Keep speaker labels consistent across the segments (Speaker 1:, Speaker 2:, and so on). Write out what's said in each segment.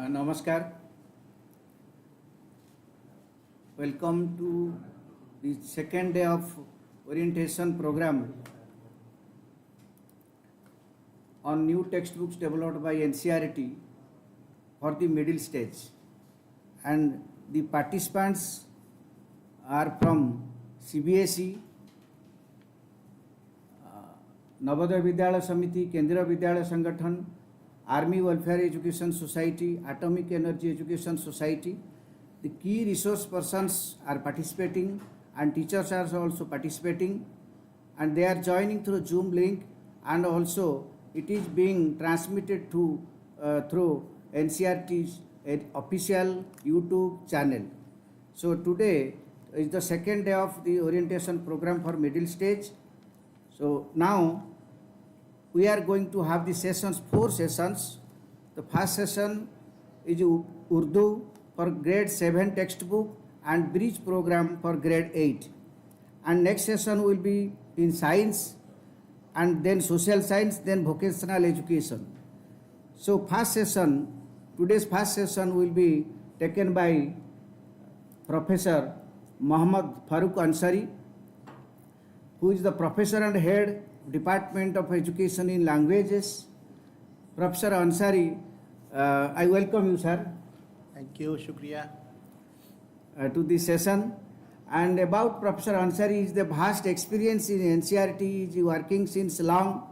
Speaker 1: Namaskar. Welcome to the second day of orientation program on new textbooks developed by Ncert for the middle stage. And the participants are from CBSE, Navodaya Vidyalaya Samiti, Kendriya Vidyalaya Sangathan, Army Welfare Education Society, Atomic Energy Education Society. The key resource persons are participating and teachers are also participating, and they are joining through Zoom link, and also it is being transmitted to through NCERT's official YouTube channel. So today is the second day of the orientation program for middle stage. So now we are going to have the sessions, 4 sessions. The first session is Urdu for grade 7 textbook and bridge program for grade 8. And next session will be in science, and then social science, then vocational education. So today's first session will be taken by Professor Muhammad Farooq Ansari, who is the professor and head Department of Education in Languages. Professor Ansari, I welcome you, sir.
Speaker 2: Thank you, Shukriya.
Speaker 1: To this session. And about Professor Ansari is the vast experience in NCERT. He is working since long.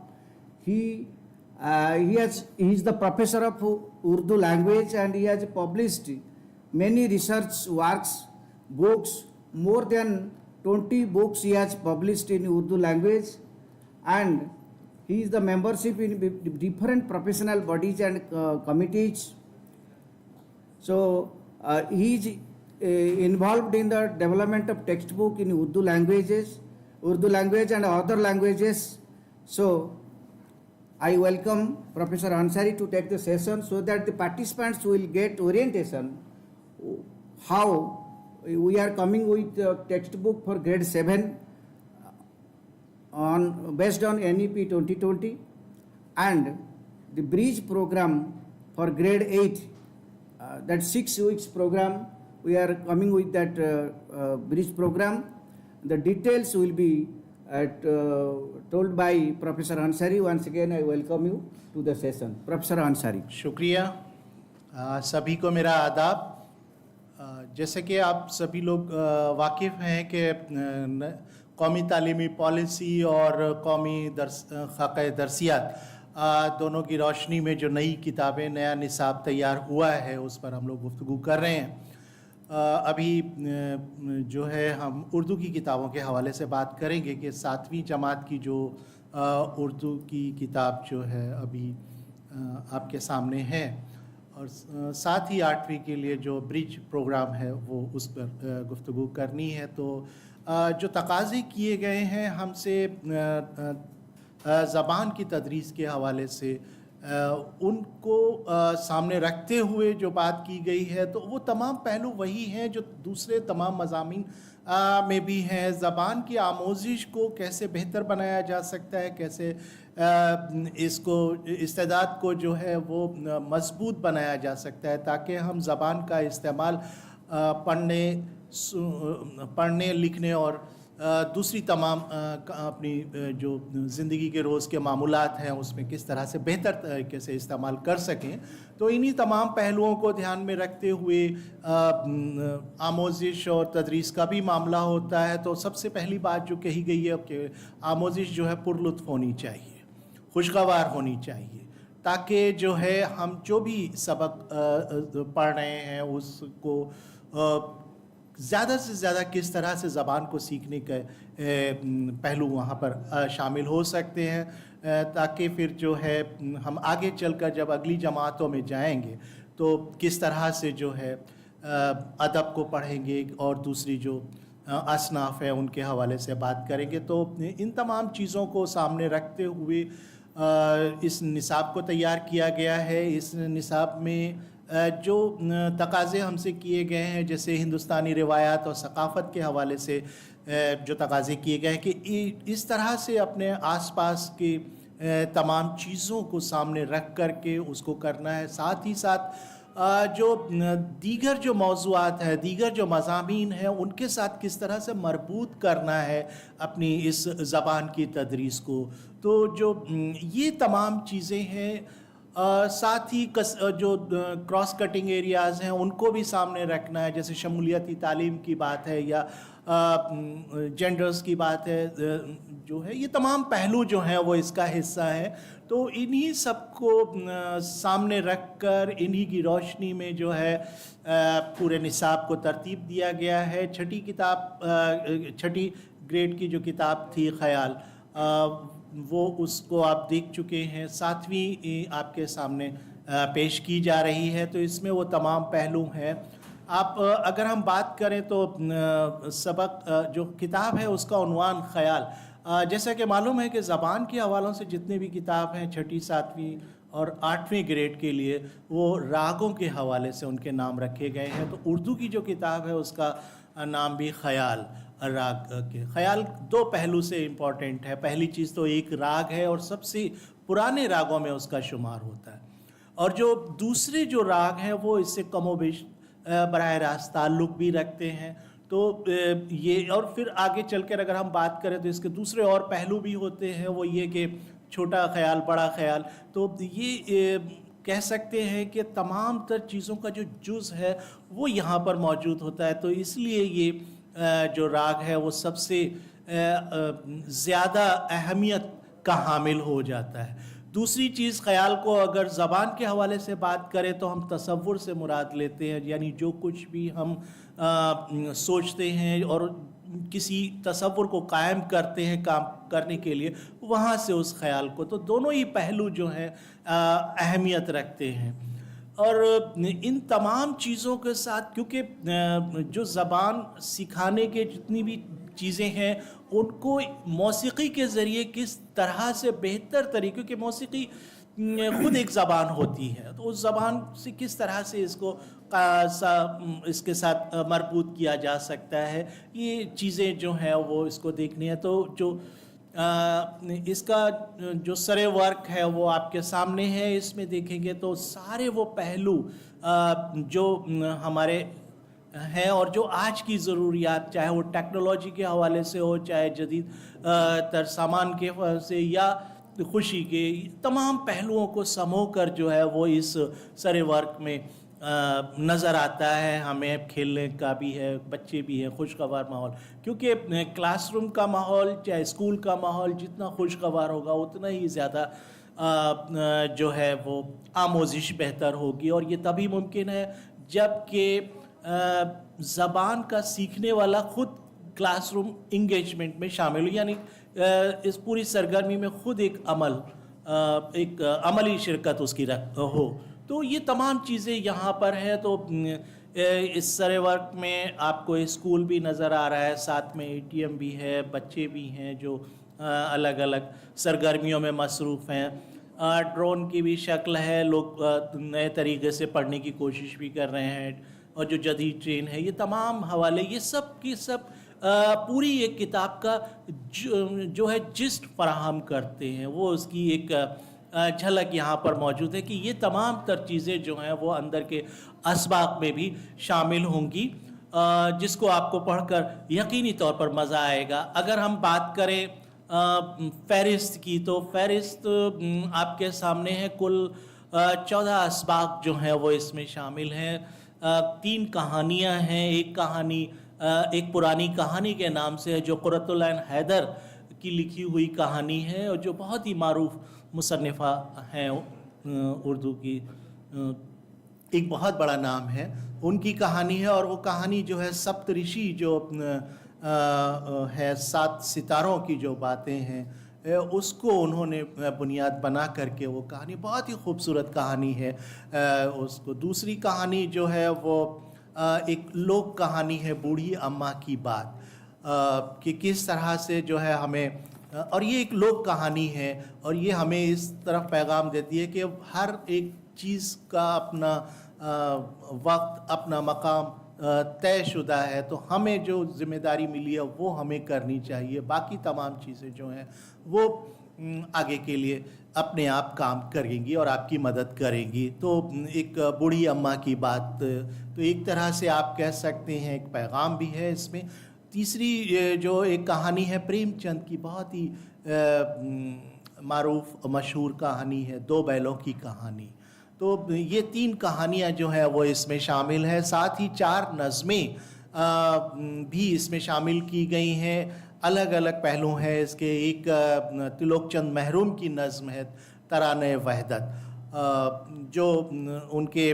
Speaker 1: He is the professor of Urdu language, and he has published many research works, books, more than 20 books he has published in Urdu language, and he is the membership in different professional bodies and committees. So he is involved in the development of textbook in Urdu language and other languages. So I welcome Professor Ansari to take the session so that the participants will get orientation how we are coming with the textbook for grade 7 based on NEP 2020, and the bridge program for grade 8, that 6 weeks program. We are coming with that bridge program. The details will be told by Professor Ansari. Once again, I welcome you to the session. Professor Ansari.
Speaker 2: शुक्रिया, सभी को मेरा आदाब। जैसे कि आप सभी लोग वाकिफ़ हैं कि कौमी तालीमी पॉलिसी और कौमी खाका दरसियात दोनों की रोशनी में जो नई किताबें, नया निसाब तैयार हुआ है, उस पर हम लोग गुफ्तगू कर रहे हैं। अभी जो है हम उर्दू की किताबों के हवाले से बात करेंगे कि 7वीं जमात की जो उर्दू की किताब जो है अभी आपके सामने है, और साथ ही 8वीं के लिए जो ब्रिज प्रोग्राम है वो उस पर गुफ्तगू करनी है। तो जो तकाज़े किए गए हैं हमसे ज़बान की तदरीस के हवाले से, उनको सामने रखते हुए जो बात की गई है, तो वो तमाम पहलू वही हैं जो दूसरे तमाम मज़ामीन में भी हैं। ज़बान की आमोज़िश को कैसे बेहतर बनाया जा सकता है, कैसे इसको इस्तेदाद को जो है वो मजबूत बनाया जा सकता है, ताकि हम ज़बान का इस्तेमाल पढ़ने लिखने और दूसरी तमाम अपनी जो ज़िंदगी के रोज़ के मामूलात हैं उसमें किस तरह से बेहतर तरीके से इस्तेमाल कर सकें। तो इन्हीं तमाम पहलुओं को ध्यान में रखते हुए आमोज़िश और तदरीस का भी मामला होता है। तो सबसे पहली बात जो कही गई है कि आमोज़िश जो है पुरलुत्फ़ होनी चाहिए, खुशगवार होनी चाहिए, ताकि जो है हम जो भी सबक पढ़ रहे हैं उसको ज़्यादा से ज़्यादा किस तरह से ज़बान को सीखने के पहलू वहाँ पर शामिल हो सकते हैं, ताकि फिर जो है हम आगे चलकर जब अगली जमातों में जाएंगे तो किस तरह से जो है अदब को पढ़ेंगे और दूसरी जो असनाफ है उनके हवाले से बात करेंगे। तो इन तमाम चीज़ों को सामने रखते हुए इस निसाब को तैयार किया गया है। इस निसाब में जो तकाज़े हमसे किए गए हैं, जैसे हिंदुस्तानी रिवायात और सकाफ़त के हवाले से जो तकाज़े किए गए हैं कि इस तरह से अपने आसपास के तमाम चीज़ों को सामने रख कर के उसको करना है। साथ ही साथ جو دیگر جو موضوعات ہیں، دیگر جو مضامین ہیں، ان کے ساتھ کس طرح سے مربوط کرنا ہے اپنی اس زبان کی تدریس کو. تو جو یہ تمام چیزیں ہیں، ساتھ ہی جو کراس کٹنگ ایریاز ہیں ان کو بھی سامنے رکھنا ہے، جیسے شمولیتی تعلیم کی بات ہے یا جینڈرز کی بات ہے جو ہے، یہ تمام پہلو جو ہیں وہ اس کا حصہ ہیں. تو انہی سب کو سامنے رکھ کر انہی کی روشنی میں جو ہے پورے نصاب کو ترتیب دیا گیا ہے. چھٹی گریڈ کی جو کتاب تھی خیال، وہ اس کو آپ دیکھ چکے ہیں، 7ویں آپ کے سامنے پیش کی جا رہی ہے. تو اس میں وہ تمام پہلو ہیں. آپ اگر ہم بات کریں تو سبق جو کتاب ہے اس کا عنوان خیال، جیسا کہ معلوم ہے کہ زبان کے حوالوں سے جتنے بھی کتاب ہیں 6ٹھی 7ویں اور 8ویں گریڈ کے لیے، وہ راگوں کے حوالے سے ان کے نام رکھے گئے ہیں. تو اردو کی جو کتاب ہے اس کا نام بھی خیال، راگ کے. خیال 2 پہلو سے امپورٹنٹ ہے. پہلی چیز تو ایک راگ ہے اور سب سے پرانے راگوں میں اس کا شمار ہوتا ہے، اور جو دوسرے جو راگ ہیں وہ اس سے کم و بیش براہ راست تعلق بھی رکھتے ہیں. تو یہ، اور پھر آگے چل کر اگر ہم بات کریں تو اس کے دوسرے اور پہلو بھی ہوتے ہیں، وہ یہ کہ چھوٹا خیال، بڑا خیال. تو یہ کہہ سکتے ہیں کہ تمام تر چیزوں کا جو جز ہے وہ یہاں پر موجود ہوتا ہے. تو اس لیے یہ جو راگ ہے وہ سب سے زیادہ اہمیت کا حامل ہو جاتا ہے. دوسری چیز، خیال کو اگر زبان کے حوالے سے بات کریں تو ہم تصور سے مراد لیتے ہیں، یعنی جو کچھ بھی ہم سوچتے ہیں اور کسی تصور کو قائم کرتے ہیں کام کرنے کے لیے، وہاں سے اس خیال کو. تو دونوں ہی پہلو جو ہیں اہمیت رکھتے ہیں. اور ان تمام چیزوں کے ساتھ، کیونکہ جو زبان سکھانے کے جتنی بھی چیزیں ہیں ان کو موسیقی کے ذریعے کس طرح سے بہتر طریقے، کہ موسیقی خود ایک زبان ہوتی ہے، تو اس زبان سے کس طرح سے اس کے ساتھ مربوط کیا جا سکتا ہے، یہ چیزیں جو ہیں وہ اس کو دیکھنی ہے. تو جو اس کا جو سرے ورک ہے وہ آپ کے سامنے ہے. اس میں دیکھیں گے تو سارے وہ پہلو جو ہمارے ہیں اور جو آج کی ضروریات، چاہے وہ ٹیکنالوجی کے حوالے سے ہو، چاہے جدید تر سامان کے حوالے سے یا خوشی کے، تمام پہلوؤں کو سمو کر جو ہے وہ اس سرے ورک میں نظر آتا ہے. ہمیں کھیلنے کا بھی ہے، بچے بھی ہیں، خوشگوار ماحول، کیونکہ کلاس روم کا ماحول، چاہے اسکول کا ماحول جتنا خوشگوار ہوگا اتنا ہی زیادہ جو ہے وہ آموزش بہتر ہوگی. اور یہ تبھی ممکن ہے جب کہ زبان کا سیکھنے والا خود کلاس روم انگیجمنٹ میں شامل ہو، یعنی اس پوری سرگرمی میں خود ایک عملی شرکت اس کی ہو. تو یہ تمام چیزیں یہاں پر ہیں. تو اس سرے ورک میں آپ کو اسکول بھی نظر آ رہا ہے، ساتھ میں ATM بھی ہے، بچے بھی ہیں جو الگ الگ سرگرمیوں میں مصروف ہیں. ڈرون کی بھی شکل ہے، لوگ نئے طریقے سے پڑھنے کی کوشش بھی کر رہے ہیں، اور جو جدید ٹرین ہے، یہ تمام حوالے، یہ سب کی سب پوری ایک کتاب کا جو ہے جسٹ فراہم کرتے ہیں. وہ اس کی ایک جھلک یہاں پر موجود ہے کہ یہ تمام تر چیزیں جو ہیں وہ اندر کے اسباق میں بھی شامل ہوں گی، جس کو آپ کو پڑھ کر یقینی طور پر مزہ آئے گا. اگر ہم بات کریں فہرست کی، تو فہرست آپ کے سامنے ہے. کل 14 اسباق جو ہیں وہ اس میں شامل ہیں. 3 کہانیاں ہیں. ایک کہانی ایک پرانی کہانی کے نام سے ہے جو قرۃ العین حیدر کی لکھی ہوئی کہانی ہے، اور جو بہت ہی معروف مصنفہ ہیں اردو کی، ایک بہت بڑا نام ہے، ان کی کہانی ہے. اور وہ کہانی جو ہے سپت رشی جو ہے 7 ستاروں کی جو باتیں ہیں، اس کو انہوں نے بنیاد بنا کر کے وہ کہانی، بہت ہی خوبصورت کہانی ہے اس کو. دوسری کہانی جو ہے وہ ایک لوک کہانی ہے، بوڑھی اماں کی بات، کہ کس طرح سے جو ہے ہمیں، اور یہ ایک لوک کہانی ہے اور یہ ہمیں اس طرف پیغام دیتی ہے کہ ہر ایک چیز کا اپنا وقت، اپنا مقام طے شدہ ہے. تو ہمیں جو ذمہ داری ملی ہے وہ ہمیں کرنی چاہیے. باقی تمام چیزیں جو ہیں وہ आगे के लिए अपने आप काम करेंगी और आपकी मदद करेंगी। तो एक बूढ़ी अम्मा की बात, तो एक तरह से आप कह सकते हैं एक पैगाम भी है इसमें। तीसरी जो एक कहानी है प्रेमचंद की, बहुत ही मारूफ मशहूर कहानी है, दो बैलों की कहानी। तो ये 3 कहानियाँ जो है वो इसमें शामिल है। साथ ही 4 नज़में भी इसमें शामिल की गई हैं। अलग अलग पहलू हैं इसके। एक तिलोकचंद महरूम की नज़्म है तराने वहदत, जो उनके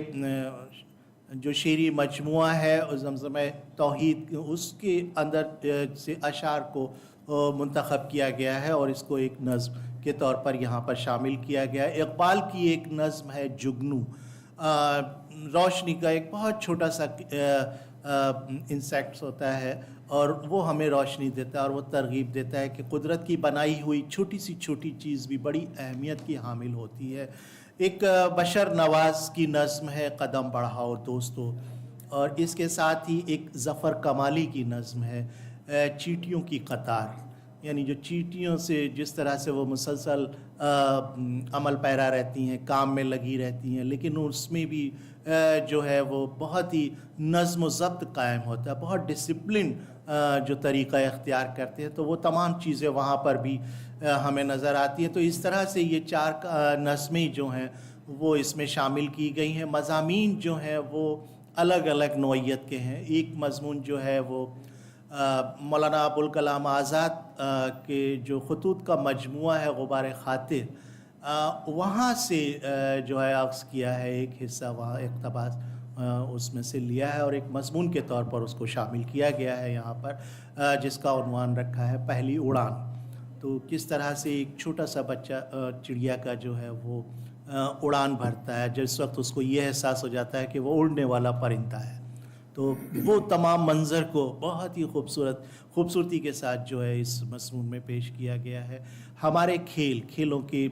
Speaker 2: जो शेरी मजमुआ है ज़मज़म तौहीद, उसके अंदर से अशार को मुंतखब किया गया है और इसको एक नज़्म के तौर पर यहाँ पर शामिल किया गया है। इकबाल की एक नज़्म है जुगनू, रोशनी का एक बहुत छोटा सा इंसेक्ट्स होता है और वो हमें रोशनी देता है और वो तरगीब देता है कि कुदरत की बनाई हुई छोटी सी छोटी चीज़ भी बड़ी अहमियत की हामिल होती है। एक बशर नवाज की नज़्म है कदम बढ़ाओ दोस्तों, और इसके साथ ही एक ज़फ़र कमाली की नज़्म है चींटियों की कतार, यानी जो चींटियों से जिस तरह से वो मुसलसल अमल पैरा रहती हैं, काम में लगी रहती हैं, लेकिन उसमें भी जो है वो बहुत ही नज़्म व ज़ब्त कायम होता है, बहुत डिसिप्लिन जो तरीक़ा इख्तियार करते हैं। तो वो तमाम चीज़ें वहाँ पर भी हमें नज़र आती हैं। तो इस तरह से ये 4 नज़में जो हैं वो इसमें शामिल की गई हैं। मज़ामीन जो हैं वो अलग अलग नौइयत के हैं। एक मज़मून जो है वो मौलाना अबुल कलाम आज़ाद के जो खतूत का मजमुआ है गुबार खातिर, वहाँ से जो है अक्स किया है, एक हिस्सा वहाँ इक़्तिबास उसमें से लिया है और एक मज़मून के तौर पर उसको शामिल किया गया है यहाँ पर, जिसका उन्वान रखा है पहली उड़ान। तो किस तरह से एक छोटा सा बच्चा चिड़िया का जो है वो उड़ान भरता है जिस वक्त उसको ये एहसास हो जाता है कि वो उड़ने वाला परिंदा है। तो वो तमाम मंज़र को बहुत ही खूबसूरती के साथ जो है इस मज़मून में पेश किया गया है। हमारे खेलों के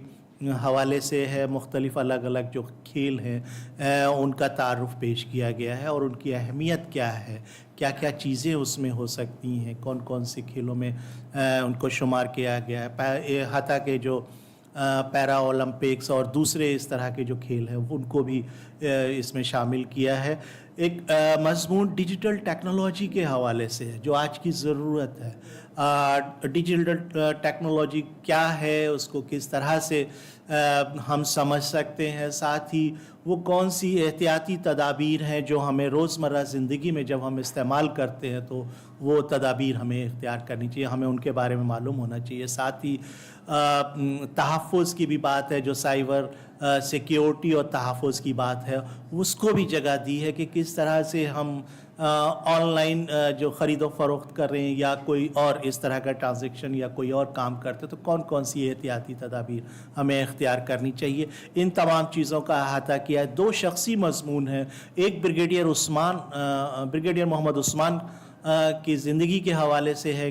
Speaker 2: हवाले से है, मुख्तलिफ़ अलग अलग जो खेल हैं उनका तारुफ़ पेश किया गया है और उनकी अहमियत क्या है, क्या क्या चीज़ें उसमें हो सकती हैं, कौन कौन से खेलों में उनको शुमार किया गया है। हता के जो पैरा ओलंपिक्स और दूसरे इस तरह के जो खेल हैं उनको भी इसमें शामिल किया है। एक मज़मून डिजिटल टेक्नोलॉजी के हवाले से है जो आज की ज़रूरत है। डिजिटल टेक्नोलॉजी क्या है, उसको किस तरह से हम समझ सकते हैं, साथ ही वो कौन सी एहतियाती तदाबीर हैं जो हमें रोज़मर्रा ज़िंदगी में जब हम इस्तेमाल करते हैं तो वो तदाबीर हमें इख्तियार करनी चाहिए, हमें उनके बारे में मालूम होना चाहिए। साथ ही तहफ़्फ़ुज़ की भी बात है, जो साइबर सिक्योरिटी और तहफ़्फ़ुज़ की बात है उसको भी जगह दी है कि किस तरह से हम ऑनलाइन जो ख़रीदो फ़रोख्त कर रहे हैं या कोई और इस तरह का ट्रांजैक्शन या कोई और काम करते तो कौन कौन सी एहतियाती तदाबीर हमें इख्तियार करनी चाहिए। इन तमाम चीज़ों का अहाता किया है। 2 शख्सी मज़मून हैं, एक ब्रिगेडियर मोहम्मद उस्मान की ज़िंदगी के हवाले से है,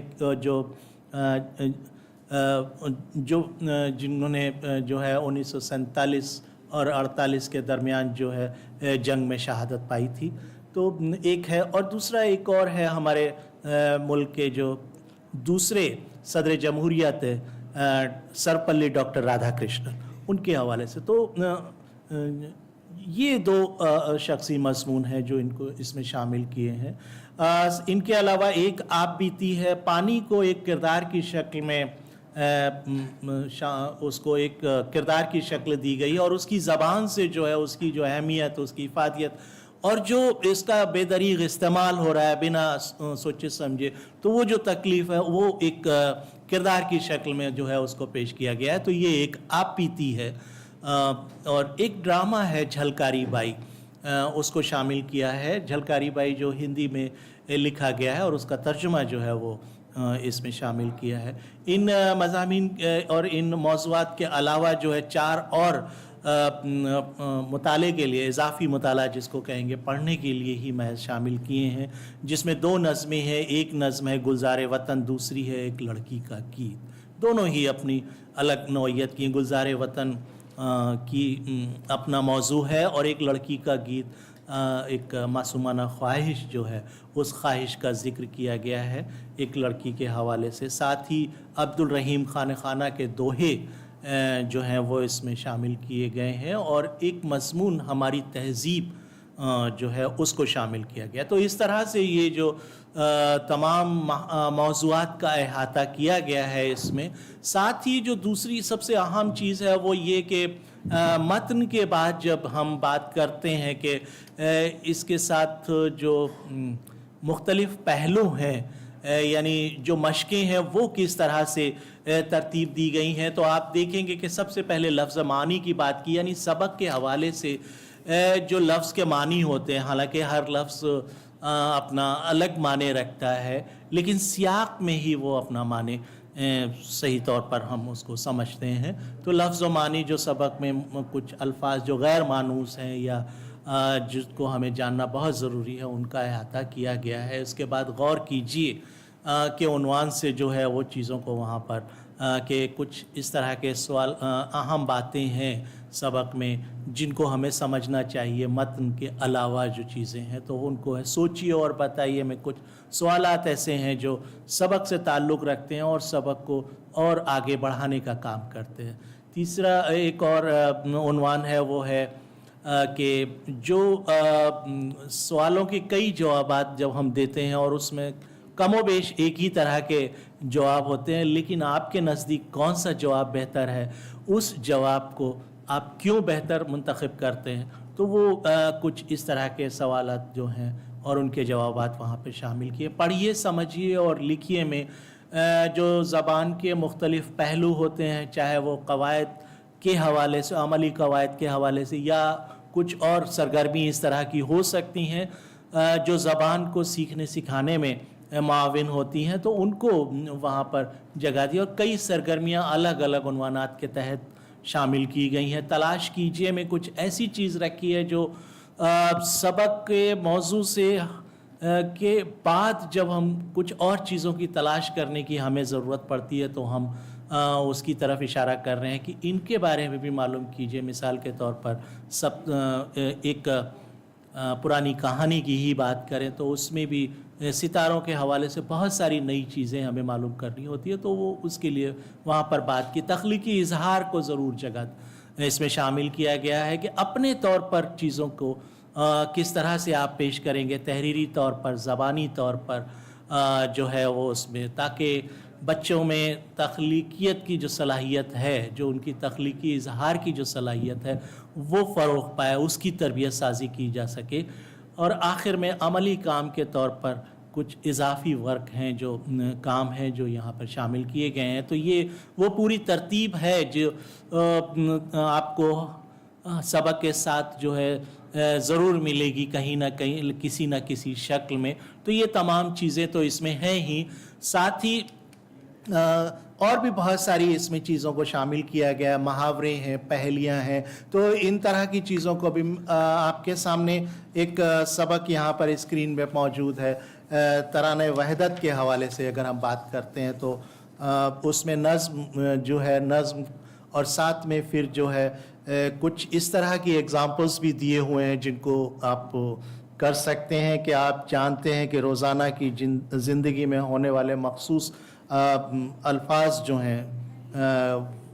Speaker 2: जिन्होंने जो है 1947 और 48 के दरमियान जो है जंग में शहादत पाई थी। तो एक है, और दूसरा एक और है हमारे मुल्क के जो दूसरे सदर जमहूरियत सर्वपल्ली डॉक्टर राधाकृष्णन, उनके हवाले से। तो ये 2 शख्सी मज़मून हैं जो इनको इसमें शामिल किए हैं। इनके अलावा एक आप बीती है, पानी को एक किरदार की शक्ल में उसको एक किरदार की शक्ल दी गई और उसकी ज़बान से जो है उसकी जो अहमियत, उसकी इफ़ादियत और जो इसका बेदरीग इस्तेमाल हो रहा है बिना सोचे समझे, तो वो जो तकलीफ़ है वो एक किरदार की शक्ल में जो है उसको पेश किया गया है। तो ये एक आप पीती है। और एक ड्रामा है झलकारी बाई, उसको शामिल किया है। झलकारी बाई जो हिंदी में लिखा गया है और उसका तर्जुमा जो है वो इसमें शामिल किया है। इन मज़ामीन और इन मौज़ूआत के अलावा जो है 4 और मुताले के लिए, इजाफ़ी मुताला जिसको कहेंगे, पढ़ने के लिए ही महज शामिल किए हैं, जिसमें 2 नज़में हैं। एक नज़म है गुलज़ार वतन, दूसरी है एक लड़की का गीत। दोनों ही अपनी अलग नौइयत की। गुलज़ार वतन की अपना मौजू है और एक लड़की का गीत ایک معصومانہ خواہش جو ہے اس خواہش کا ذکر کیا گیا ہے ایک لڑکی کے حوالے سے. ساتھ ہی عبد الرحیم خانہ کے دوہے جو ہیں وہ اس میں شامل کیے گئے ہیں اور ایک مضمون ہماری تہذیب جو ہے اس کو شامل کیا گیا. تو اس طرح سے یہ جو تمام موضوعات کا احاطہ کیا گیا ہے اس میں. ساتھ ہی جو دوسری سب سے اہم چیز ہے وہ یہ کہ متن کے بعد جب ہم بات کرتے ہیں کہ اس کے ساتھ جو مختلف پہلو ہیں یعنی جو مشقیں ہیں وہ کس طرح سے ترتیب دی گئی ہیں, تو آپ دیکھیں گے کہ سب سے پہلے لفظ معنی کی بات کی, یعنی سبق کے حوالے سے جو لفظ کے معنی ہوتے ہیں, حالانکہ ہر لفظ اپنا الگ معنی رکھتا ہے لیکن سیاق میں ہی وہ اپنا معنی صحیح طور پر ہم اس کو سمجھتے ہیں. تو لفظ و معنی جو سبق میں کچھ الفاظ جو غیر مانوس ہیں یا جس کو ہمیں جاننا بہت ضروری ہے ان کا احاطہ کیا گیا ہے. اس کے بعد غور کیجئے کہ عنوان سے جو ہے وہ چیزوں کو وہاں پر کہ کچھ اس طرح کے سوال اہم باتیں ہیں سبق میں جن کو ہمیں سمجھنا چاہیے متن کے علاوہ جو چیزیں ہیں, تو ان کو سوچیے اور بتائیے. میں کچھ سوالات ایسے ہیں جو سبق سے تعلق رکھتے ہیں اور سبق کو اور آگے بڑھانے کا کام کرتے ہیں. تیسرا ایک اور عنوان ہے وہ ہے کہ جو سوالوں کے کئی جوابات جب ہم دیتے ہیں اور اس میں کم و بیش ایک ہی طرح کے جواب ہوتے ہیں, لیکن آپ کے نزدیک کون سا جواب بہتر ہے, اس جواب کو آپ کیوں بہتر منتخب کرتے ہیں, تو وہ کچھ اس طرح کے سوالات جو ہیں اور ان کے جوابات وہاں پہ شامل کیے. پڑھیے, سمجھیے اور لکھیے میں جو زبان کے مختلف پہلو ہوتے ہیں, چاہے وہ قواعد کے حوالے سے, عملی قواعد کے حوالے سے یا کچھ اور سرگرمی اس طرح کی ہو سکتی ہیں جو زبان کو سیکھنے سکھانے میں معاون ہوتی ہیں, تو ان کو وہاں پر جگہ دی. اور کئی سرگرمیاں الگ الگ عنوانات کے تحت شامل کی گئی ہیں. تلاش کیجئے میں کچھ ایسی چیز رکھی ہے جو سبق کے موضوع سے کے بعد جب ہم کچھ اور چیزوں کی تلاش کرنے کی ہمیں ضرورت پڑتی ہے تو ہم اس کی طرف اشارہ کر رہے ہیں کہ ان کے بارے میں بھی معلوم کیجئے. مثال کے طور پر ایک پرانی کہانی کی ہی بات کریں تو اس میں بھی ستاروں کے حوالے سے بہت ساری نئی چیزیں ہمیں معلوم کرنی ہوتی ہے, تو وہ اس کے لیے وہاں پر بات کی. تخلیقی اظہار کو ضرور جگہ اس میں شامل کیا گیا ہے کہ اپنے طور پر چیزوں کو کس طرح سے آپ پیش کریں گے, تحریری طور پر, زبانی طور پر جو ہے وہ اس میں, تاکہ بچوں میں تخلیقیت کی جو صلاحیت ہے, جو ان کی تخلیقی اظہار کی جو صلاحیت ہے وہ فروغ پائے, اس کی تربیت سازی کی جا سکے. اور آخر میں عملی کام کے طور پر کچھ اضافی ورک ہیں, جو کام ہیں جو یہاں پر شامل کیے گئے ہیں. تو یہ وہ پوری ترتیب ہے جو آپ کو سبق کے ساتھ جو ہے ضرور ملے گی کہیں نہ کہیں, کسی نہ کسی شکل میں. تو یہ تمام چیزیں تو اس میں ہیں ہی, ساتھ ہی اور بھی بہت ساری اس میں چیزوں کو شامل کیا گیا. محاورے ہیں, پہلیاں ہیں, تو ان طرح کی چیزوں کو بھی آپ کے سامنے ایک سبق یہاں پر اسکرین پہ موجود ہے. ترانہ وحدت کے حوالے سے اگر ہم بات کرتے ہیں تو اس میں نظم جو ہے, نظم اور ساتھ میں پھر جو ہے کچھ اس طرح کی ایگزامپلس بھی دیے ہوئے ہیں جن کو آپ کر سکتے ہیں کہ آپ جانتے ہیں کہ روزانہ کی زندگی میں ہونے والے مخصوص الفاظ جو ہیں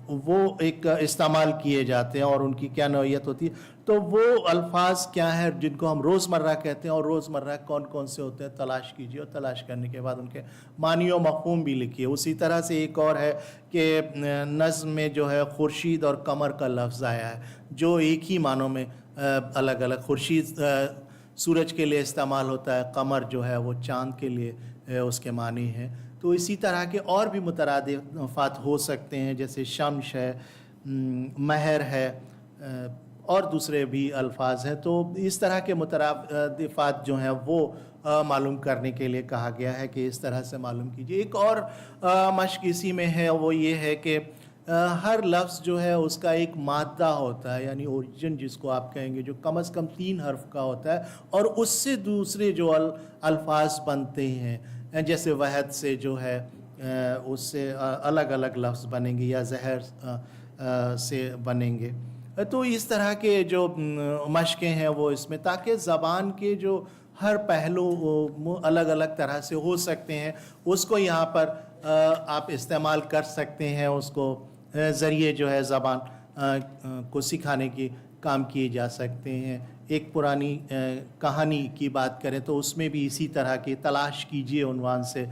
Speaker 2: وہ ایک استعمال کیے جاتے ہیں اور ان کی کیا نوعیت ہوتی ہے. تو وہ الفاظ کیا ہیں جن کو ہم روزمرہ کہتے ہیں اور روزمرہ کون کون سے ہوتے ہیں تلاش کیجیے, اور تلاش کرنے کے بعد ان کے معنی و مفہوم بھی لکھیے. اسی طرح سے ایک اور ہے کہ نظم میں جو ہے خورشید اور قمر کا لفظ آیا ہے جو ایک ہی معنوں میں الگ الگ, خورشید سورج کے لیے استعمال ہوتا ہے, قمر جو ہے وہ چاند کے لیے اس کے معنی ہیں. تو اسی طرح کے اور بھی مترادفات ہو سکتے ہیں جیسے شمس ہے, مہر ہے اور دوسرے بھی الفاظ ہیں. تو اس طرح کے مترادفات جو ہیں وہ معلوم کرنے کے لیے کہا گیا ہے کہ اس طرح سے معلوم کیجیے. ایک اور مشق اسی میں ہے وہ یہ ہے کہ ہر لفظ جو ہے اس کا ایک مادہ ہوتا ہے, یعنی اوریجن جس کو آپ کہیں گے, جو کم از کم 3 حرف کا ہوتا ہے, اور اس سے دوسرے جو الفاظ بنتے ہیں جیسے وحد سے جو ہے اس سے الگ الگ لفظ بنیں گے یا زہر سے بنیں گے. تو اس طرح کے جو مشقیں ہیں وہ اس میں، تاکہ زبان کے جو ہر پہلو الگ الگ طرح سے ہو سکتے ہیں اس کو یہاں پر آپ استعمال کر سکتے ہیں، اس کو ذریعے جو ہے زبان کو سکھانے کی کام کیے جا سکتے ہیں۔ ایک پرانی کہانی کی بات کریں تو اس میں بھی اسی طرح کی تلاش کیجئے عنوان سے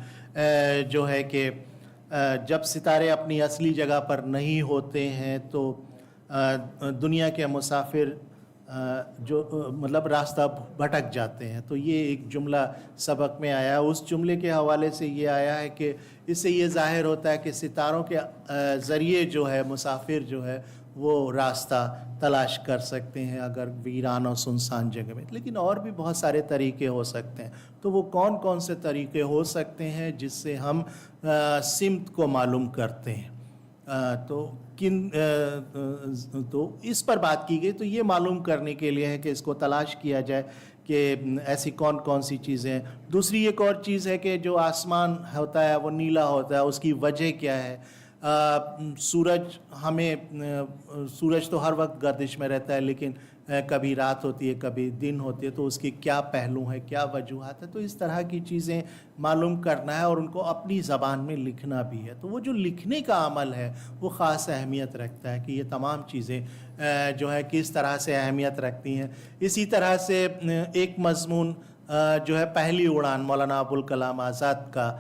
Speaker 2: جو ہے کہ جب ستارے اپنی اصلی جگہ پر نہیں ہوتے ہیں تو دنیا کے مسافر جو مطلب راستہ بھٹک جاتے ہیں۔ تو یہ ایک جملہ سبق میں آیا، اس جملے کے حوالے سے یہ آیا ہے کہ اس سے یہ ظاہر ہوتا ہے کہ ستاروں کے ذریعے جو ہے مسافر جو ہے وہ راستہ تلاش کر سکتے ہیں اگر ویران اور سنسان جگہ میں، لیکن اور بھی بہت سارے طریقے ہو سکتے ہیں۔ تو وہ کون کون سے طریقے ہو سکتے ہیں جس سے ہم سمت کو معلوم کرتے ہیں؟ تو اس پر بات کی گئی، تو یہ معلوم کرنے کے لیے ہے کہ اس کو تلاش کیا جائے کہ ایسی کون کون سی چیزیں ہیں۔ دوسری ایک اور چیز ہے کہ جو آسمان ہوتا ہے وہ نیلا ہوتا ہے، اس کی وجہ کیا ہے؟ سورج تو ہر وقت گردش میں رہتا ہے، لیکن کبھی رات ہوتی ہے کبھی دن ہوتی ہے، تو اس کے کیا پہلو ہیں، کیا وجوہات ہیں؟ تو اس طرح کی چیزیں معلوم کرنا ہے اور ان کو اپنی زبان میں لکھنا بھی ہے۔ تو وہ جو لکھنے کا عمل ہے وہ خاص اہمیت رکھتا ہے کہ یہ تمام چیزیں جو ہے کس طرح سے اہمیت رکھتی ہیں۔ اسی طرح سے ایک مضمون جو ہے پہلی اڑان مولانا ابوالکلام آزاد کا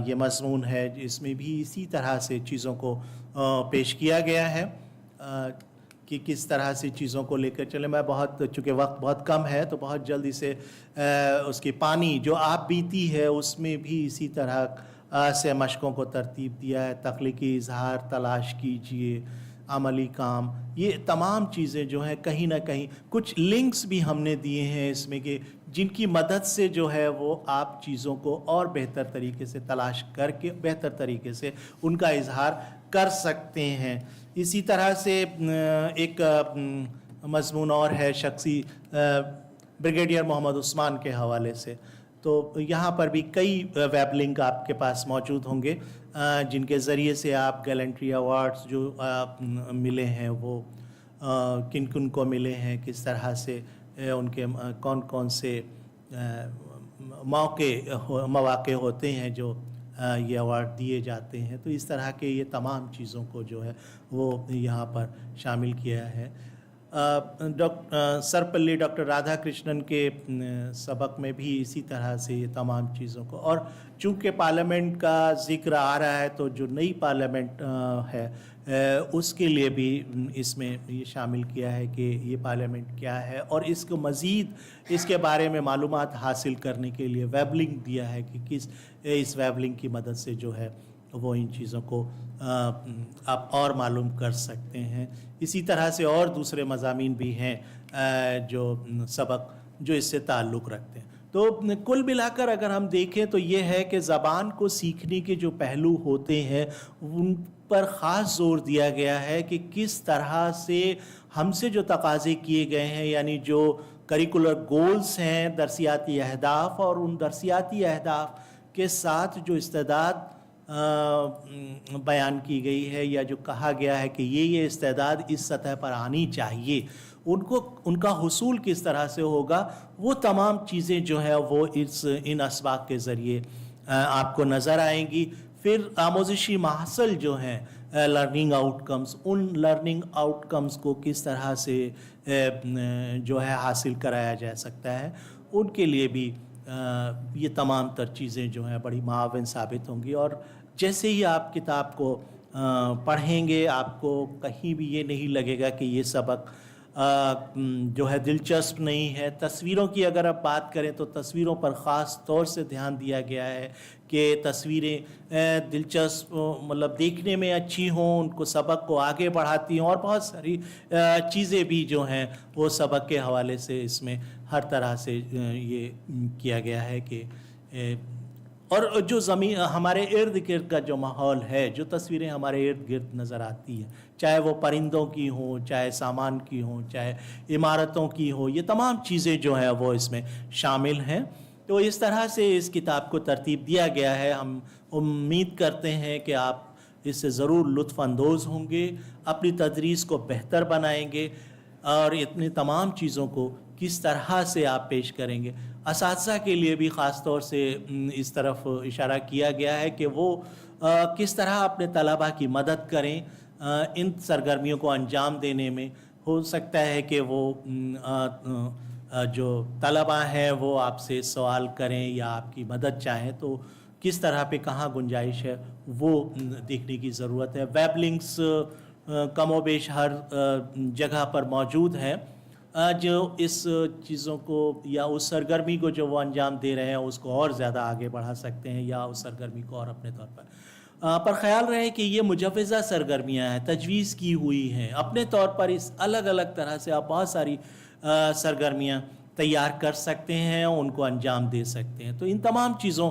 Speaker 2: یہ مضمون ہے، اس میں بھی اسی طرح سے چیزوں کو پیش کیا گیا ہے کہ کس طرح سے چیزوں کو لے کر چلیں۔ میں چونکہ وقت بہت کم ہے تو بہت جلدی سے اس کی پانی جو آپ بیتی ہے اس میں بھی اسی طرح سے مشقوں کو ترتیب دیا ہے۔ تخلیقی اظہار تلاش کیجئے، عملی کام، یہ تمام چیزیں جو ہیں کہیں نہ کہیں کچھ لنکس بھی ہم نے دیے ہیں اس میں کہ جن کی مدد سے جو ہے وہ آپ چیزوں کو اور بہتر طریقے سے تلاش کر کے بہتر طریقے سے ان کا اظہار کر سکتے ہیں۔ اسی طرح سے ایک مضمون اور ہے شخصی بریگیڈیئر محمد عثمان کے حوالے سے، تو یہاں پر بھی کئی ویب لنک آپ کے پاس موجود ہوں گے جن کے ذریعے سے آپ گیلنٹری ایوارڈز جو ملے ہیں وہ کن کن کو ملے ہیں، کس طرح سے ان کے کون کون سے مواقع ہوتے ہیں جو یہ ایوارڈ دیے جاتے ہیں۔ تو اس طرح کے یہ تمام چیزوں کو جو ہے وہ یہاں پر شامل کیا ہے۔ سرپلی ڈاکٹر رادھا کرشنن کے سبق میں بھی اسی طرح سے یہ تمام چیزوں کو، اور چونکہ پارلیمنٹ کا ذکر آ رہا ہے تو جو نئی پارلیمنٹ ہے اس کے لیے بھی اس میں یہ شامل کیا ہے کہ یہ پارلیمنٹ کیا ہے، اور اس کو مزید اس کے بارے میں معلومات حاصل کرنے کے لیے ویب لنک دیا ہے کہ اس ویب لنک کی مدد سے جو ہے وہ ان چیزوں کو آپ اور معلوم کر سکتے ہیں۔ اسی طرح سے اور دوسرے مضامین بھی ہیں جو سبق جو اس سے تعلق رکھتے ہیں۔ تو کل ملا کر اگر ہم دیکھیں تو یہ ہے کہ زبان کو سیکھنے کے جو پہلو ہوتے ہیں ان پر خاص زور دیا گیا ہے کہ کس طرح سے ہم سے جو تقاضے کیے گئے ہیں، یعنی جو کریکولر گولز ہیں، درسیاتی اہداف، اور ان درسیاتی اہداف کے ساتھ جو استعداد بیان کی گئی ہے یا جو کہا گیا ہے کہ یہ استعداد اس سطح پر آنی چاہیے، ان کا حصول کس طرح سے ہوگا، وہ تمام چیزیں جو ہیں وہ ان اسباق کے ذریعے آپ کو نظر آئیں گی۔ پھر آموزشی محصل جو ہیں learning out comes, in learning out comes کو کس طرح سے جو ہے حاصل کرایا جا سکتا ہے، ان کے لیے بھی یہ تمام تر چیزیں جو ہیں بڑی معاون ثابت ہوں گی۔ اور جیسے ہی آپ کتاب کو پڑھیں گے آپ کو کہیں بھی یہ نہیں لگے گا کہ یہ سبق جو ہے دلچسپ نہیں ہے۔ تصویروں کی اگر آپ بات کریں تو تصویروں پر خاص طور سے دھیان دیا گیا ہے کہ تصویریں دلچسپ مطلب دیکھنے میں اچھی ہوں، ان کو سبق کو آگے بڑھاتی ہوں، اور بہت ساری چیزیں بھی جو ہیں وہ سبق کے حوالے سے اس میں ہر طرح سے یہ کیا گیا ہے کہ اور جو ہمارے ارد گرد کا جو ماحول ہے، جو تصویریں ہمارے ارد گرد نظر آتی ہیں، چاہے وہ پرندوں کی ہوں، چاہے سامان کی ہوں، چاہے عمارتوں کی ہوں، یہ تمام چیزیں جو ہیں وہ اس میں شامل ہیں۔ تو اس طرح سے اس کتاب کو ترتیب دیا گیا ہے۔ ہم امید کرتے ہیں کہ آپ اس سے ضرور لطف اندوز ہوں گے, اپنی تدریس کو بہتر بنائیں گے, اور اتنی تمام چیزوں کو کس طرح سے آپ پیش کریں گے. اساتذہ کے لیے بھی خاص طور سے اس طرف اشارہ کیا گیا ہے کہ وہ کس طرح اپنے طلباء کی مدد کریں ان سرگرمیوں کو انجام دینے میں. ہو سکتا ہے کہ وہ جو طلباء ہیں وہ آپ سے سوال کریں یا آپ کی مدد چاہیں, تو کس طرح پہ کہاں گنجائش ہے وہ دیکھنے کی ضرورت ہے. ویب لنکس کم و بیش ہر جگہ پر موجود ہیں جو اس چیزوں کو یا اس سرگرمی کو جو وہ انجام دے رہے ہیں اس کو اور زیادہ آگے بڑھا سکتے ہیں, یا اس سرگرمی کو اور اپنے طور پر خیال رہے کہ یہ مجوزہ سرگرمیاں ہیں, تجویز کی ہوئی ہیں. اپنے طور پر اس الگ الگ طرح سے آپ بہت ساری سرگرمیاں تیار کر سکتے ہیں, ان کو انجام دے سکتے ہیں. تو ان تمام چیزوں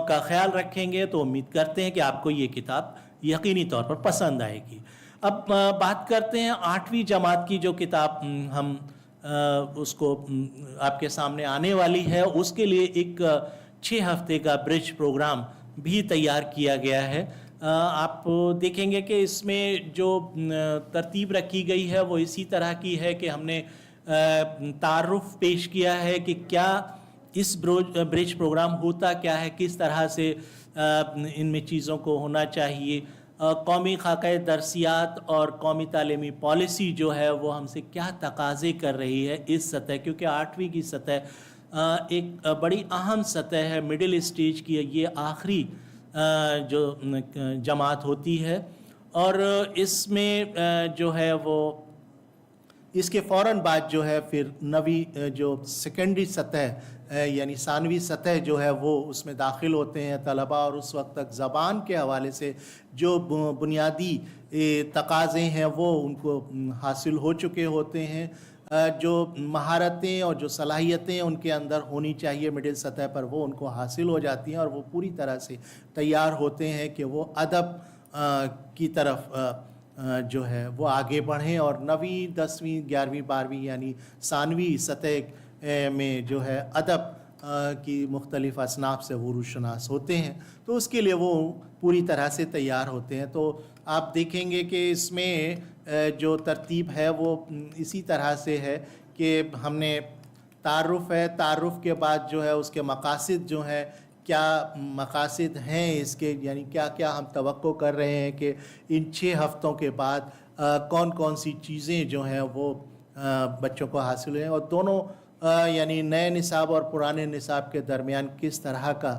Speaker 2: کا خیال رکھیں گے تو امید کرتے ہیں کہ آپ کو یہ کتاب یقینی طور پر پسند آئے گی. اب بات کرتے ہیں 8ویں جماعت کی جو کتاب ہم اس کو آپ کے سامنے آنے والی ہے. اس کے لیے ایک 6 ہفتے کا برج پروگرام بھی تیار کیا گیا ہے. آپ دیکھیں گے کہ اس میں جو ترتیب رکھی گئی ہے وہ اسی طرح کی ہے کہ ہم نے تعارف پیش کیا ہے کہ کیا اس برج پروگرام ہوتا کیا ہے, کس طرح سے ان میں چیزوں کو ہونا چاہیے, قومی خاکہ درسیات اور قومی تعلیمی پالیسی جو ہے وہ ہم سے کیا تقاضے کر رہی ہے اس سطح, کیونکہ 8ویں کی سطح ایک بڑی اہم سطح ہے, مڈل اسٹیج کی یہ آخری جو جماعت ہوتی ہے. اور اس میں جو ہے وہ اس کے فوراً بعد جو ہے پھر 9ویں جو سیکنڈری سطح یعنی ثانوی سطح جو ہے وہ اس میں داخل ہوتے ہیں طلباء, اور اس وقت تک زبان کے حوالے سے جو بنیادی تقاضے ہیں وہ ان کو حاصل ہو چکے ہوتے ہیں. جو مہارتیں اور جو صلاحیتیں ان کے اندر ہونی چاہیے مڈل سطح پر وہ ان کو حاصل ہو جاتی ہیں, اور وہ پوری طرح سے تیار ہوتے ہیں کہ وہ ادب کی طرف جو ہے وہ آگے بڑھیں, اور 9ویں 10ویں 11ویں 12ویں یعنی ثانوی سطح میں جو ہے ادب کی مختلف اصناف سے وہ روشناس ہوتے ہیں. تو اس کے لیے وہ پوری طرح سے تیار ہوتے ہیں. تو آپ دیکھیں گے کہ اس میں جو ترتیب ہے وہ اسی طرح سے ہے کہ ہم نے تعارف ہے, تعارف کے بعد جو ہے اس کے مقاصد جو ہیں, کیا مقاصد ہیں اس کے, یعنی کیا کیا ہم توقع کر رہے ہیں کہ ان 6 ہفتوں کے بعد کون کون سی چیزیں جو ہیں وہ بچوں کو حاصل ہیں, اور دونوں یعنی نئے نصاب اور پرانے نصاب کے درمیان کس طرح کا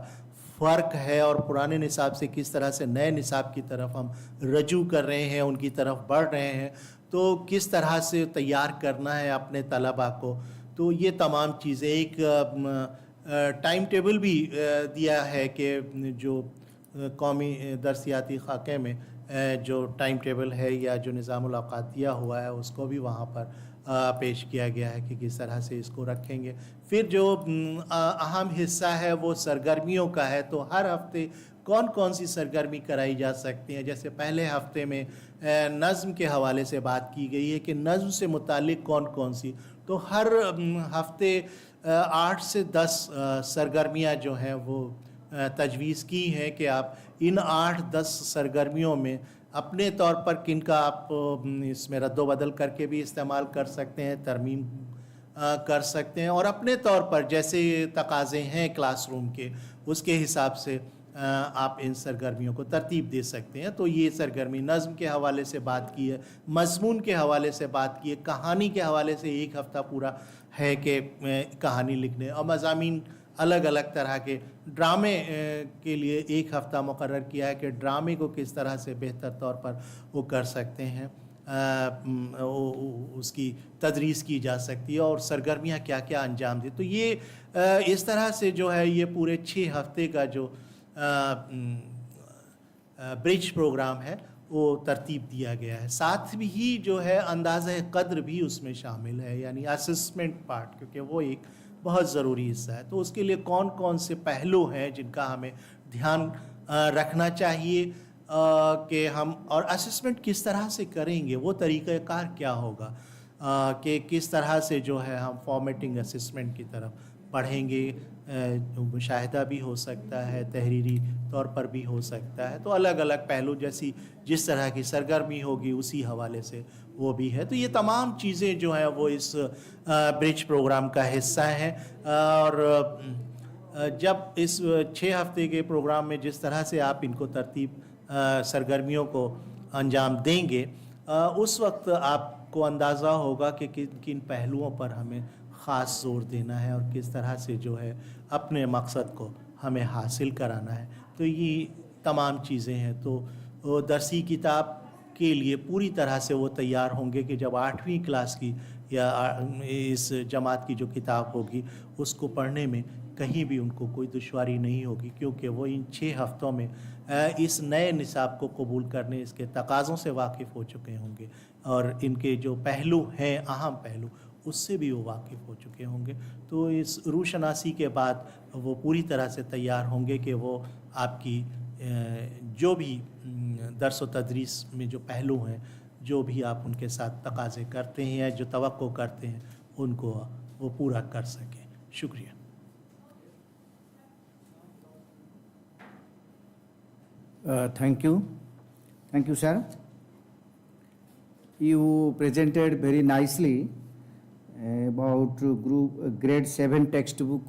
Speaker 2: فرق ہے, اور پرانے نصاب سے کس طرح سے نئے نصاب کی طرف ہم رجوع کر رہے ہیں, ان کی طرف بڑھ رہے ہیں, تو کس طرح سے تیار کرنا ہے اپنے طلباء کو. تو یہ تمام چیزیں ایک ٹائم ٹیبل بھی دیا ہے کہ جو قومی درسیاتی خاکے میں جو ٹائم ٹیبل ہے یا جو نظام الاوقات دیا ہوا ہے اس کو بھی وہاں پر پیش کیا گیا ہے کہ کس طرح سے اس کو رکھیں گے. پھر جو اہم حصہ ہے وہ سرگرمیوں کا ہے. تو ہر ہفتے کون کون سی سرگرمی کرائی جا سکتی ہیں. جیسے پہلے ہفتے میں نظم کے حوالے سے بات کی گئی ہے کہ نظم سے متعلق کون کون سی, تو ہر ہفتے 8 سے 10 سرگرمیاں جو ہیں وہ تجویز کی ہیں کہ آپ ان 8-10 سرگرمیوں میں اپنے طور پر کن کا آپ اس میں رد و بدل کر کے بھی استعمال کر سکتے ہیں, ترمیم کر سکتے ہیں, اور اپنے طور پر جیسے تقاضے ہیں کلاس روم کے اس کے حساب سے آپ ان سرگرمیوں کو ترتیب دے سکتے ہیں. تو یہ سرگرمی نظم کے حوالے سے بات کی ہے, مضمون کے حوالے سے بات کی ہے, کہانی کے حوالے سے 1 ہفتہ پورا ہے کہ کہانی لکھنے, اور مضامین الگ الگ طرح کے. ڈرامے کے لیے 1 ہفتہ مقرر کیا ہے کہ ڈرامے کو کس طرح سے بہتر طور پر وہ کر سکتے ہیں, اس کی تدریس کی جا سکتی ہے, اور سرگرمیاں کیا کیا انجام دی. تو یہ اس طرح سے جو ہے یہ پورے 6 ہفتے کا جو برج پروگرام ہے وہ ترتیب دیا گیا ہے. ساتھ ہی جو ہے اندازہ قدر بھی اس میں شامل ہے, یعنی اسسمنٹ پارٹ, کیونکہ وہ ایک بہت ضروری حصہ ہے. تو اس کے لیے کون کون سے پہلو ہیں جن کا ہمیں دھیان رکھنا چاہیے کہ ہم, اور اسسمنٹ کس طرح سے کریں گے, وہ طریقہ کار کیا ہوگا, کہ کس طرح سے جو ہے ہم فارمیٹنگ اسسمنٹ کی طرف पढ़ेंगे, मुशाहिदा भी हो सकता है, तहरीरी तौर पर भी हो सकता है, तो अलग अलग पहलू जैसी जिस तरह की सरगर्मी होगी उसी हवाले से वो भी है। तो ये तमाम चीज़ें जो हैं वो इस ब्रिज प्रोग्राम का हिस्सा हैं। और जब इस 6 हफ्ते के प्रोग्राम में जिस तरह से आप इनको तरतीब सरगर्मियों को अंजाम देंगे, उस वक्त आपको अंदाज़ा होगा कि किन किन पहलुओं पर हमें ख़ास ज़ोर देना है और किस तरह से जो है अपने मकसद को हमें हासिल कराना है। तो ये तमाम चीज़ें हैं। तो वो दरसी किताब के लिए पूरी तरह से वो तैयार होंगे कि जब 8वीं क्लास की या इस जमात की जो किताब होगी उसको पढ़ने में कहीं भी उनको कोई दुश्वारी नहीं होगी, क्योंकि वो इन 6 हफ्तों में इस नए निसाब को कबूल करने, इसके तकाज़ों से वाकिफ़ हो चुके होंगे और इनके जो पहलू हैं, अहम पहलू, उससे भी वो वाकिफ़ हो चुके होंगे। तो इस रूशनासी के बाद वो पूरी तरह से तैयार होंगे कि वो आपकी जो भी दर्स व तदरीस में जो पहलू हैं, जो भी आप उनके साथ तकाज़े करते हैं या जो तवक्को करते हैं, उनको वो पूरा कर सकें। शुक्रिया।
Speaker 1: Thank you. Thank you, sir. You presented very nicely about grade 7 textbook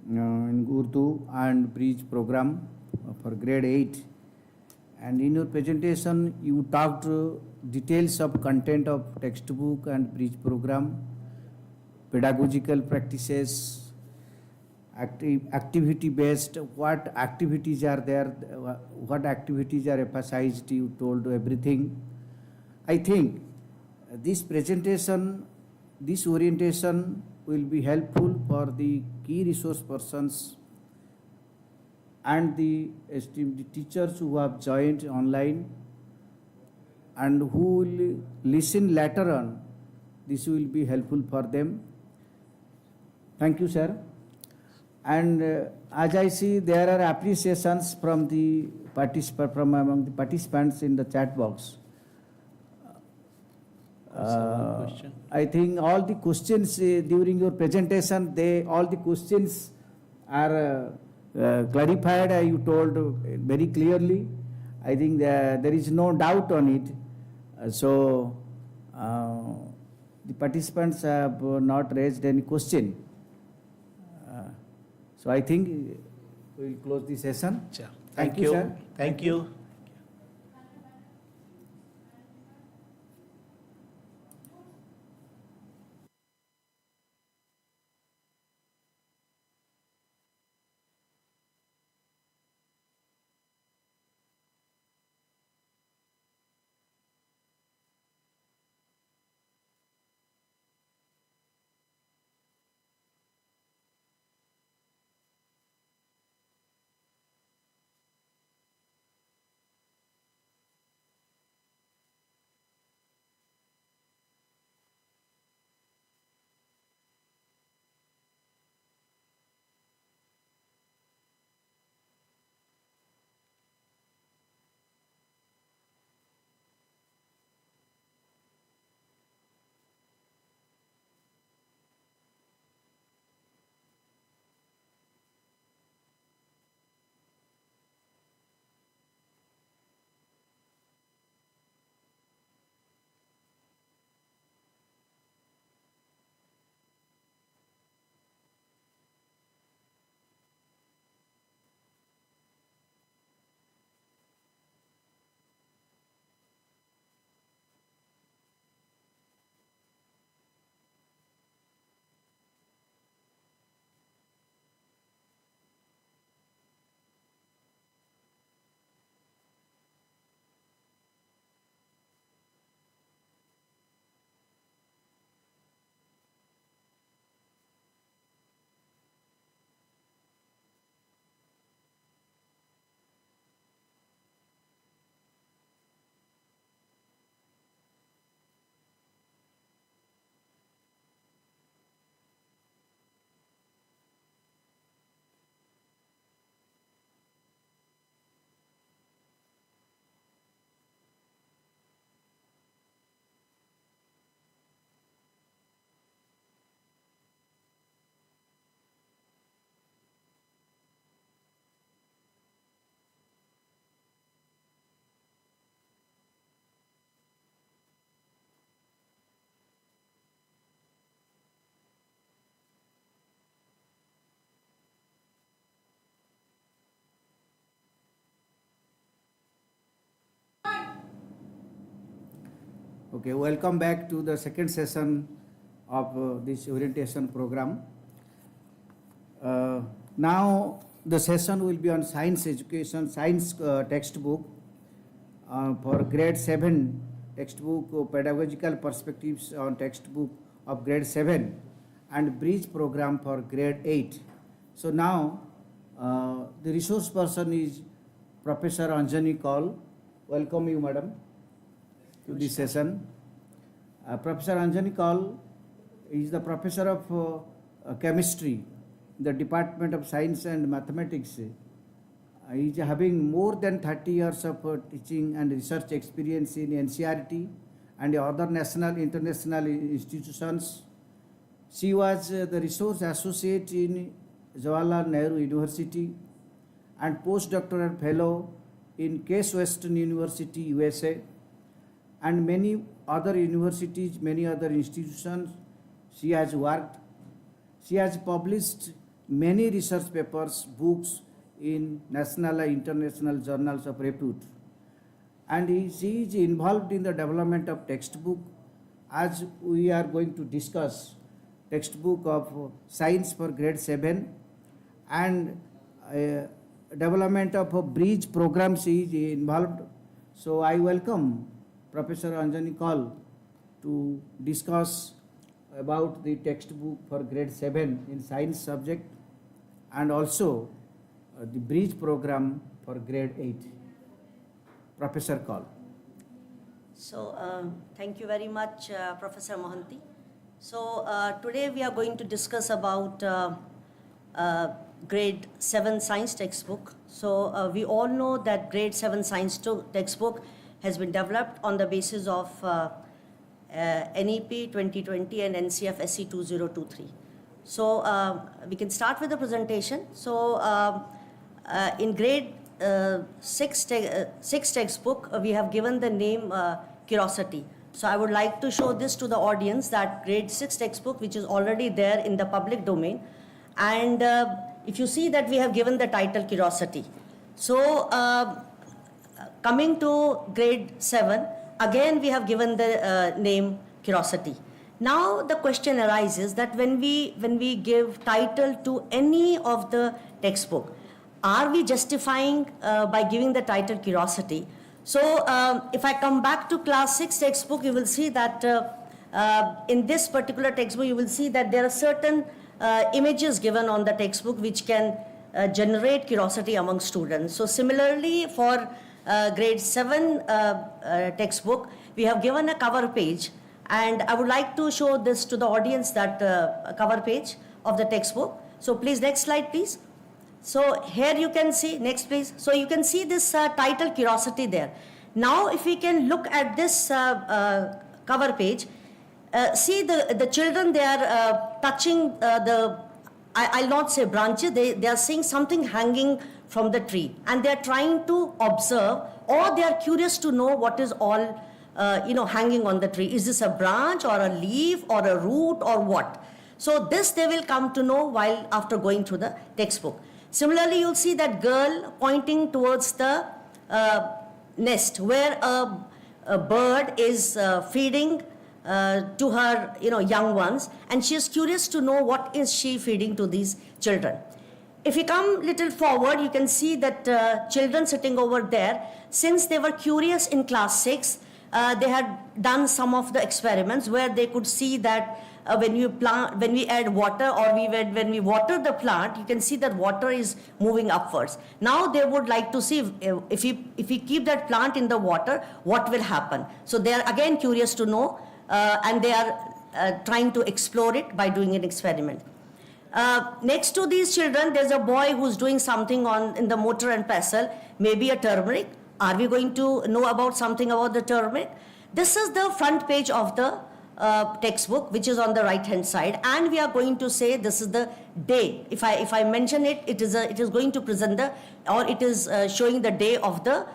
Speaker 1: in Urdu and Bridge program for grade 8. And in your presentation, you talked details of content of textbook and Bridge program, pedagogical practices, activity based, what activities are there, what activities are emphasized, you told everything. I think this presentation, this orientation will be helpful for the key resource persons and the esteemed teachers who have joined online and who will listen later on. This will be helpful for them. Thank you, sir. And as I see, there are appreciations from the from among the participants in the chat box.
Speaker 2: Question?
Speaker 1: I think all the questions during your presentation, all the questions are clarified. You told very clearly. I think there is no doubt on it. So the participants have not raised any question. So I think we will close the session.
Speaker 2: Sure.
Speaker 1: Thank you, sir.
Speaker 2: Thank you.
Speaker 1: Okay, welcome back to the second session of this orientation program. Now the session will be on science education, science textbook for grade 7 textbook, pedagogical perspectives on textbook of grade 7 and bridge program for grade 8. So now the resource person is Professor Anjani Kaul. Welcome you, madam, to this session. Professor Anjani Kaul is the professor of chemistry in the Department of Science and Mathematics. He is having more than 30 years of teaching and research experience in Ncert and other national international institutions. She was the resource associate in Jawaharlal Nehru University and postdoctoral fellow in Case Western University, USA, and many other universities, many other institutions she has worked. She has published many research papers, books in national and international journals of repute. And she is involved in the development of textbook, as we are going to discuss textbook of science for grade 7 and development of a bridge program she is involved. So I welcome Professor Anjani Kaul to discuss about the textbook for grade 7 in science subject and also the bridge program for grade 8. Professor Kaul.
Speaker 3: So thank you very much, Professor Mohanty. So today we are going to discuss about grade 7 science textbook. So we all know that grade 7 science textbook has been developed on the basis of NEP 2020 and NCF-SE 2023. So we can start with the presentation. So in grade 6 textbook, we have given the name Curiosity. So I would like to show this to the audience, that grade 6 textbook, which is already there in the public domain. And if you see that we have given the title Curiosity. So coming to grade 7, again we have given the name Curiosity. Now the question arises that when we give title to any of the textbook, are we justifying by giving the title Curiosity? So if I come back to class 6 textbook, you will see that in this particular textbook, you will see that there are certain images given on the textbook which can generate curiosity among students. So similarly for grade 7 textbook, we have given a cover page, and I would like to show this to the audience, that cover page of the textbook. So please, next slide please. So here you can see, next please. So you can see this title Curiosity there. Now if we can look at this cover page, see the children, they are touching I'll not say branches, they are seeing something hanging from the tree, and they are trying to observe, or they are curious to know what is all hanging on the tree. Is this a branch or a leaf or a root or what? So this they will come to know while after going through the textbook. Similarly, you'll see that girl pointing towards the nest where a bird is feeding to her young ones, and she is curious to know what is she feeding to these children. If you come little forward, you can see that children sitting over there, since they were curious in class 6, they had done some of the experiments where they could see that when we add water, or when we water the plant, you can see that water is moving upwards. Now they would like to see if we keep that plant in the water, what will happen. So they are again curious to know, and they are trying to explore it by doing an experiment. Next to these children, there's a boy who's doing something in the mortar and pestle, maybe a turmeric. Are we going to know about something about the turmeric? This is the front page of the textbook, which is on the right hand side, and we are going to say this is the day. If I mention it, it is going to present it is showing the day of the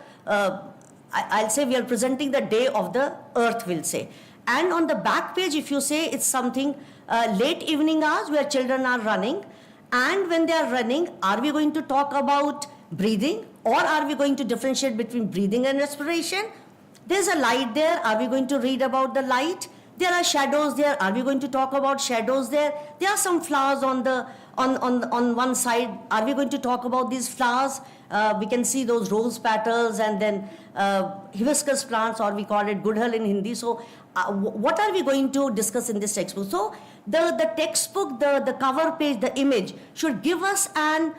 Speaker 3: I'll say we are presenting the day of the earth, we'll say. And on the back page, if you say it's something late evening hours where children are running, and when they are running, are we going to talk about breathing, or are we going to differentiate between breathing and respiration? There's a light there. Are we going to read about the light? There are shadows there. Are we going to talk about shadows there? There are some flowers on one side. Are we going to talk about these flowers? We can see those rose petals and then hibiscus plants, or we call it gudhal in Hindi. So what are we going to discuss in this textbook? So the textbook, the cover page, the image should give us an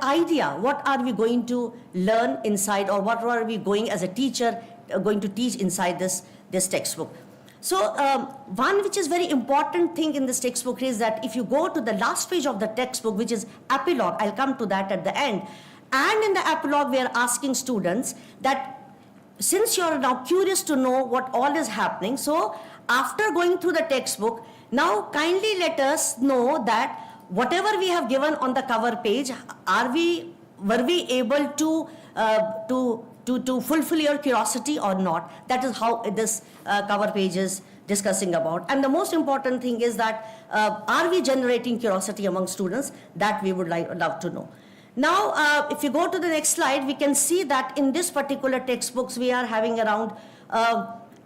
Speaker 3: idea. What are we going to learn inside, or what are we going as a teacher going to teach inside this textbook? So one which is very important thing in this textbook is that if you go to the last page of the textbook, which is epilogue, I'll come to that at the end. And in the epilogue, we are asking students that since you're now curious to know what all is happening, so after going through the textbook, now kindly let us know that whatever we have given on the cover page, were we able to fulfill your curiosity or not? That is how this cover page is discussing about. And the most important thing is that are we generating curiosity among students? That we would love to know. Now, if you go to the next slide, we can see that in this particular textbooks, we are having around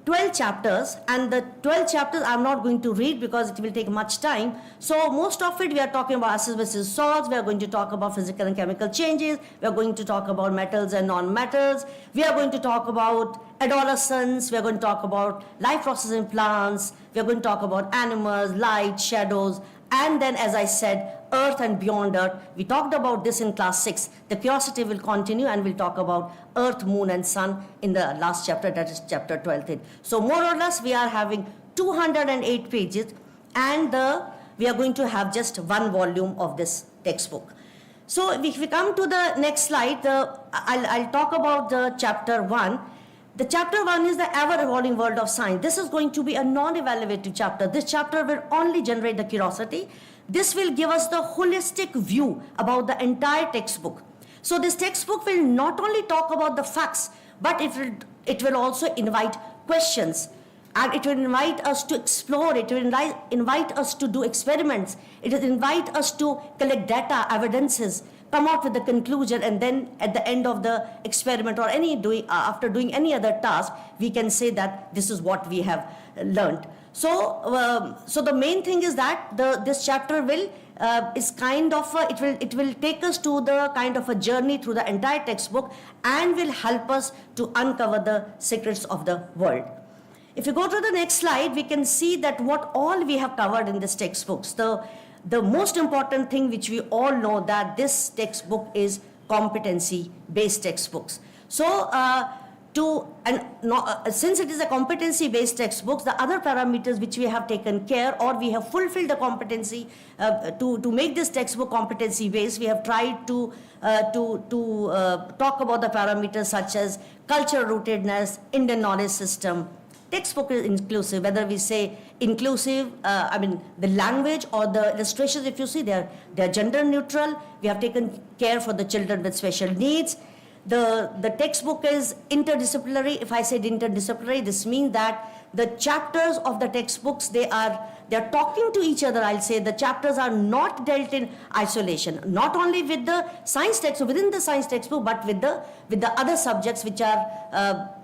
Speaker 3: 12 chapters, and the 12 chapters I'm not going to read because it will take much time. So most of it we are talking about acids versus salts, we are going to talk about physical and chemical changes, we are going to talk about metals and non-metals, we are going to talk about adolescence, we are going to talk about life process in plants, we are going to talk about animals, light, shadows, and then as I said, earth and beyond earth. We talked about this in class 6. The curiosity will continue and we'll talk about earth, moon and sun in the last chapter, that is chapter 12. So more or less we are having 208 pages, and we are going to have just one volume of this textbook. So if we come to the next slide, I'll talk about the chapter 1. The chapter 1 is the ever-evolving world of science. This is going to be a non-evaluative chapter. This chapter will only generate the curiosity. This will give us the holistic view about the entire textbook. So this textbook will not only talk about the facts, but it will also invite questions. And it will invite us to explore, it will invite us to do experiments, it will invite us to collect data, evidences, come out with the conclusion, and then at the end of the experiment or after doing any other task, we can say that this is what we have learned. So, so the main thing is that this chapter will it will take us to the kind of a journey through the entire textbook and will help us to uncover the secrets of the world. If you go to the next slide, we can see that what all we have covered in this textbooks. The most important thing which we all know, that this textbook is competency-based textbooks. So since it is a competency-based textbooks, the other parameters which we have taken care, or we have fulfilled the competency to make this textbook competency-based, we have tried to talk about the parameters such as cultural rootedness, Indian knowledge system. Textbook is inclusive, whether we say inclusive, the language or the illustrations, if you see, they are gender neutral. We have taken care for the children with special needs. The textbook is interdisciplinary. If I said interdisciplinary, this means that the chapters of the textbooks, they are talking to each other. I'll say the chapters are not dealt in isolation, not only with the science text, within the science textbook, but with the other subjects which are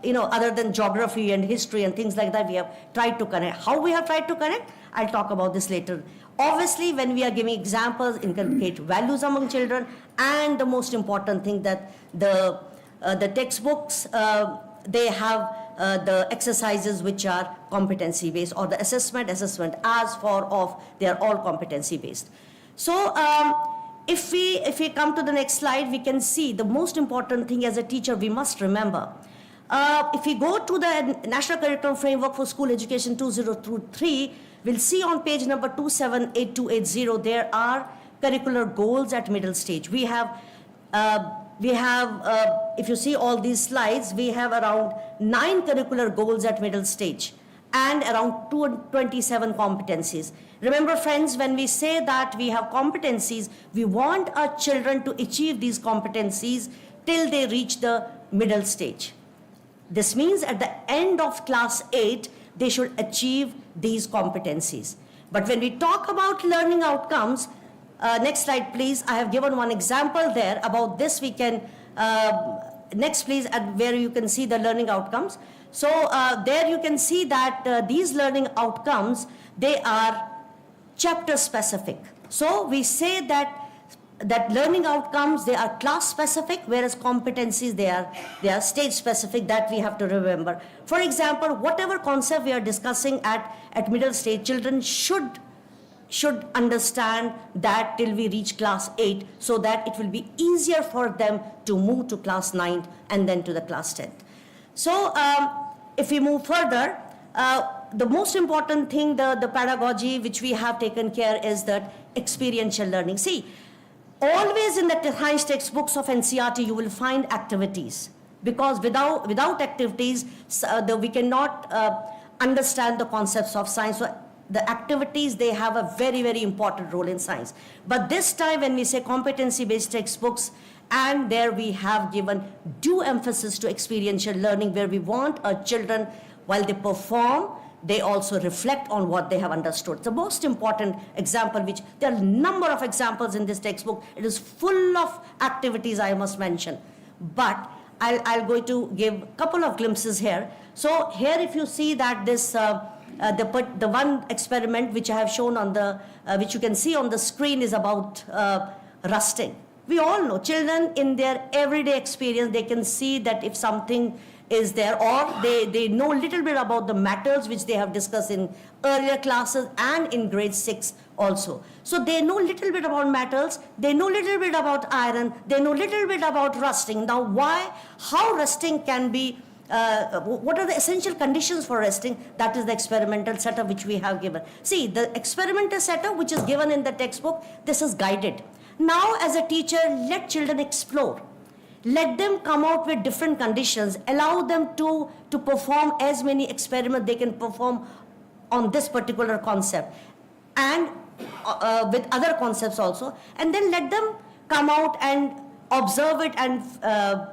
Speaker 3: other than geography and history and things like that. We have tried to connect. How we have tried to connect, I'll talk about this later. Obviously, when we are giving examples, inculcate values among children, and the most important thing that the textbooks, they have the exercises which are competency based, or the assessment as for of, they are all competency based. So if we come to the next slide, we can see the most important thing as a teacher we must remember. If we go to the National Curriculum Framework for School Education 2023, we'll see on page number 278280, there are curricular goals at middle stage. We have, if you see all these slides, we have around 9 curricular goals at middle stage and around 27 competencies. Remember friends, when we say that we have competencies, we want our children to achieve these competencies till they reach the middle stage. This means at the end of class 8, they should achieve these competencies. But when we talk about learning outcomes, next slide please, I have given one example there. About this we can, next please, where you can see the learning outcomes. So there you can see that these learning outcomes, they are chapter specific. So we say that learning outcomes, they are class specific, whereas competencies, they are stage specific, that we have to remember. For example, whatever concept we are discussing at middle stage, children should understand that till we reach class 8, so that it will be easier for them to move to class 9 and then to the class 10. So if we move further, the most important thing, the pedagogy which we have taken care is that experiential learning. See, always in the science textbooks of NCERT you will find activities, because without activities we cannot understand the concepts of science. So the activities, they have a very, very important role in science. But this time when we say competency-based textbooks, and there we have given due emphasis to experiential learning, where we want our children, while they perform, they also reflect on what they have understood. The most important example, which there are a number of examples in this textbook, it is full of activities, I must mention. But I'll going to give a couple of glimpses here. So here if you see that this, the one experiment which I have shown on the, which you can see on the screen, is about rusting. We all know children in their everyday experience, they can see that if something is there, or they know a little bit about the metals which they have discussed in earlier classes and in grade 6 also. So they know a little bit about metals, they know a little bit about iron, they know a little bit about rusting. Now how rusting can be, what are the essential conditions for rusting? That is the experimental setup which we have given. See, the experimental setup which is given in the textbook, this is guided. Now as a teacher, let children explore. Let them come out with different conditions, allow them to perform as many experiments they can perform on this particular concept, and with other concepts also, and then let them come out and observe it and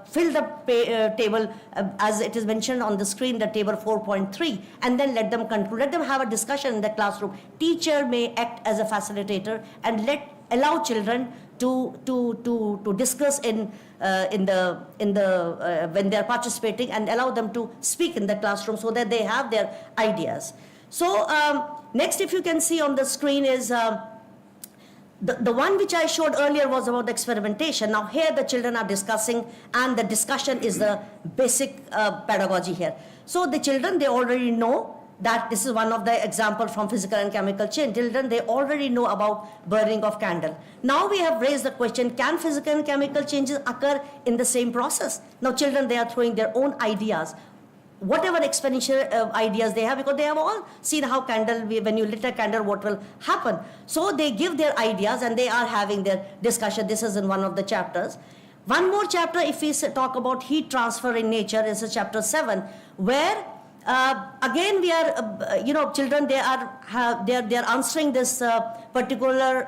Speaker 3: fill the table, as it is mentioned on the screen, the table 4.3, and then let them conclude. Let them have a discussion in the classroom. Teacher may act as a facilitator and allow children to discuss in the when they are participating, and allow them to speak in the classroom so that they have their ideas. So next, if you can see on the screen, is the one which I showed earlier was about the experimentation. Now here the children are discussing, and the discussion is the basic pedagogy here. So the children, they already know that this is one of the examples from physical and chemical change. Children, they already know about burning of candle. Now we have raised the question, can physical and chemical changes occur in the same process? Now children, they are throwing their own ideas, whatever experiential ideas they have, because they have all seen how when you lit a candle, what will happen. So they give their ideas and they are having their discussion. This is in one of the chapters. One more chapter, if we talk about heat transfer in nature, is chapter 7, where again we are, children, they are answering this particular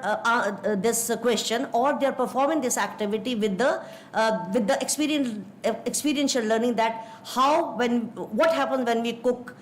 Speaker 3: this question, or they are performing this activity with the experiential learning, that what happens when we cook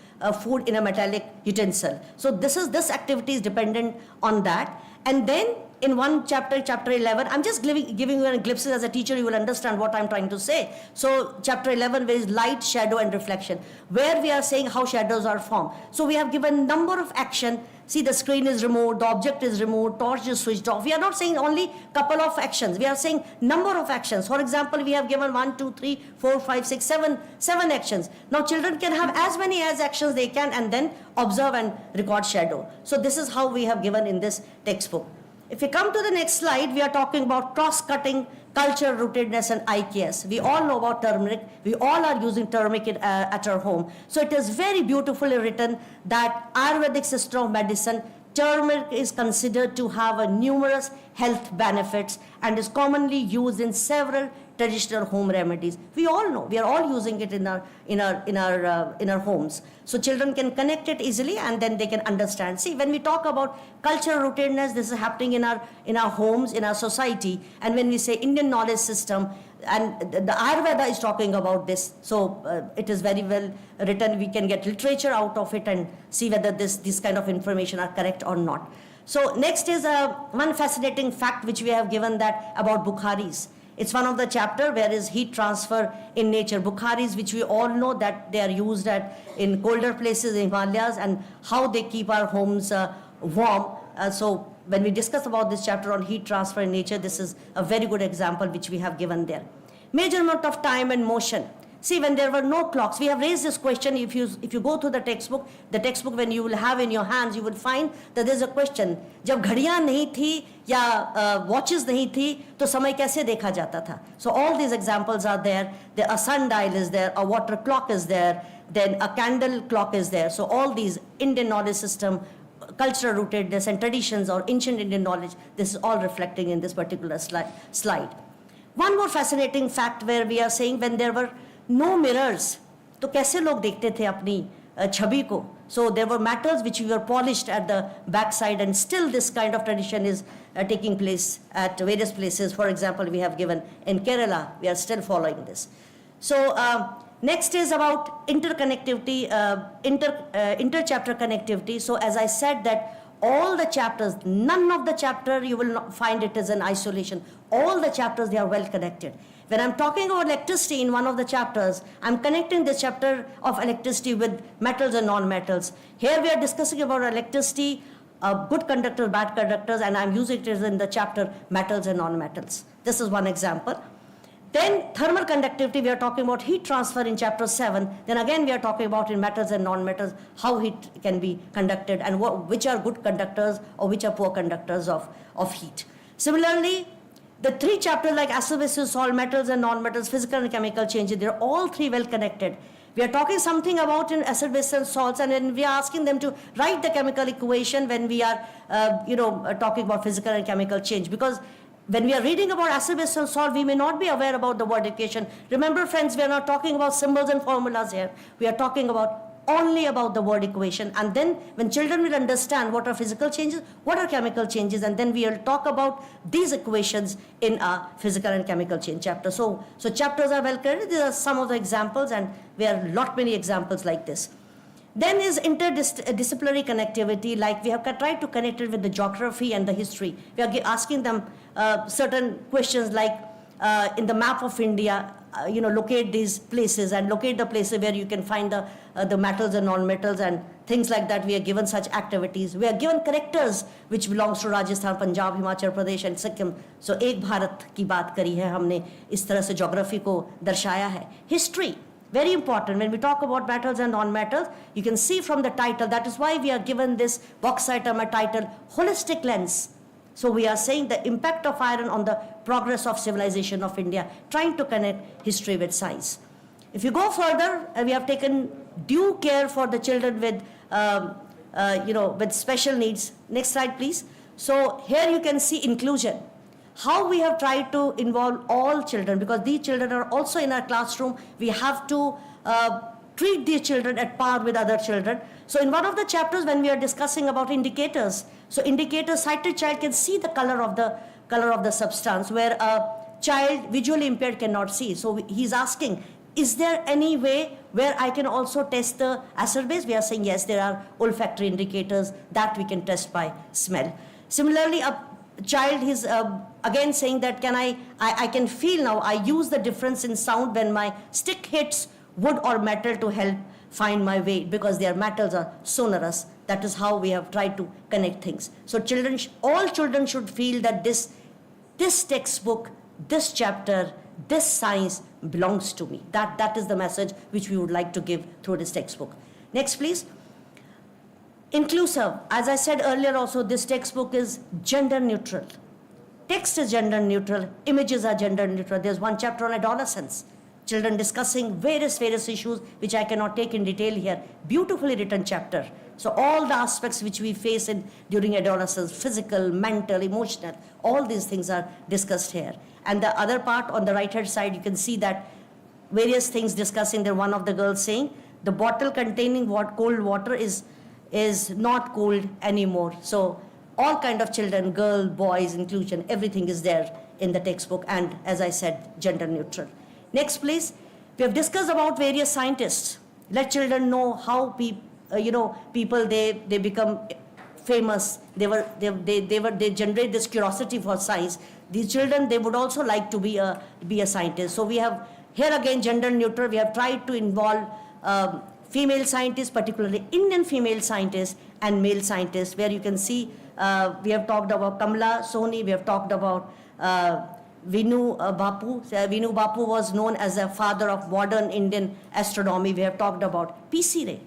Speaker 3: food in a metallic utensil. So this activity is dependent on that. And then in one chapter, chapter 11, I'm just giving you a glimpses. As a teacher, you will understand what I'm trying to say. So chapter 11 is light, shadow and reflection, where we are saying how shadows are formed. So we have given number of action. See, the screen is removed, the object is removed, torch is switched off. We are not saying only couple of actions. We are saying number of actions. For example, we have given 1, 2, 3, 4, 5, 6, 7 actions. Now children can have as many actions they can, and then observe and record shadow. So this is how we have given in this textbook. If we come to the next slide, we are talking about cross-cutting, culture rootedness and IKS. We all know about turmeric. We all are using turmeric at our home. So it is very beautifully written that Ayurvedic system of medicine, turmeric is considered to have numerous health benefits and is commonly used in several traditional home remedies. We all know, we are all using it in our homes. So children can connect it easily, and then they can understand. See, when we talk about cultural rootedness, this is happening in our homes, in our society. And when we say Indian knowledge system, and the Ayurveda is talking about this, so it is very well written. We can get literature out of it and see whether this kind of information are correct or not. So next is one fascinating fact which we have given, that about Bukharis. It's one of the chapter where is heat transfer in nature. Bukharis, which we all know that they are used in colder places in Himalayas, and how they keep our homes warm. So when we discuss about this chapter on heat transfer in nature, this is a very good example which we have given there. Measurement of time and motion. See, when there were no clocks, we have raised this question. If you go to the textbook when you will have in your hands, you will find that there's a question. जब घड़ियाँ नहीं थी या watches नहीं थी, तो समय कैसे देखा जाता था? So all these examples are there. A sundial is there, a water clock is there, then a candle clock is there. So all these Indian knowledge system, cultural rootedness and traditions or ancient Indian knowledge, this is all reflecting in this particular slide. One more fascinating fact where we are saying when there were no mirrors, तो कैसे लोग देखते थे अपनी छवि को? So there were metals which were polished at the backside, and still this kind of tradition is taking place at various places. For example, we have given in Kerala, we are still following this. So next is about interconnectivity, inter-chapter connectivity. So as I said that all the chapters, none of the chapter you will not find it as an isolation. All the chapters, they are well connected. When I'm talking about electricity in one of the chapters, I'm connecting this chapter of electricity with metals and non-metals. Here we are discussing about electricity, good conductors, bad conductors, and I'm using it in the chapter metals and non-metals. This is one example. Then thermal conductivity, we are talking about heat transfer in chapter 7. Then again we are talking about in metals and non-metals, how heat can be conducted and which are good conductors or which are poor conductors of heat. Similarly, the three chapters like acid, bases, salt, metals and non-metals, physical and chemical changes, they're all three well connected. We are talking something about in acid, bases and salts, and then we are asking them to write the chemical equation when we are talking about physical and chemical change, because when we are reading about acid, base and salt, we may not be aware about the word equation. Remember friends, we are not talking about symbols and formulas here. We are talking about only about the word equation. And then when children will understand what are physical changes, what are chemical changes, and then we will talk about these equations in a physical and chemical change chapter. So chapters are well connected. These are some of the examples, and we have many examples like this. Then is interdisciplinary connectivity, like we have tried to connect it with the geography and the history. We are asking them certain questions like in the map of India, locate these places and locate the places where you can find the metals and non-metals and things like that. We are given such activities. We are given characters which belongs to Rajasthan, Punjab, Himachal Pradesh and Sikkim. So एक भारत की बात करी है हमने, इस तरह से geography को दर्शाया है. History, very important. When we talk about metals and non-metals, you can see from the title, that is why we are given this box item a title, Holistic Lens. So we are saying the impact of iron on the progress of civilization of India, trying to connect history with science. If you go further, we have taken due care for the children with, with special needs. Next slide, please. So here you can see inclusion. How we have tried to involve all children, because these children are also in our classroom. We have to treat these children at par with other children. So in one of the chapters when we are discussing about indicators, so indicators, sighted child can see the color of the substance, where a child visually impaired cannot see. So he's asking, is there any way where I can also test the acid base? We are saying yes, there are olfactory indicators that we can test by smell. Similarly, a child is again saying that I can feel now, I use the difference in sound when my stick hits wood or metal to help find my way, because their metals are sonorous. That is how we have tried to connect things. So all children should feel that this textbook, this chapter, this science belongs to me. That is the message which we would like to give through this textbook. Next, please. Inclusive. As I said earlier also, this textbook is gender neutral. Text is gender neutral. Images are gender neutral. There's one chapter on adolescence. Children discussing various issues which I cannot take in detail here. Beautifully written chapter. So all the aspects which we face during adolescence, physical, mental, emotional, all these things are discussed here. And the other part on the right hand side, you can see that various things discussing there. One of the girls saying the bottle containing cold water is not cold anymore. So all kind of children, girl, boys, inclusion, everything is there in the textbook, and as I said, gender neutral. Next, please. We have discussed about various scientists. Let children know how people they become famous. They generate this curiosity for science. these children, they would also like to be a scientist. So we have, here again, gender neutral, we have tried to involve female scientists, particularly Indian female scientists and male scientists, where you can see we have talked about Kamala Soni, we have talked about Vinu Bapu. Vinu Bapu was known as the father of modern Indian astronomy. We have talked about P.C. Ray.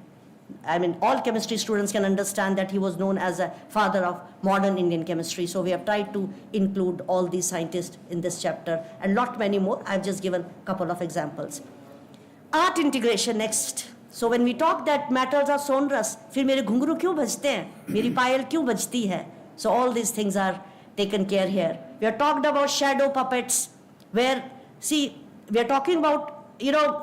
Speaker 3: I mean, all chemistry students can understand that he was known as a father of modern Indian chemistry. So we have tried to include all these scientists in this chapter and lot many more. I've just given a couple of examples. Art integration next. So when we talk that metals are sonorous, फिर मेरे घुंघरू क्यों बजते हैं? मेरी पायल क्यों बजती है? So all these things are taken care here. We have talked about shadow puppets, where, see, we are talking about,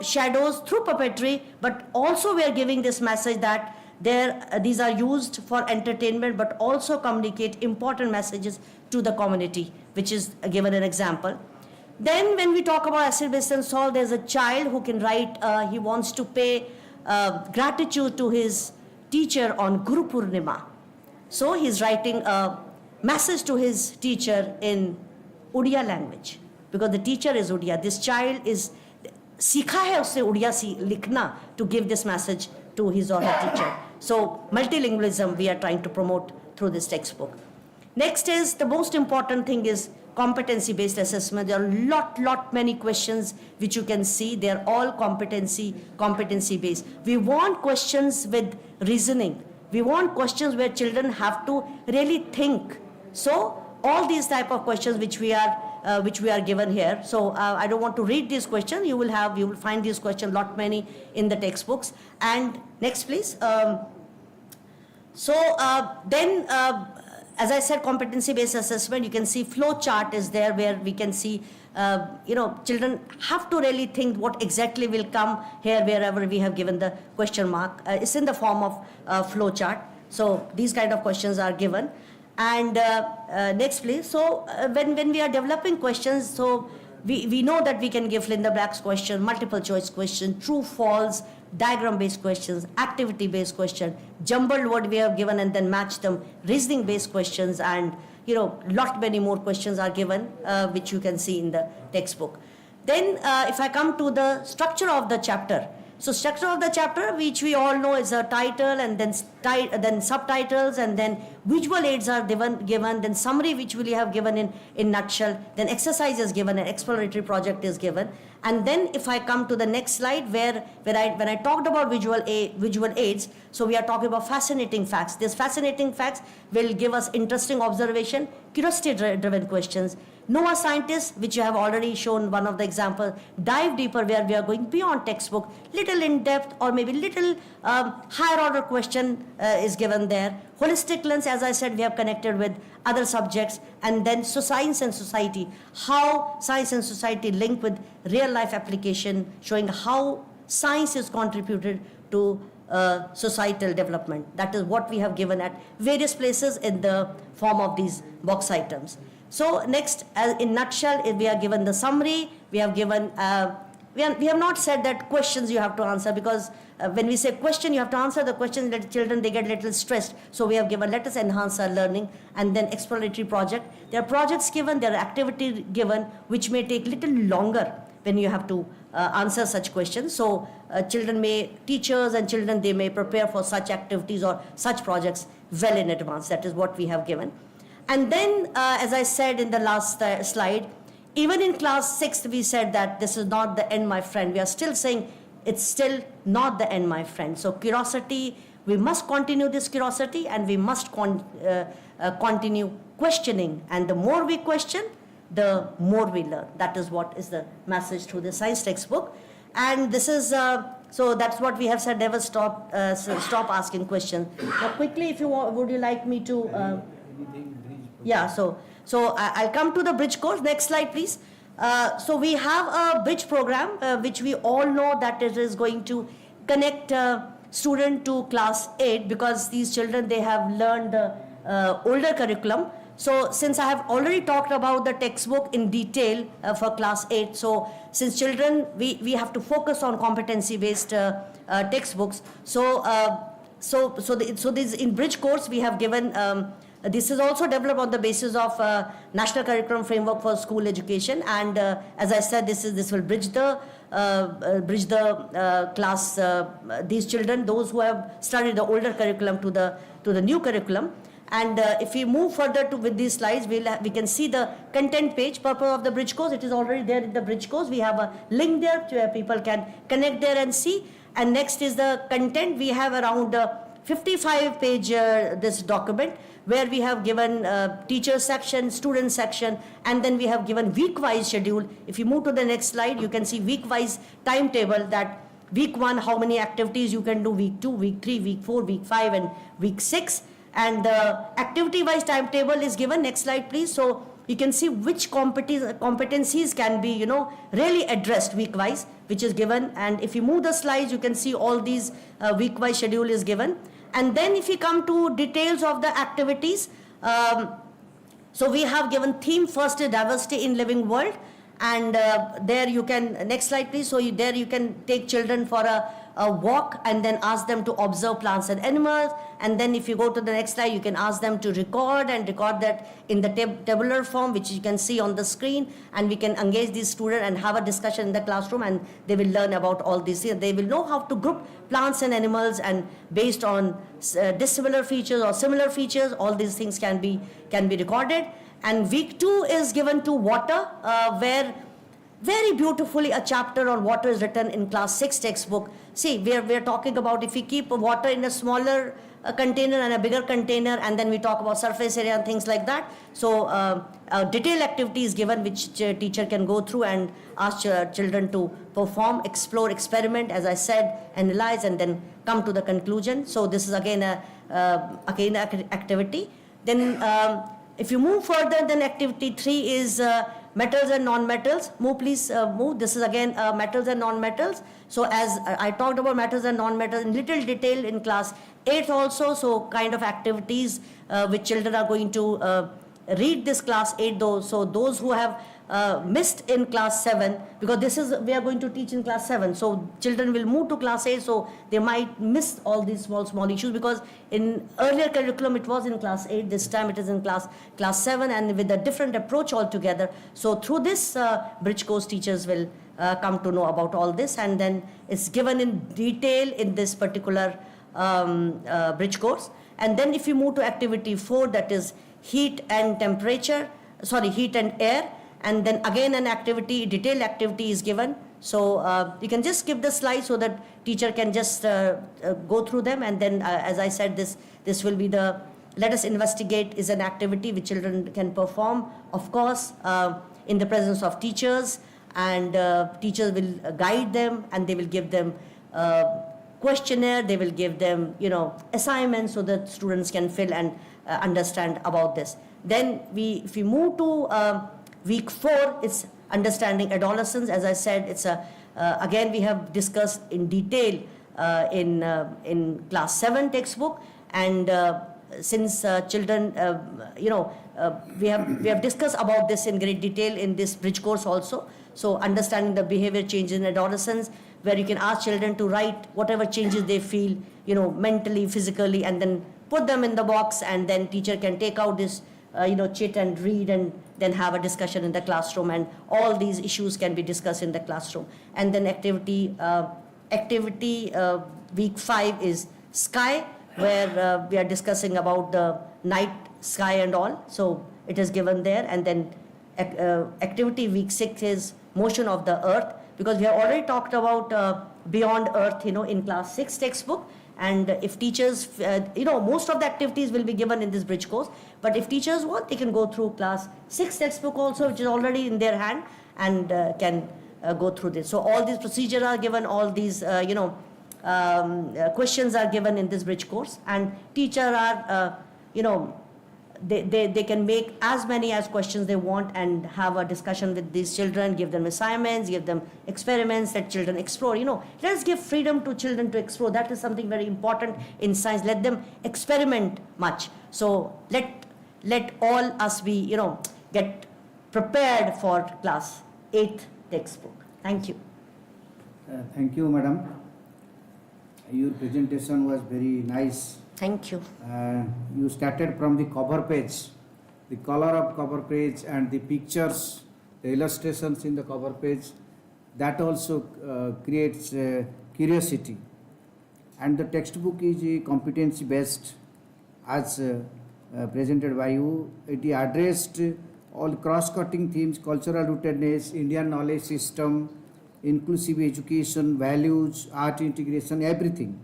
Speaker 3: shadows through puppetry, but also we are giving this message that these are used for entertainment, but also communicate important messages to the community, which is given an example. Then when we talk about acid-base and salt, there's a child who can write, he wants to pay gratitude to his teacher on Guru Purnima. So he's writing a message to his teacher in Odia language, because the teacher is Odia. This child is सीखा है उससे उड़िया लिखना to give this message to his or her teacher. So multilingualism we are trying to promote through this textbook. Next is the most important thing is competency based assessment. There are lot many questions which you can see. They are all competency based. We want questions with reasoning. We want questions where children have to really think. So all these type of questions which we are given here. So I don't want to read these questions. You will find these questions lot many in the textbooks. And next, please. Then as I said, competency-based assessment. You can see flow chart is there where we can see. Children have to really think what exactly will come here wherever we have given the question mark. It's in the form of flow chart. So these kind of questions are given. And next, please. So when we are developing questions, so we know that we can give fill-in-the-blanks question, multiple choice question, true, false, diagram-based questions, activity-based question, jumbled word we have given and then match them, reasoning-based questions, and lot many more questions are given, which you can see in the textbook. Then if I come to the structure of the chapter, so structure of the chapter, which we all know is a title and then subtitles, and then visual aids are given, then summary which we have given in nutshell, then exercise is given, an exploratory project is given. And then if I come to the next slide when I talked about visual aids, so we are talking about fascinating facts. These fascinating facts will give us interesting observation, curiosity-driven questions. Know a scientist, which you have already shown one of the examples. Dive deeper, where we are going beyond textbook, little in depth or maybe little higher order question is given there. Holistic lens, as I said, we have connected with other subjects. And then science and society, how science and society link with real life application, showing how science is contributed to societal development. That is what we have given at various places in the form of these box items. So next, in nutshell, we are given the summary. We have given, we have not said that questions you have to answer, because when we say question, you have to answer the question, that children, they get a little stressed. So we have given, let us enhance our learning, and then exploratory project. There are projects given, there are activities given, which may take little longer when you have to answer such questions. So teachers and children, they may prepare for such activities or such projects well in advance. That is what we have given. And then, as I said in the last slide, even in class 6th, we said that this is not the end, my friend. We are still saying it's still not the end, my friend. So curiosity, we must continue this curiosity, and we must continue questioning. And the more we question, the more we learn. That is what is the message through the science textbook. And this is, so that's what we have said, never stop asking questions. Now quickly, if you want, would you like me to... Yeah, so I'll come to the bridge course. Next slide, please. So we have a bridge program, which we all know that it is going to connect student to class 8, because these children, they have learned the older curriculum. So since I have already talked about the textbook in detail for class 8, so since children, we have to focus on competency-based textbooks. So this in bridge course, we have given This is also developed on the basis of National Curriculum Framework for School Education, and as I said, this will bridge the class, these children, those who have studied the older curriculum to the new curriculum. And if we move further with these slides, we can see the content page, purpose of the bridge course. It is already there in the bridge course. We have a link there where people can connect there and see. And next is the content. We have around 55-page this document, where we have given teacher section, student section, and then we have given week-wise schedule. If you move to the next slide, you can see week-wise timetable, that week 1, how many activities you can do, week 2, week 3, week 4, week 5, and week 6. And the activity-wise timetable is given. Next slide, please. So you can see which competencies can be, really addressed week-wise, which is given. And if you move the slides, you can see all these week-wise schedule is given. And then if you come to details of the activities, so we have given theme. First is diversity in living world. And there you can, next slide please. So there you can take children for a walk and then ask them to observe plants and animals. And then if you go to the next slide, you can ask them to record that in the tabular form, which you can see on the screen. And we can engage these students and have a discussion in the classroom, and they will learn about all this. They will know how to group plants and animals, and based on dissimilar features or similar features, all these things can be recorded. And week 2 is given to water, where very beautifully a chapter on water is written in class 6 textbook. See, we're talking about if we keep water in a smaller container and a bigger container, and then we talk about surface area and things like that. So a detailed activity is given, which teacher can go through and ask children to perform, explore, experiment, as I said, analyze, and then come to the conclusion. So this is again an activity. Then if you move further, then activity 3 is metals and non-metals. Move please, move. This is again metals and non-metals. So as I talked about metals and non-metals in little detail in class 8 also, so kind of activities which children are going to read this class 8 though. So those who have missed in class 7, because we are going to teach in class 7, so children will move to class 8, so they might miss all these small issues, because in earlier curriculum it was in class 8, this time it is in class 7, and with a different approach altogether. So through this bridge course, teachers will come to know about all this, and then it's given in detail in this particular bridge course. And then if you move to activity 4, that is heat and air, and then again an activity, detailed activity is given. So you can just skip the slide so that teacher can just go through them. And then as I said, this will be the let us investigate is an activity which children can perform, of course, in the presence of teachers, and teachers will guide them, and they will give them questionnaire, they will give them assignments so that students can fill and understand about this. Then if we move to week 4, it's understanding adolescence. As I said, it's again we have discussed in detail in class 7 textbook, and since children, we have discussed about this in great detail in this bridge course also. So understanding the behavior changes in adolescence, where you can ask children to write whatever changes they feel, mentally, physically, and then put them in the box, and then teacher can take out this chit and read, and then have a discussion in the classroom, and all these issues can be discussed in the classroom. And then activity week 5 is sky, where we are discussing about the night sky and all, so it is given there. And then activity week 6 is motion of the earth, because we have already talked about beyond earth in class 6 textbook. And if teachers, most of the activities will be given in this bridge course, but if teachers want, they can go through class 6 textbook also, which is already in their hand, and can go through this. So all these procedures are given, all these questions are given in this bridge course, and teacher are they can make as many as questions they want, and have a discussion with these children, give them assignments, give them experiments, let children explore. Let's give freedom to children to explore. That is something very important in science. Let them experiment much. So let all us be get prepared for class 8 textbook. Thank you.
Speaker 1: Thank you, madam. Your presentation was very nice.
Speaker 3: Thank you.
Speaker 1: You started from the cover page, the color of cover page and the pictures, the illustrations in the cover page, that also creates curiosity. And the textbook is competency based as presented by you. It addressed all cross-cutting themes: cultural rootedness, Indian knowledge system, inclusive education, values, art integration, everything.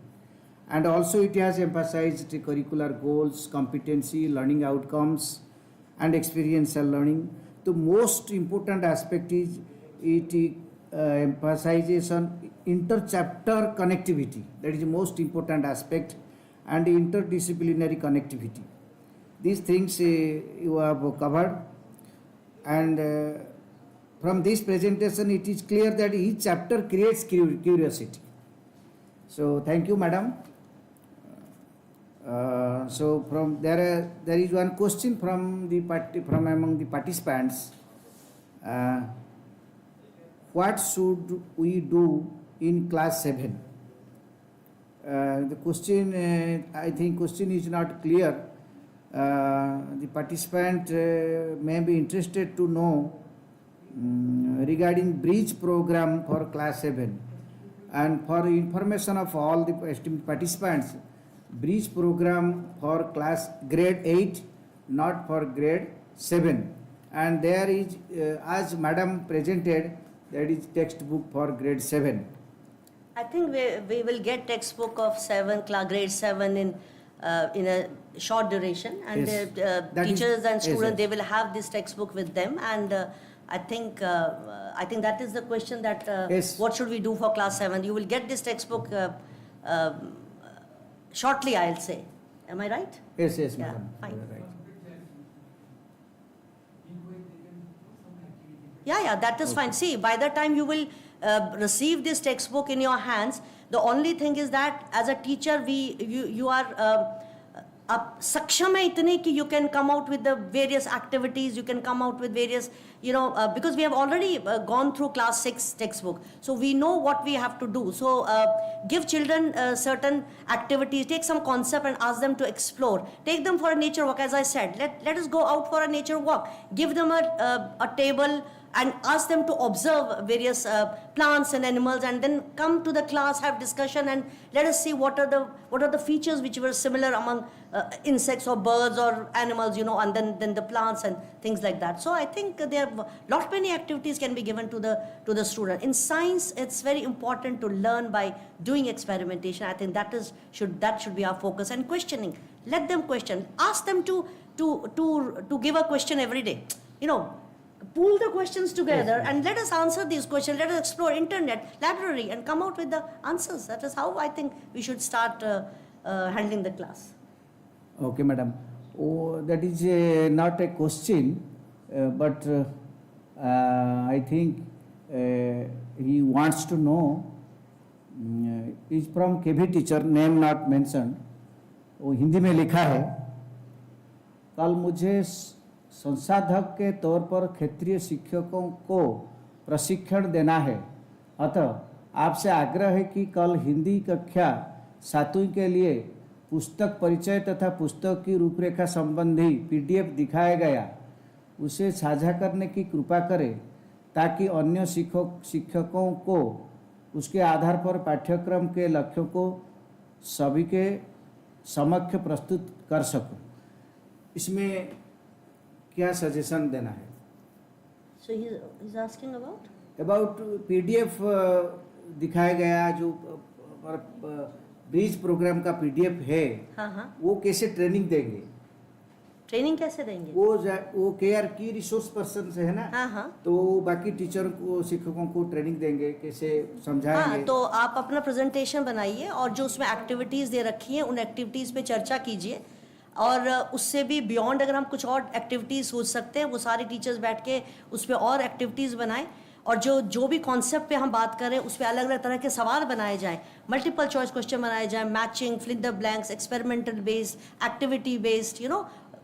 Speaker 1: And also it has emphasized the curricular goals, competency, learning outcomes, and experiential learning. The most important aspect is it emphasizes on inter-chapter connectivity. That is the most important aspect, and interdisciplinary connectivity. These things you have covered, and from this presentation it is clear that each chapter creates curiosity. So thank you, madam. So from there is one question from among the participants. What should we do in class 7? The question, I think question is not clear. The participant may be interested to know regarding bridge program for class 7, and for information of all the esteemed participants, bridge program for class grade 8, not for grade 7, and there is as madam presented, that is textbook for grade 7.
Speaker 3: I think we will get textbook of grade 7 in a short duration, and
Speaker 1: Yes.
Speaker 3: the
Speaker 1: That is-
Speaker 3: teachers and
Speaker 1: yes,
Speaker 3: students,
Speaker 1: yes.
Speaker 3: they will have this textbook with them, and I think that is the question, that
Speaker 1: Yes.
Speaker 3: what should we do for class 7? You will get this textbook shortly, I'll say. Am I right?
Speaker 1: Yes, yes,
Speaker 3: Yeah,
Speaker 1: madam.
Speaker 3: fine.
Speaker 1: You are right.
Speaker 3: Yeah, that is fine. See, by the time you will receive this textbook in your hands, the only thing is that as a teacher, you are saksham hai itne ki you can come out with the various activities, you can come out with various, because we have already gone through class 6 textbook, so we know what we have to do. So give children certain activities, take some concept and ask them to explore. Take them for a nature walk, as I said. Let us go out for a nature walk. Give them a table and ask them to observe various plants and animals, and then come to the class, have discussion, and let us see what are the features which were similar among insects or birds or animals, and then the plants and things like that. So I think there are lot many activities can be given to the student. In science, it's very important to learn by doing experimentation. I think that should be our focus. And questioning, let them question, ask them to give a question every day. Pool the questions together, and let us answer these questions. Let us explore internet, library, and come out with the answers. That is how I think we should start handling the class.
Speaker 1: Okay, madam. Oh, that is not a question, but I think he wants to know. Is from KV teacher, name not mentioned. वो हिंदी में लिखा है, कल मुझे संसाधक के तौर पर क्षेत्रीय शिक्षकों को प्रशिक्षण देना है, अतः आपसे आग्रह है कि कल हिंदी कक्षा 7वीं के लिए पुस्तक परिचय तथा पुस्तक की रूपरेखा संबंधी PDF दिखाया गया, उसे साझा करने की कृपा करें, ताकि अन्य शिक्षकों को उसके आधार पर पाठ्यक्रम के लक्ष्यों को सभी के समक्ष प्रस्तुत कर सकूं। इसमें क्या सजेशन देना है?
Speaker 3: So he's asking about?
Speaker 1: About PDF दिखाया गया जो ब्रिज प्रोग्राम का PDF है,
Speaker 3: हाँ,
Speaker 1: वो कैसे ट्रेनिंग देंगे?
Speaker 3: ट्रेनिंग कैसे देंगे?
Speaker 1: वो केयर की रिसोर्स पर्सन से है ना,
Speaker 3: हाँ।
Speaker 1: तो बाकी टीचर को, शिक्षकों को ट्रेनिंग देंगे, कैसे समझाएंगे?
Speaker 3: हाँ, तो आप अपना प्रेजेंटेशन बनाइए और जो उसमें एक्टिविटीज़ दे रखी हैं उन एक्टिविटीज़ पे चर्चा कीजिए, और उससे भी बियॉन्ड अगर हम कुछ और एक्टिविटीज़ सोच सकते हैं, वो सारे टीचर्स बैठ के उस पर और एक्टिविटीज़ बनाएं, और जो भी कॉन्सेप्ट पे हम बात करें उस पर अलग अलग तरह के सवाल बनाए जाएं, मल्टीपल चॉइस क्वेश्चन बनाए जाएं, matching, fill in the blanks, experimental based, activity based,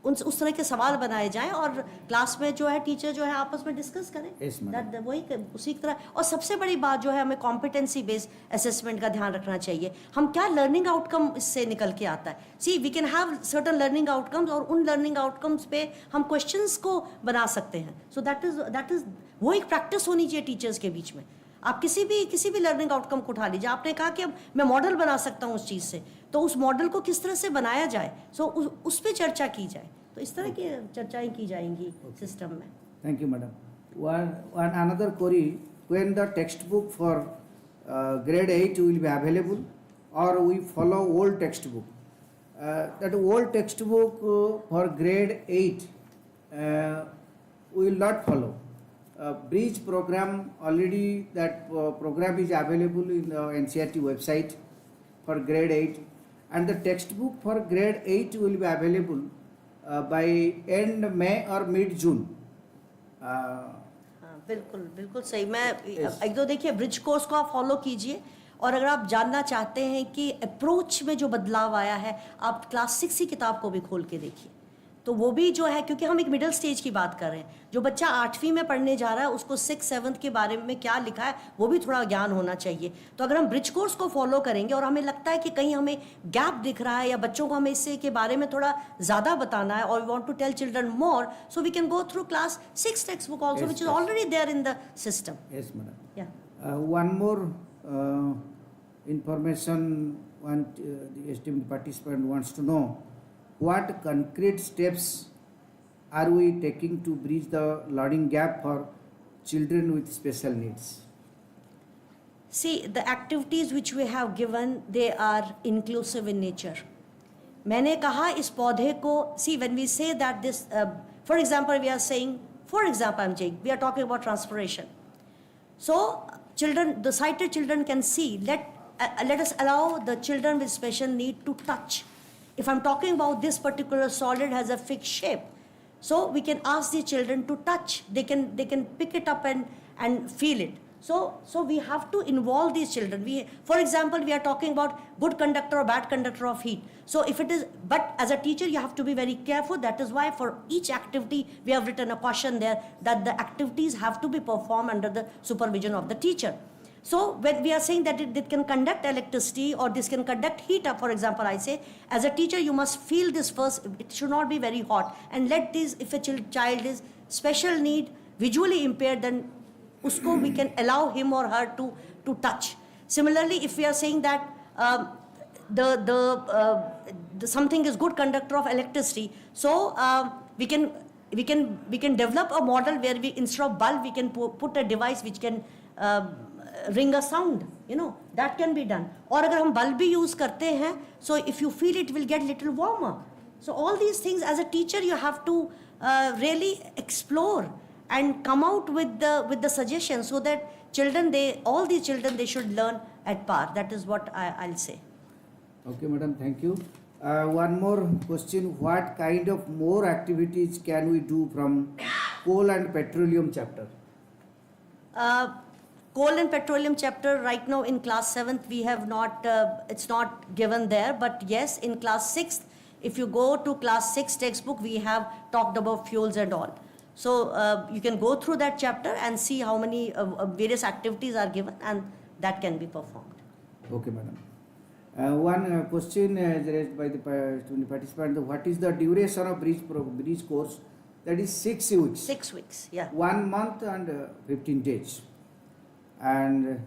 Speaker 3: उस तरह के सवाल बनाए जाएं और क्लास में जो है टीचर जो है आपस में डिस्कस करें।
Speaker 1: Yes, madam.
Speaker 3: वही उसी तरह। और सबसे बड़ी बात जो है, हमें कॉम्पिटेंसी बेस्ड असेसमेंट का ध्यान रखना चाहिए। हम क्या लर्निंग आउटकम इससे निकल के आता है। So we can have certain learning outcomes और उन लर्निंग आउटकम्स पे हम क्वेश्चंस को बना सकते हैं। सो दैट इज वो एक प्रैक्टिस होनी चाहिए टीचर्स के बीच में। आप किसी भी लर्निंग आउटकम को उठा लीजिए। आपने कहा कि अब मैं मॉडल बना सकता हूँ उस चीज़ से, तो उस मॉडल को किस तरह से बनाया जाए, सो उस पर चर्चा की जाए। तो इस तरह की चर्चाएं की जाएंगी सिस्टम में।
Speaker 1: Thank you, madam. One another query: when the textbook for grade 8 will be available, or we follow old textbook? That old textbook for grade 8 we will not follow. Bridge program, already that program is available in the Ncert website for grade 8, and the textbook for grade 8 will be available by end May or mid June.
Speaker 3: हाँ, बिल्कुल सही। मैं एक दो देखिए, bridge course को आप follow कीजिए, और अगर आप जानना चाहते हैं कि अप्रोच में जो बदलाव आया है, आप क्लास 6 की किताब को भी खोल के देखिए। तो वो भी जो है, क्योंकि हम एक मिडिल स्टेज की बात कर रहे हैं, जो बच्चा 8वीं में पढ़ने जा रहा है उसको 6, 7 के बारे में क्या लिखा है वो भी थोड़ा ज्ञान होना चाहिए। तो अगर हम ब्रिज कोर्स को फॉलो करेंगे और हमें लगता है कि कहीं हमें गैप दिख रहा है या बच्चों को हमें इससे के बारे में थोड़ा ज़्यादा बताना है, और we want to tell children more, so we can go through class 6 text book also, which is already there in the system.
Speaker 1: Yes, madam.
Speaker 3: या
Speaker 1: One more information the esteemed participant wants to know: what concrete steps are we taking to bridge the learning gap for children with special needs?
Speaker 3: See, the activities which we have given, they are inclusive in nature. मैंने कहा इस पौधे को, see when we say that this, for example we are saying, for example I'm saying, we are talking about transpiration. So children, the sighted children can see. Let us allow the children with special need to touch. If I'm talking about this particular solid has a fixed shape, so we can ask the children to touch. They can pick it up and feel it. So we have to involve these children. For example, we are talking about good conductor or bad conductor of heat. So if it is, but as a teacher you have to be very careful. That is why for each activity we have written a caution there that the activities have to be performed under the supervision of the teacher. So when we are saying that it can conduct electricity or this can conduct heat up, for example, I say, as a teacher you must feel this first. It should not be very hot, and let this, if a child is special need, visually impaired, then usko we can allow him or her to touch. Similarly, if we are saying that the something is good conductor of electricity, so we can develop a model where we, instead of bulb, we can put a device which can ring a sound, that can be done. और अगर हम bulb भी use करते हैं, so if you feel it will get little warmer. So all these things, as a teacher you have to really explore and come out with the suggestions, so that all these children they should learn at par. That is what I'll say.
Speaker 1: Okay, madam, thank you. One more question: what kind of more activities can we do from coal and petroleum chapter?
Speaker 3: Coal and petroleum chapter, right now in class 7th we have not, it's not given there, but yes, in class 6th, if you go to class 6 textbook, we have talked about fuels and all. So you can go through that chapter and see how many various activities are given, and that can be performed.
Speaker 1: Okay, madam. One question raised by the participant: what is the duration of bridge course? That is 6 weeks.
Speaker 3: 6 weeks, yeah.
Speaker 1: 1 month and 15 days. And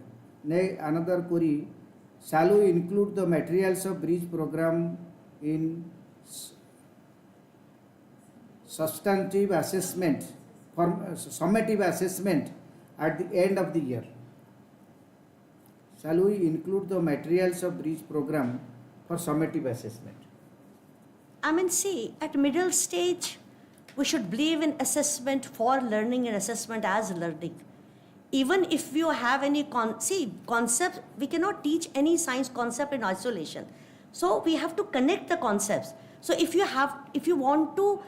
Speaker 1: another query: shall we include the materials of bridge program in substantive assessment, summative assessment at the end of the year? Shall we include the materials of bridge program for summative assessment?
Speaker 3: I mean, see, at middle stage, we should believe in assessment for learning and assessment as learning. Even if you have any concepts, we cannot teach any science concept in isolation. So we have to connect the concepts. So if you want to,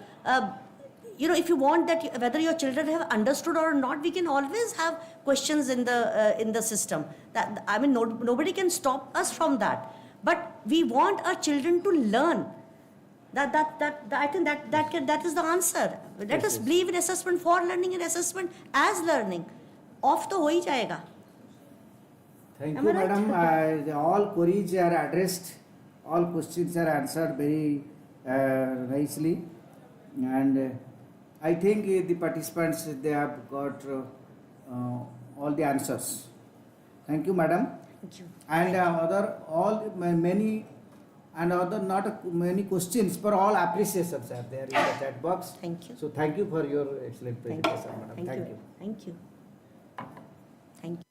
Speaker 3: if you want that whether your children have understood or not, we can always have questions in the system. That, I mean, nobody can stop us from that. But we want our children to learn. I think that is the answer. Let us believe in assessment for learning and assessment as learning. Off to ho hi jayega.
Speaker 1: Thank
Speaker 3: Am
Speaker 1: you,
Speaker 3: I right?
Speaker 1: madam. All queries are addressed, all questions are answered very nicely, and I think the participants, they have got all the answers. Thank you, madam.
Speaker 3: Thank you.
Speaker 1: And many questions, but all appreciations are there in the chat box.
Speaker 3: Thank you.
Speaker 1: So thank you for your excellent
Speaker 3: Thank you.
Speaker 1: presentation, madam.
Speaker 3: Thank you. Thank you. Thank you.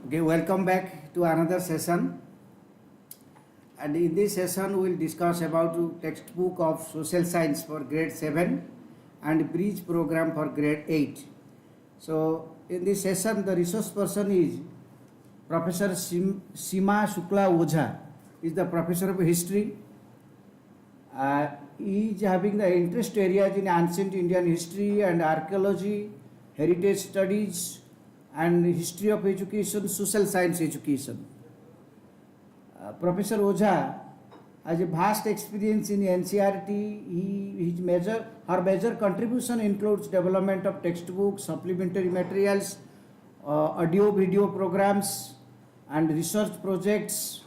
Speaker 1: Okay, welcome back to another session. And in this session, we will discuss about textbook of social science for grade 7 and bridge program for grade 8. So in this session, the resource person is Professor Sima Shukla Ojha, is the professor of history. He is having the interest areas in ancient Indian history and archaeology, heritage studies, and history of education, social science education. Professor Ojha has a vast experience in NCERT. Her major contribution includes development of textbooks, supplementary materials, audio video programs, and research projects.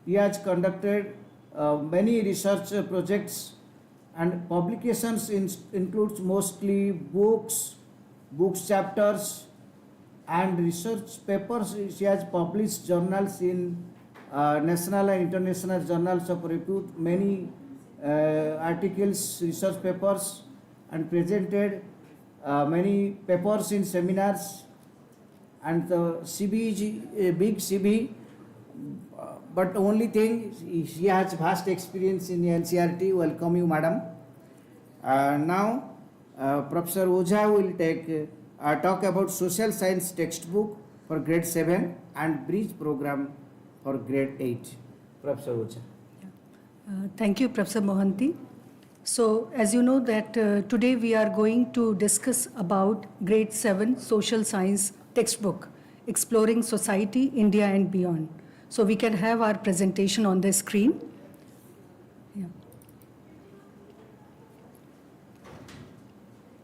Speaker 1: He has conducted many research projects, and publications includes mostly books chapters, and research papers. She has published journals in national and international journals of repute, many articles, research papers, and presented many papers in seminars. And the CV is a big CV, but only thing, she has vast experience in NCERT. Welcome you, madam. Now, Professor Ojha will talk about social science textbook for grade 7 and bridge program for grade 8. Professor Ojha.
Speaker 4: Thank you, Professor Mohanty. So, as you know that today we are going to discuss about grade 7 social science textbook, Exploring Society, India and Beyond. So we can have our presentation on the screen. Yeah.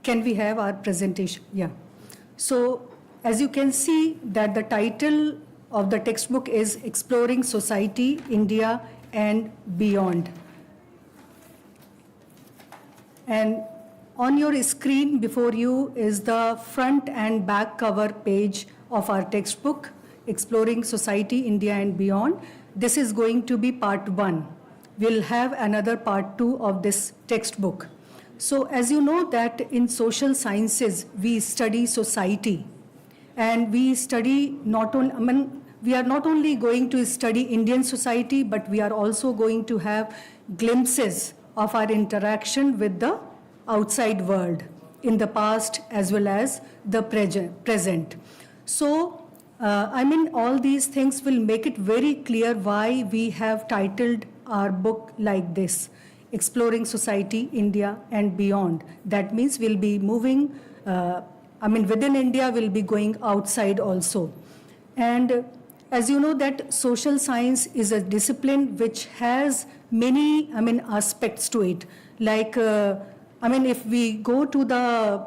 Speaker 4: Can we have our presentation? Yeah. So as you can see that the title of the textbook is Exploring Society, India and Beyond. And on your screen before you is the front and back cover page of our textbook, Exploring Society, India and Beyond. This is going to be part 1. We'll have another part 2 of this textbook. So as you know that in social sciences, we study society. And we study we are not only going to study Indian society, but we are also going to have glimpses of our interaction with the outside world in the past as well as the present. So, all these things will make it very clear why we have titled our book like this, Exploring Society, India and Beyond. That means we'll be moving, within India, we'll be going outside also. And as you know that social science is a discipline which has many, aspects to it. Like, if we go to the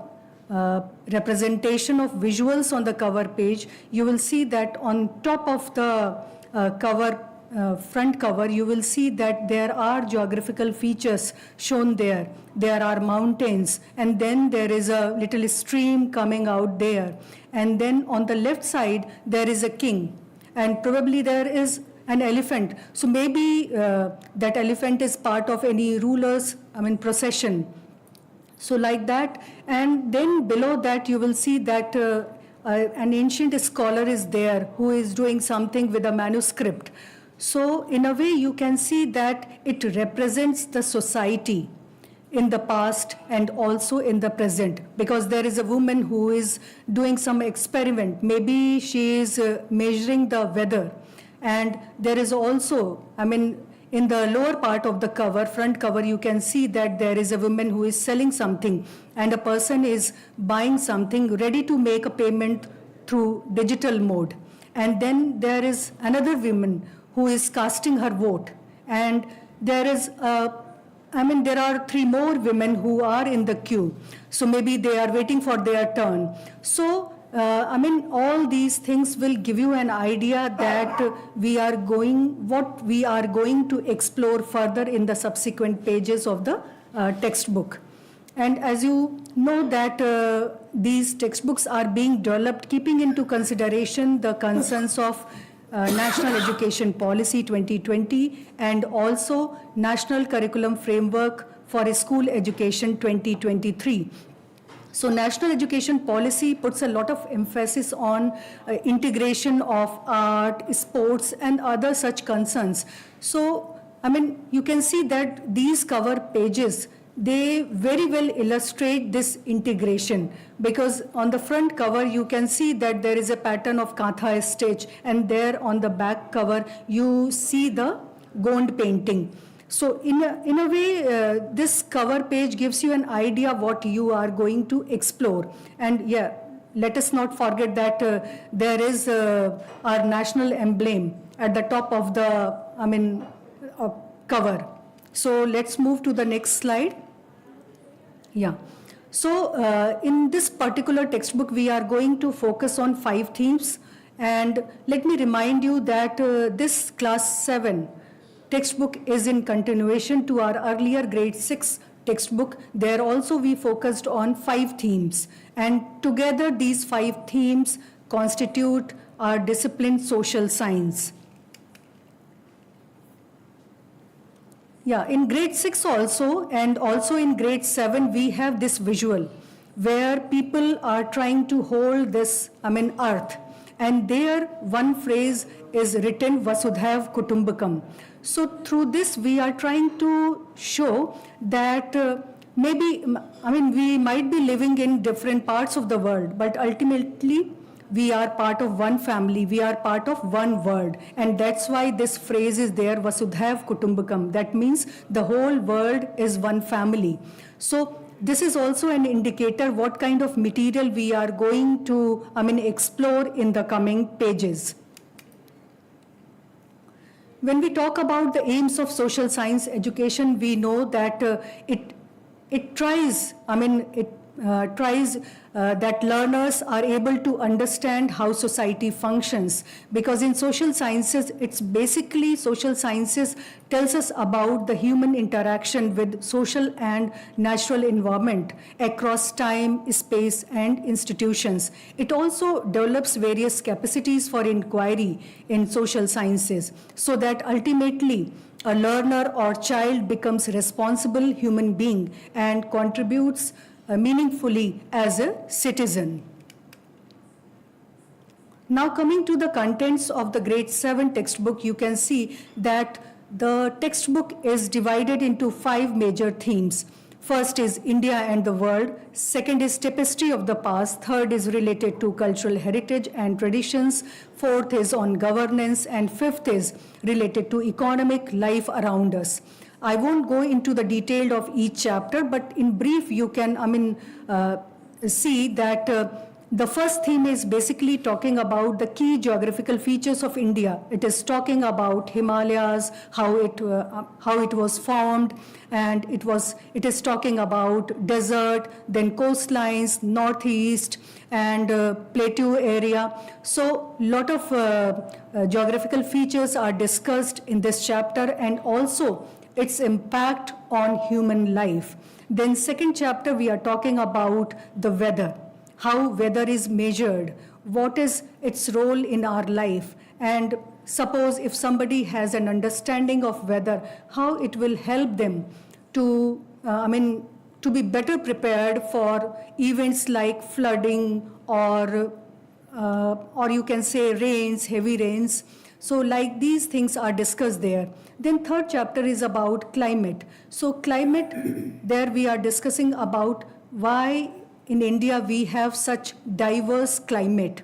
Speaker 4: representation of visuals on the cover page, you will see that on top of the front cover, you will see that there are geographical features shown there. There are mountains, and then there is a little stream coming out there. And then on the left side, there is a king. And probably there is an elephant. So maybe that elephant is part of any ruler's, procession. So like that. And then below that, you will see that an ancient scholar is there who is doing something with a manuscript. So in a way, you can see that it represents the society in the past and also in the present, because there is a woman who is doing some experiment. Maybe she is measuring the weather. And there is also, in the lower part of the cover, front cover, you can see that there is a woman who is selling something and a person is buying something ready to make a payment through digital mode. And then there is another woman who is casting her vote. And there is there are 3 more women who are in the queue. So maybe they are waiting for their turn. So, all these things will give you an idea that what we are going to explore further in the subsequent pages of the textbook. And as you know that these textbooks are being developed keeping into consideration the concerns of National Education Policy 2020 and also National Curriculum Framework for School Education 2023. So National Education Policy puts a lot of emphasis on integration of art, sports and other such concerns. So, you can see that these cover pages, they very well illustrate this integration, because on the front cover you can see that there is a pattern of Katha stitch, and there on the back cover you see the Gond painting. So in a way, this cover page gives you an idea what you are going to explore. And yeah, let us not forget that there is our national emblem at the top of the cover. So let's move to the next slide. Yeah. So in this particular textbook, we are going to focus on 5 themes. And let me remind you that this class 7 textbook is in continuation to our earlier grade 6 textbook. There also we focused on 5 themes. And together these 5 themes constitute our discipline social science. Yeah, in grade 6 also, and also in grade 7, we have this visual where people are trying to hold this, earth. And there one phrase is written, Vasudhaiv Kutumbakam. So through this, we are trying to show that we might be living in different parts of the world, but ultimately we are part of one family, we are part of one world. And that's why this phrase is there, Vasudhaiv Kutumbakam. That means the whole world is one family. So this is also an indicator what kind of material we are going to, explore in the coming pages. When we talk about the aims of social science education, we know that it tries that learners are able to understand how society functions, because in social sciences, it's basically social sciences tells us about the human interaction with social and natural environment across time, space, and institutions. It also develops various capacities for inquiry in social sciences, so that ultimately a learner or child becomes a responsible human being and contributes meaningfully as a citizen. Now coming to the contents of the grade 7 textbook, you can see that the textbook is divided into 5 major themes. First is India and the world, second is tapestry of the past, third is related to cultural heritage and traditions, fourth is on governance, and fifth is related to economic life around us. I won't go into the detail of each chapter, but in brief, you can see that the first theme is basically talking about the key geographical features of India. It is talking about Himalayas, how it was formed, and it is talking about desert, then coastlines, northeast, and plateau area. So lot of geographical features are discussed in this chapter, and also its impact on human life. Then second chapter, we are talking about the weather, how weather is measured, what is its role in our life, and suppose if somebody has an understanding of weather, how it will help them to, to be better prepared for events like flooding or you can say rains, heavy rains. So like these things are discussed there. Then third chapter is about climate. So climate, there we are discussing about why in India we have such diverse climate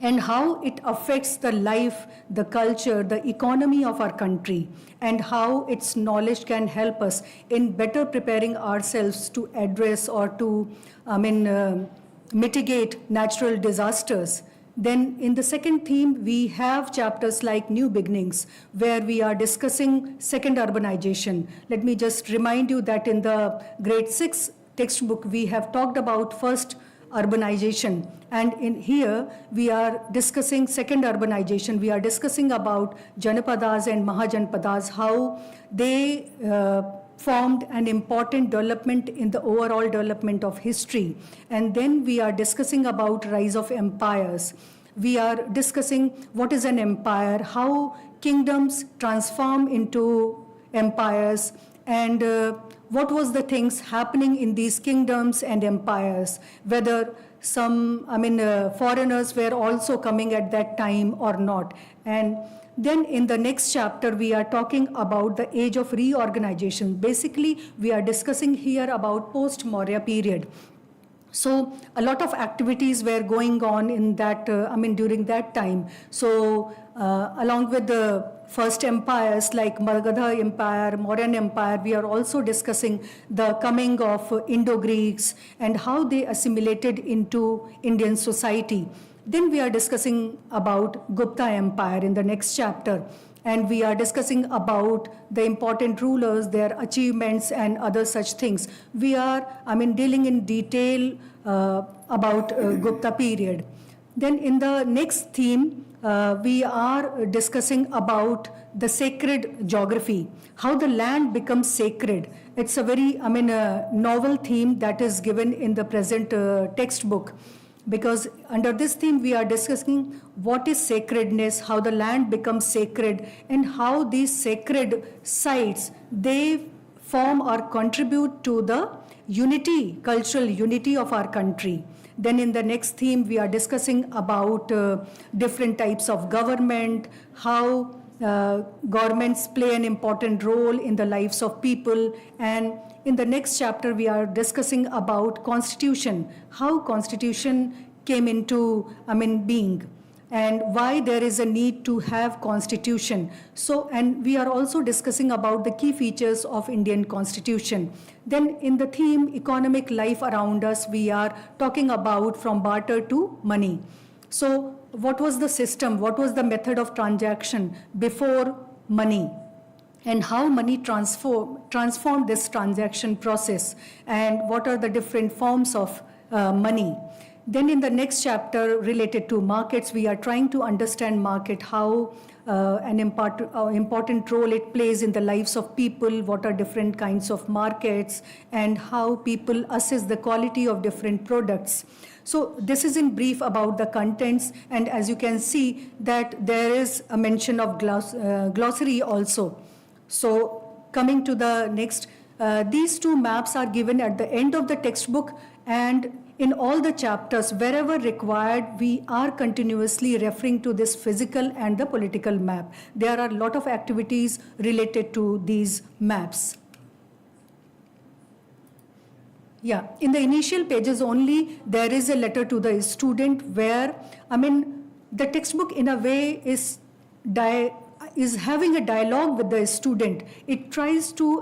Speaker 4: and how it affects the life, the culture, the economy of our country, and how its knowledge can help us in better preparing ourselves to address or to, mitigate natural disasters. Then in the second theme, we have chapters like New Beginnings, where we are discussing second urbanization. Let me just remind you that in the grade 6 textbook, we have talked about first urbanization. And in here, we are discussing second urbanization. We are discussing about Janapadas and Mahajanpadas, how they formed an important development in the overall development of history. And then we are discussing about rise of empires. We are discussing what is an empire, how kingdoms transform into empires, and what was the things happening in these kingdoms and empires, whether some, foreigners were also coming at that time or not. And then in the next chapter, we are talking about the age of reorganization. Basically, we are discussing here about post-Maurya period. So a lot of activities were going on in that, during that time. So along with the first empires like Magadha Empire, Mauryan Empire, we are also discussing the coming of Indo-Greeks and how they assimilated into Indian society. Then we are discussing about Gupta Empire in the next chapter, and we are discussing about the important rulers, their achievements, and other such things. We are, dealing in detail about Gupta period. Then in the next theme, we are discussing about the sacred geography, how the land becomes sacred. It's a very, novel theme that is given in the present textbook. Because under this theme, we are discussing what is sacredness, how the land becomes sacred, and how these sacred sites, they form or contribute to the unity, cultural unity of our country. Then in the next theme, we are discussing about different types of government, how governments play an important role in the lives of people. And in the next chapter, we are discussing about constitution, how constitution came into, being, and why there is a need to have constitution. So, and we are also discussing about the key features of Indian constitution. Then in the theme economic life around us, we are talking about from barter to money. So what was the system, what was the method of transaction before money, and how money transformed this transaction process, and what are the different forms of money. Then in the next chapter related to markets, we are trying to understand market, how an important role it plays in the lives of people, what are different kinds of markets, and how people assess the quality of different products. So this is in brief about the contents, and as you can see that there is a mention of glossary also. So coming to the next, these two maps are given at the end of the textbook, and in all the chapters, wherever required, we are continuously referring to this physical and the political map. There are a lot of activities related to these maps. Yeah, in the initial pages only, there is a letter to the student where, the textbook in a way is having a dialogue with the student. It tries to,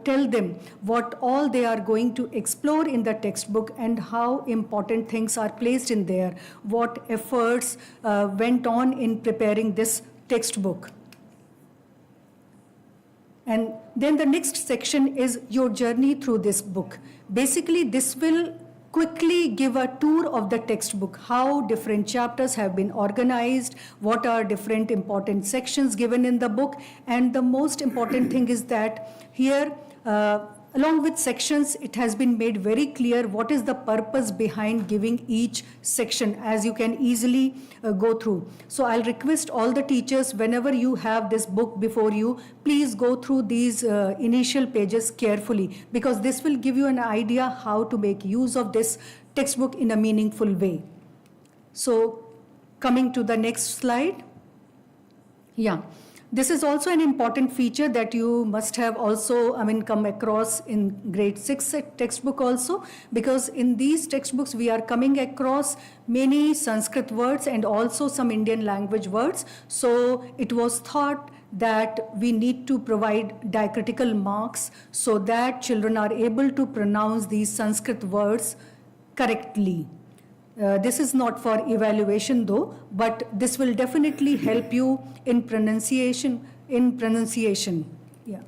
Speaker 4: tell them what all they are going to explore in the textbook and how important things are placed in there, what efforts went on in preparing this textbook. And then the next section is your journey through this book. Basically, this will quickly give a tour of the textbook, how different chapters have been organized, what are different important sections given in the book, and the most important thing is that here, along with sections, it has been made very clear what is the purpose behind giving each section, as you can easily go through. So I'll request all the teachers, whenever you have this book before you, please go through these initial pages carefully, because this will give you an idea how to make use of this textbook in a meaningful way. So coming to the next slide. Yeah. This is also an important feature that you must have also, come across in grade 6 textbook also, because in these textbooks we are coming across many Sanskrit words and also some Indian language words. So it was thought that we need to provide diacritical marks so that children are able to pronounce these Sanskrit words correctly. This is not for evaluation though, but this will definitely help you in pronunciation. Yeah.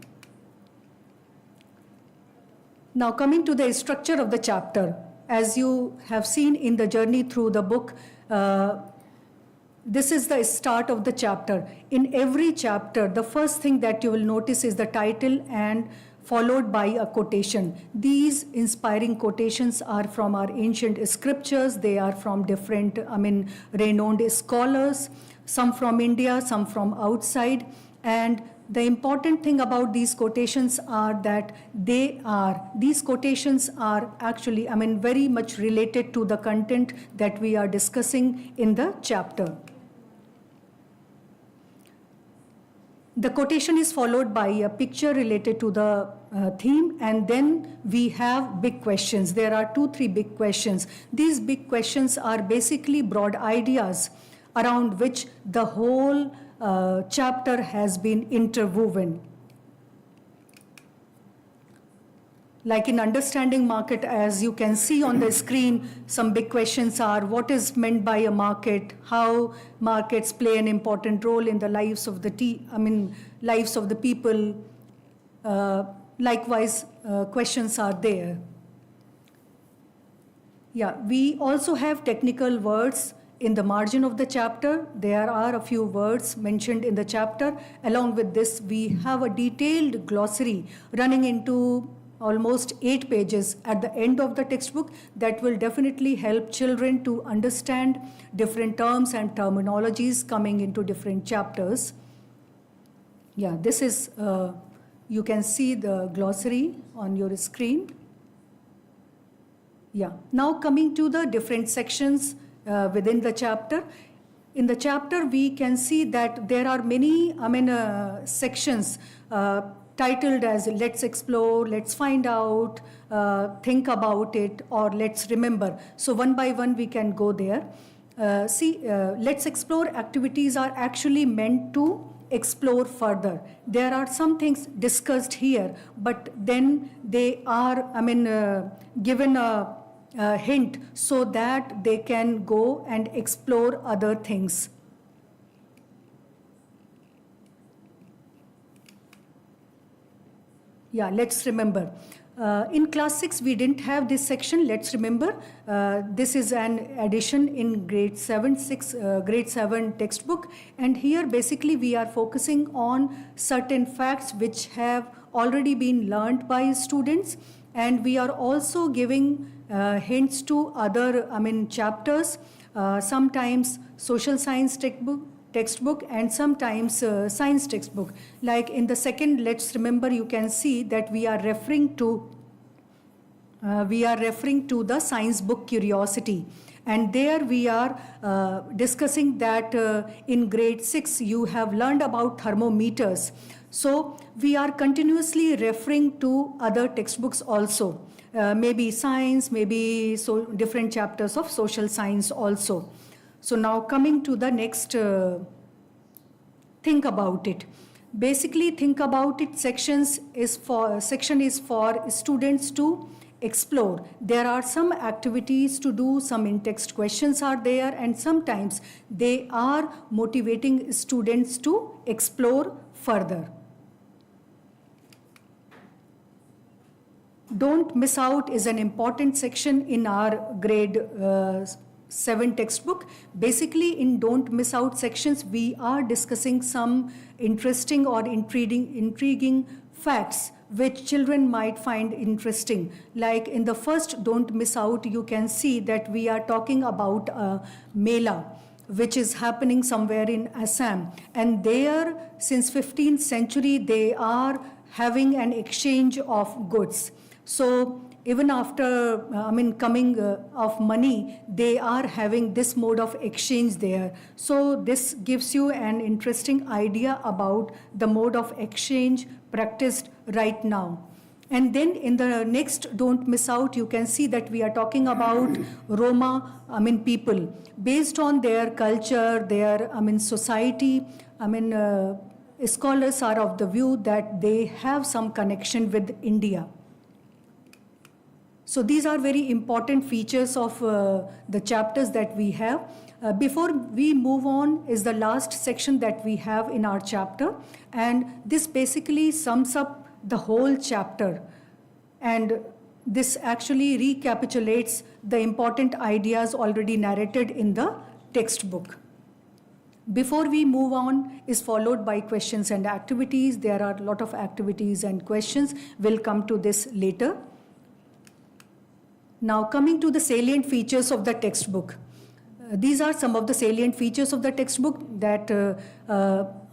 Speaker 4: Now coming to the structure of the chapter, as you have seen in the journey through the book, this is the start of the chapter. In every chapter, the first thing that you will notice is the title and followed by a quotation. These inspiring quotations are from our ancient scriptures. They are from different, renowned scholars, some from India, some from outside. And the important thing about these quotations are that these quotations are actually, very much related to the content that we are discussing in the chapter. The quotation is followed by a picture related to the theme, and then we have big questions. There are 2-3 big questions. These big questions are basically broad ideas around which the whole chapter has been interwoven. Like in understanding market, as you can see on the screen, some big questions are: what is meant by a market? How markets play an important role in the lives of lives of the people? Likewise, questions are there. Yeah, we also have technical words in the margin of the chapter. There are a few words mentioned in the chapter. Along with this, we have a detailed glossary running into almost 8 pages at the end of the textbook that will definitely help children to understand different terms and terminologies coming into different chapters. Yeah, this is, you can see the glossary on your screen. Yeah, now coming to the different sections within the chapter. In the chapter, we can see that there are many sections titled as Let's Explore, Let's Find Out, Think About It, or Let's Remember. So one by one we can go there. Let's Explore activities are actually meant to explore further. There are some things discussed here, but then they are, given a hint so that they can go and explore other things. Yeah, let's remember. In class 6, we didn't have this section, let's remember. This is an addition in grade 7 textbook. And here basically we are focusing on certain facts which have already been learned by students. And we are also giving hints to other, chapters, sometimes social science textbook and sometimes science textbook. Like in the second Let's Remember, you can see that we are referring to the science book Curiosity, and there we are discussing that in grade 6 you have learned about thermometers. So we are continuously referring to other textbooks also, maybe science, maybe so different chapters of social science also. So now coming to the next, think about it. Basically, think about it section is for students to explore. There are some activities to do, some in-text questions are there, and sometimes they are motivating students to explore further. Don't Miss Out is an important section in our grade 7 textbook. Basically, in Don't Miss Out sections, we are discussing some interesting or intriguing facts which children might find interesting. Like in the first Don't Miss Out, you can see that we are talking about a Mela, which is happening somewhere in Assam. And there, since 15th century, they are having an exchange of goods. So even after coming of money, they are having this mode of exchange there. So this gives you an interesting idea about the mode of exchange practiced right now. And then in the next Don't Miss Out, you can see that we are talking about Roma people. Based on their culture, their society, scholars are of the view that they have some connection with India. So these are very important features of the chapters that we have. Before we move on is the last section that we have in our chapter, and this basically sums up the whole chapter, and this actually recapitulates the important ideas already narrated in the textbook. Before we move on is followed by questions and activities. There are a lot of activities and questions. We'll come to this later. Now coming to the salient features of the textbook. These are some of the salient features of the textbook, that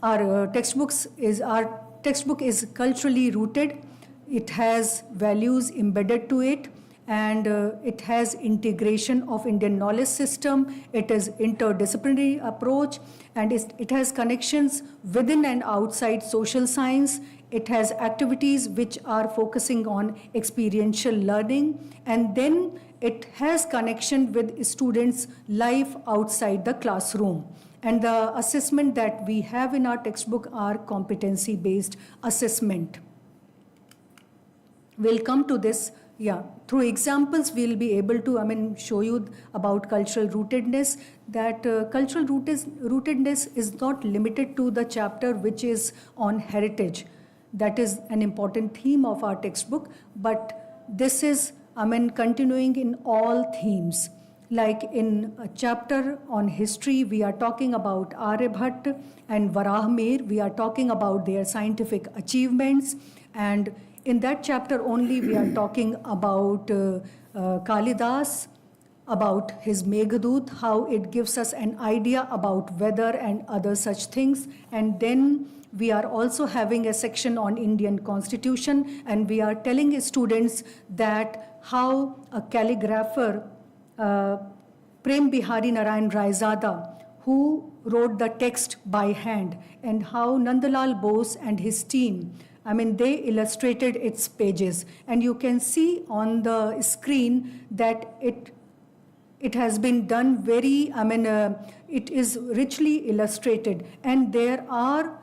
Speaker 4: our textbook is culturally rooted. It has values embedded to it, and it has integration of Indian knowledge system. It is interdisciplinary approach, and it has connections within and outside social science. It has activities which are focusing on experiential learning, and then it has connection with students' life outside the classroom. And the assessment that we have in our textbook are competency-based assessment. We'll come to this. Through examples, we'll be able to show you about cultural rootedness, that cultural rootedness is not limited to the chapter which is on heritage. That is an important theme of our textbook, but this is continuing in all themes. Like in a chapter on history, we are talking about Aryabhatta and Varahmir. We are talking about their scientific achievements, and in that chapter only we are talking about Kalidas, about his Meghdut, how it gives us an idea about weather and other such things. And then we are also having a section on Indian Constitution, and we are telling students that how a calligrapher, Prem Bihari Narayan Raizada, who wrote the text by hand, and how Nandalal Bose and his team, they illustrated its pages. And you can see on the screen that it has been done very, it is richly illustrated. And there are,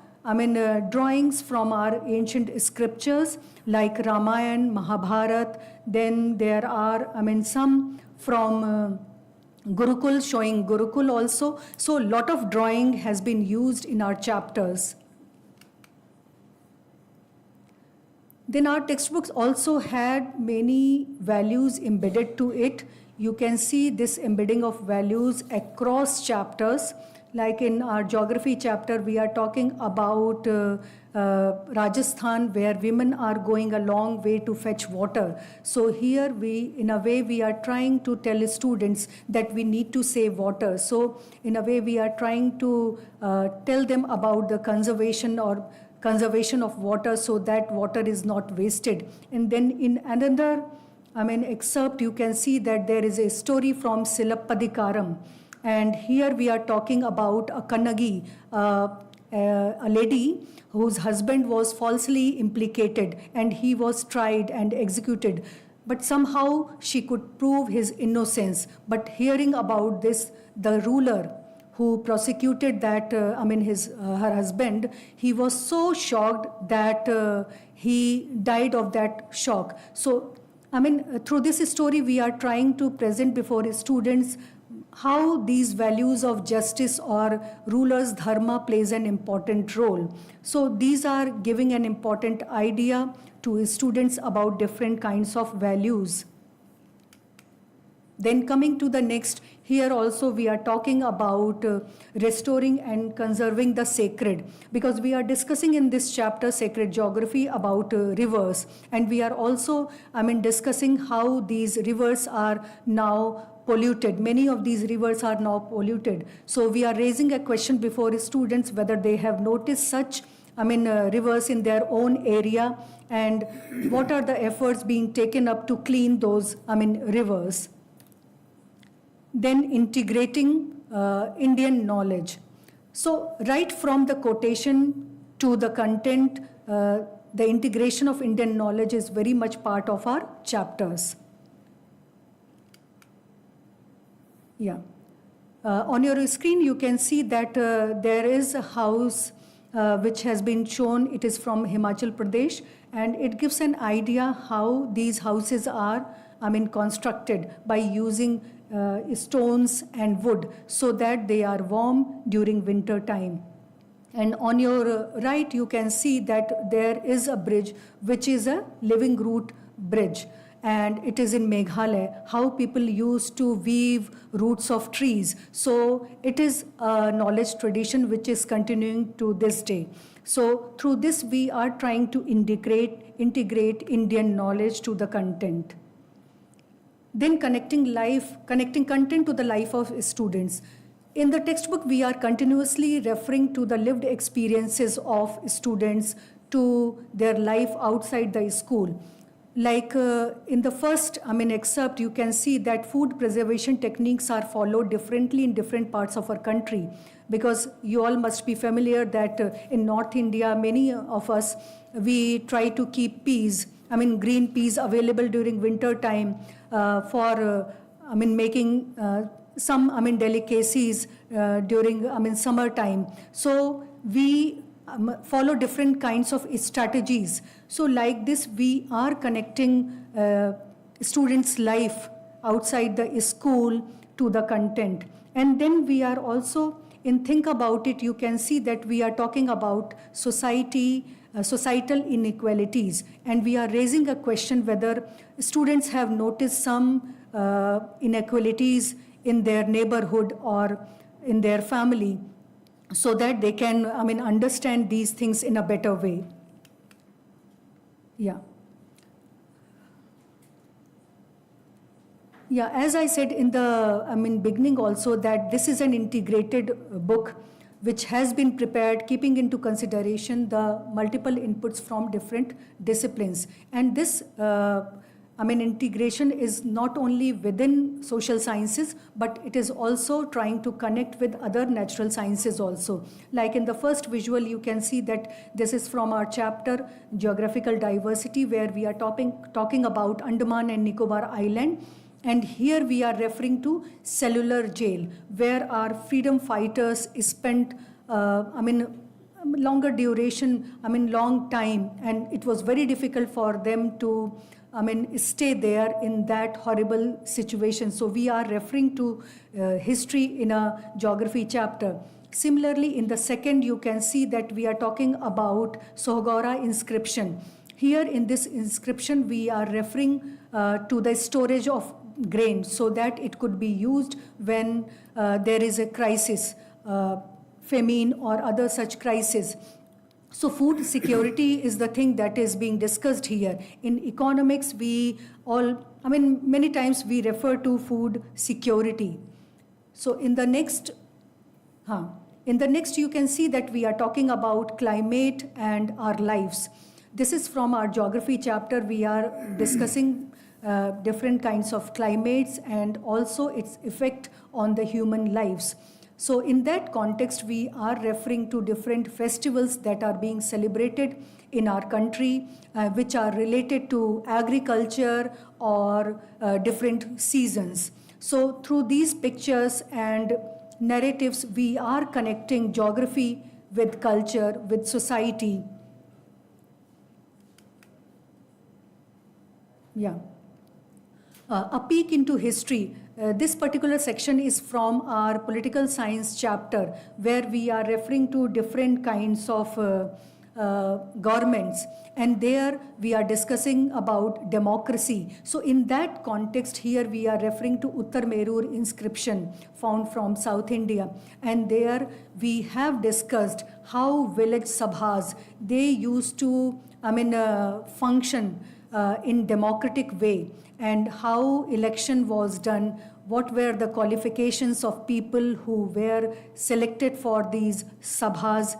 Speaker 4: drawings from our ancient scriptures like Ramayana, Mahabharata. Then there are, some from Gurukul, showing Gurukul also. So a lot of drawing has been used in our chapters. Then our textbooks also had many values embedded to it. You can see this embedding of values across chapters. Like in our geography chapter, we are talking about Rajasthan, where women are going a long way to fetch water. So here we are trying to tell students that we need to save water. So in a way we are trying to tell them about the conservation of water, so that water is not wasted. And then in another excerpt, you can see that there is a story from Silappadikaram. And here we are talking about a Kannagi, a lady whose husband was falsely implicated, and he was tried and executed. But somehow she could prove his innocence. But hearing about this, the ruler who prosecuted that, her husband, he was so shocked that he died of that shock. So, through this story, we are trying to present before students how these values of justice or rulers' dharma plays an important role. So these are giving an important idea to students about different kinds of values. Then coming to the next, here also we are talking about restoring and conserving the sacred, because we are discussing in this chapter sacred geography about rivers, and we are also discussing how these rivers are now polluted. Many of these rivers are now polluted. So we are raising a question before students whether they have noticed such rivers in their own area, and what are the efforts being taken up to clean those rivers. Then integrating Indian knowledge. So right from the quotation to the content, the integration of Indian knowledge is very much part of our chapters. Yeah. On your screen, you can see that there is a house which has been shown. It is from Himachal Pradesh, and it gives an idea how these houses are constructed by using stones and wood, so that they are warm during winter time. And on your right, you can see that there is a bridge which is a living root bridge, and it is in Meghalaya, how people used to weave roots of trees. So it is a knowledge tradition which is continuing to this day. So through this, we are trying to integrate Indian knowledge to the content. Then connecting content to the life of students. In the textbook, we are continuously referring to the lived experiences of students to their life outside the school. Like in the first excerpt, you can see that food preservation techniques are followed differently in different parts of our country, because you all must be familiar that in North India, many of us, we try to keep peas, green peas available during winter time for making some delicacies during summer time. So we follow different kinds of strategies. So like this, we are connecting students' life outside the school to the content. And then we are also, in Think About It, you can see that we are talking about societal inequalities. And we are raising a question whether students have noticed some inequalities in their neighborhood or in their family, so that they can understand these things in a better way. Yeah. Yeah, as I said in the beginning also, that this is an integrated book which has been prepared keeping into consideration the multiple inputs from different disciplines. And this integration is not only within social sciences, but it is also trying to connect with other natural sciences also. Like in the first visual, you can see that this is from our chapter, Geographical Diversity, where we are talking about Andaman and Nicobar Island. And here we are referring to cellular jail, where our freedom fighters spent, longer duration, long time, and it was very difficult for them to, stay there in that horrible situation. So we are referring to history in a geography chapter. Similarly, in the second, you can see that we are talking about Sohagora inscription. Here in this inscription, we are referring to the storage of grain so that it could be used when there is a crisis, famine or other such crisis. So food security is the thing that is being discussed here. In economics, many times we refer to food security. So in the next, you can see that we are talking about climate and our lives. This is from our geography chapter. We are discussing different kinds of climates and also its effect on the human lives. So in that context, we are referring to different festivals that are being celebrated in our country, which are related to agriculture or different seasons. So through these pictures and narratives, we are connecting geography with culture, with society. Yeah. A peek into history. This particular section is from our political science chapter, where we are referring to different kinds of governments, and there we are discussing about democracy. So in that context, here we are referring to Uttar Merur inscription found from South India, and there we have discussed how village sabhas, they used to function in democratic way, and how election was done, what were the qualifications of people who were selected for these sabhas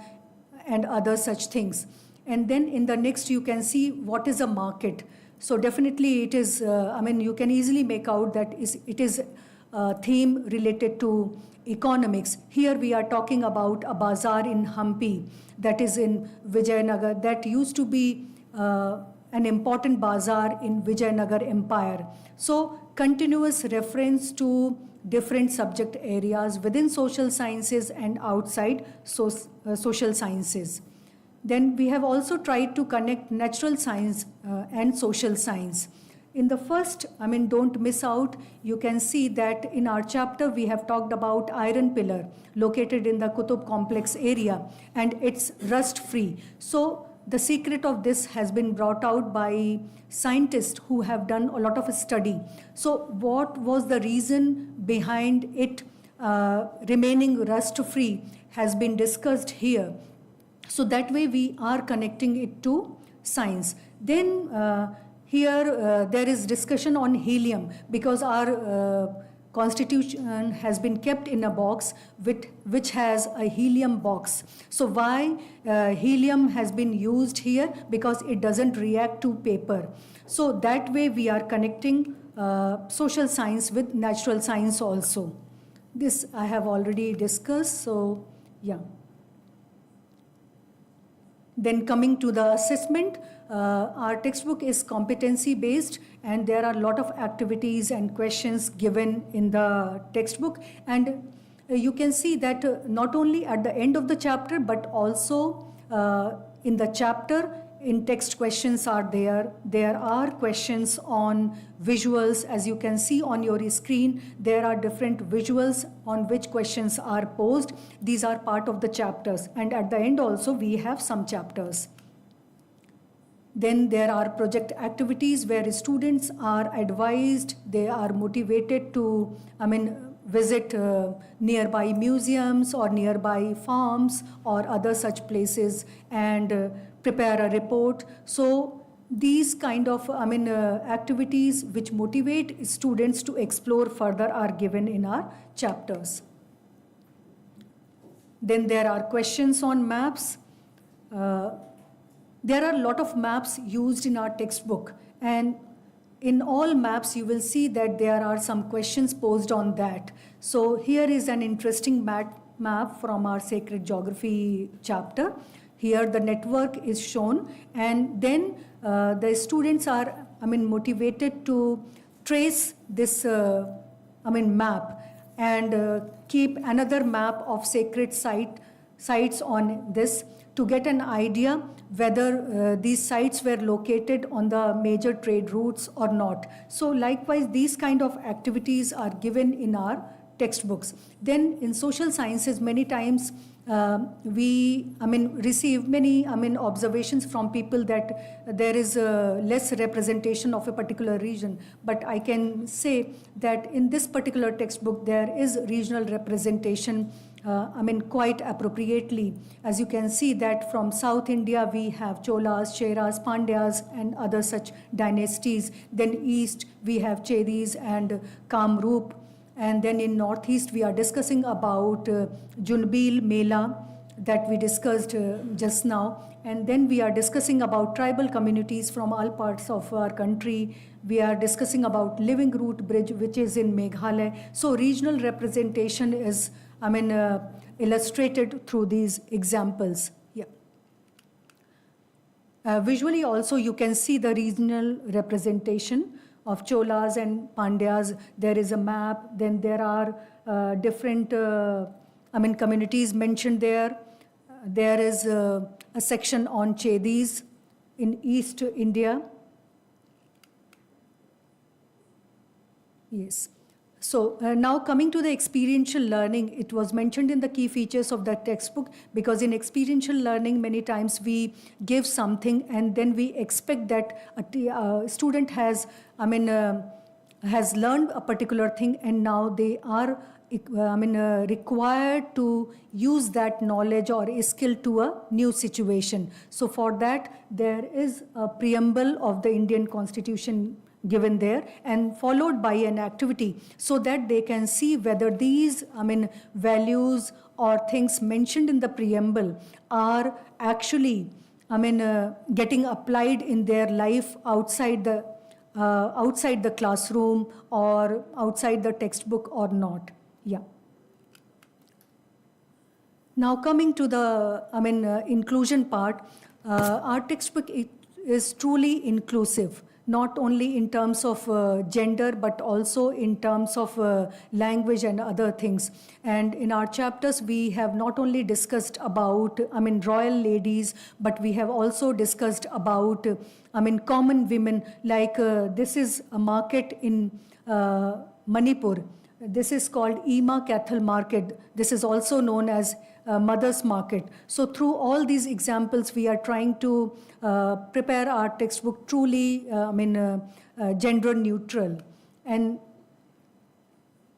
Speaker 4: and other such things. And then in the next, you can see what is a market. So definitely it is, you can easily make out that it is a theme related to economics. Here we are talking about a bazaar in Hampi, that is in Vijayanagar, that used to be an important bazaar in Vijayanagar Empire. So continuous reference to different subject areas within social sciences and outside social sciences. Then we have also tried to connect natural science and social science. In the first, don't miss out, you can see that in our chapter we have talked about iron pillar located in the Qutub complex area, and it's rust free. So the secret of this has been brought out by scientists who have done a lot of study. So what was the reason behind it remaining rust-free has been discussed here. So that way we are connecting it to science. Then here there is discussion on helium, because our constitution has been kept in a box which has a helium box. So why helium has been used here? Because it doesn't react to paper. So that way we are connecting social science with natural science also. This I have already discussed, so yeah. Then coming to the assessment, our textbook is competency based, and there are a lot of activities and questions given in the textbook. And you can see that not only at the end of the chapter, but also in the chapter, in text questions are there. There are questions on visuals. As you can see on your screen, there are different visuals on which questions are posed. These are part of the chapters. And at the end also, we have some chapters. Then there are project activities where students are advised, they are motivated to, visit nearby museums or nearby farms or other such places and prepare a report. So these kind of activities which motivate students to explore further are given in our chapters. Then there are questions on maps. There are a lot of maps used in our textbook, and in all maps, you will see that there are some questions posed on that. So here is an interesting map from our sacred geography chapter. Here the network is shown, and then the students are, motivated to trace this, map and keep another map of sacred sites on this to get an idea whether these sites were located on the major trade routes or not. So likewise, these kind of activities are given in our textbooks. Then in social sciences, many times we receive many observations from people that there is less representation of a particular region. But I can say that in this particular textbook there is regional representation, quite appropriately. As you can see that from South India we have Cholas, Cheras, Pandyas and other such dynasties. Then East we have Chedis and Kamrup. And then in Northeast, we are discussing about Junbil Mela that we discussed just now. And then we are discussing about tribal communities from all parts of our country. We are discussing about Living Root Bridge, which is in Meghalaya. So regional representation is, illustrated through these examples. Yeah. Visually also, you can see the regional representation of Cholas and Pandyas. There is a map. Then there are different communities mentioned there. There is a section on Chedis in East India. Yes. So now coming to the experiential learning, it was mentioned in the key features of that textbook, because in experiential learning many times we give something and then we expect that a student has learned a particular thing and now they are required to use that knowledge or skill to a new situation. So for that there is a preamble of the Indian Constitution given there and followed by an activity so that they can see whether these values or things mentioned in the preamble are actually getting applied in their life outside the classroom or outside the textbook or not. Yeah. Now coming to the inclusion part, our textbook is truly inclusive, not only in terms of gender, but also in terms of language and other things. And in our chapters, we have not only discussed about, royal ladies, but we have also discussed about, common women, like this is a market in Manipur. This is called Ema Cattle Market. This is also known as Mother's Market. So through all these examples, we are trying to prepare our textbook truly, gender neutral. And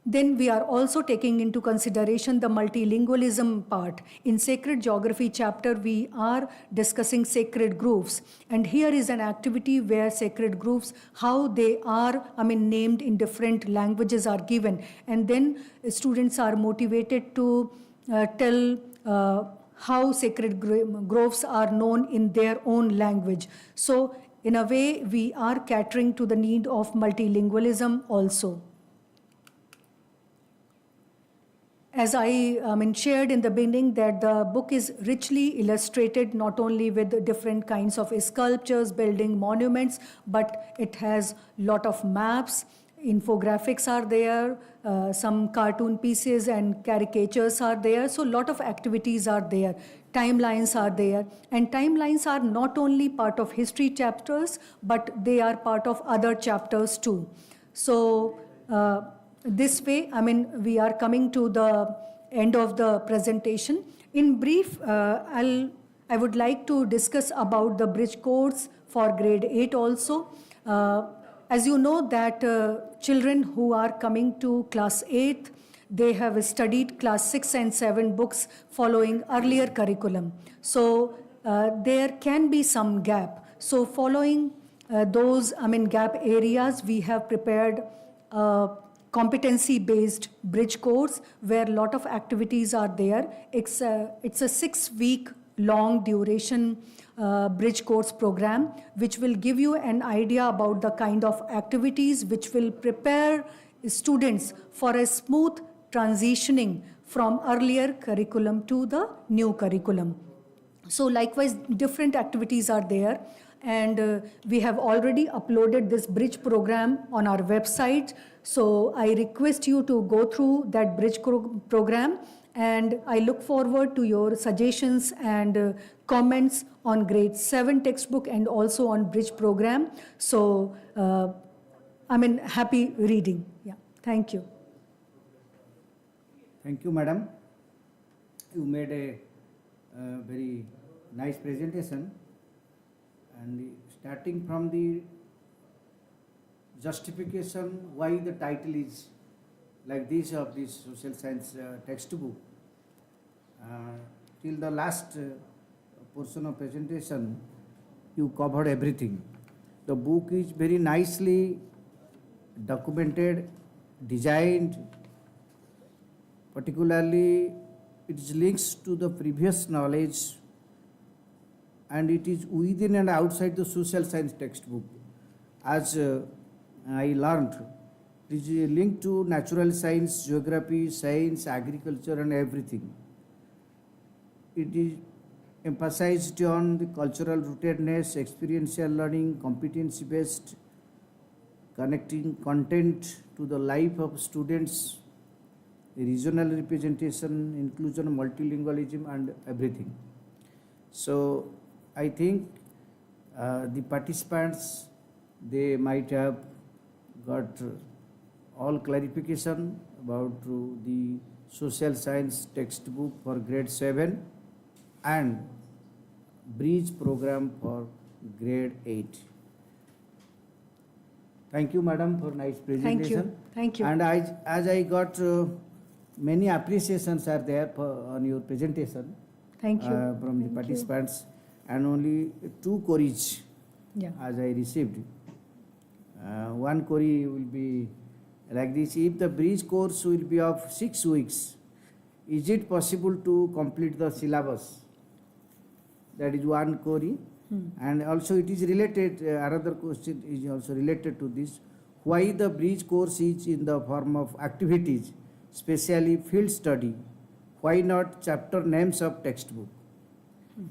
Speaker 4: then we are also taking into consideration the multilingualism part. In Sacred Geography chapter, we are discussing sacred groves. And here is an activity where sacred groves, how they are, named in different languages are given. And then students are motivated to tell how sacred groves are known in their own language. So in a way, we are catering to the need of multilingualism also. As I shared in the beginning, that the book is richly illustrated, not only with different kinds of sculptures, building monuments, but it has a lot of maps, infographics are there, some cartoon pieces and caricatures are there. So a lot of activities are there. Timelines are there. And timelines are not only part of history chapters, but they are part of other chapters too. So this way, we are coming to the end of the presentation. In brief, I would like to discuss about the bridge course for grade 8 also. As you know that children who are coming to class 8, they have studied class 6 and 7 books following earlier curriculum. So there can be some gap. So following those gap areas, we have prepared competency-based bridge course where a lot of activities are there. It's a 6-week long duration bridge course program, which will give you an idea about the kind of activities which will prepare students for a smooth transitioning from earlier curriculum to the new curriculum. So likewise, different activities are there, and we have already uploaded this bridge program on our website. So I request you to go through that bridge program, and I look forward to your suggestions and comments on grade 7 textbook and also on bridge program. So happy reading. Yeah, thank you.
Speaker 1: Thank you, madam. You made a very nice presentation, and starting from the justification why the title is like this of this social science textbook till the last portion of presentation, you covered everything. The book is very nicely documented, designed, particularly it links to the previous knowledge, and it is within and outside the social science textbook. As I learned, it is linked to natural science, geography, science, agriculture and everything. It is emphasized on the cultural rootedness, experiential learning, competency based, connecting content to the life of students, regional representation, inclusion, multilingualism and everything. So I think the participants, they might have got all clarification about the social science textbook for grade 7 and bridge program for grade 8. Thank you, madam, for nice presentation.
Speaker 4: Thank you.
Speaker 1: And as I got many appreciations are there on your presentation.
Speaker 4: Thank you.
Speaker 1: From the participants, and only 2 queries as I received. One query will be like this: if the bridge course will be of 6 weeks, is it possible to complete the syllabus? That is one query. And also it is related, another question is also related to this: why the bridge course is in the form of activities, especially field study? Why not chapter names of textbook?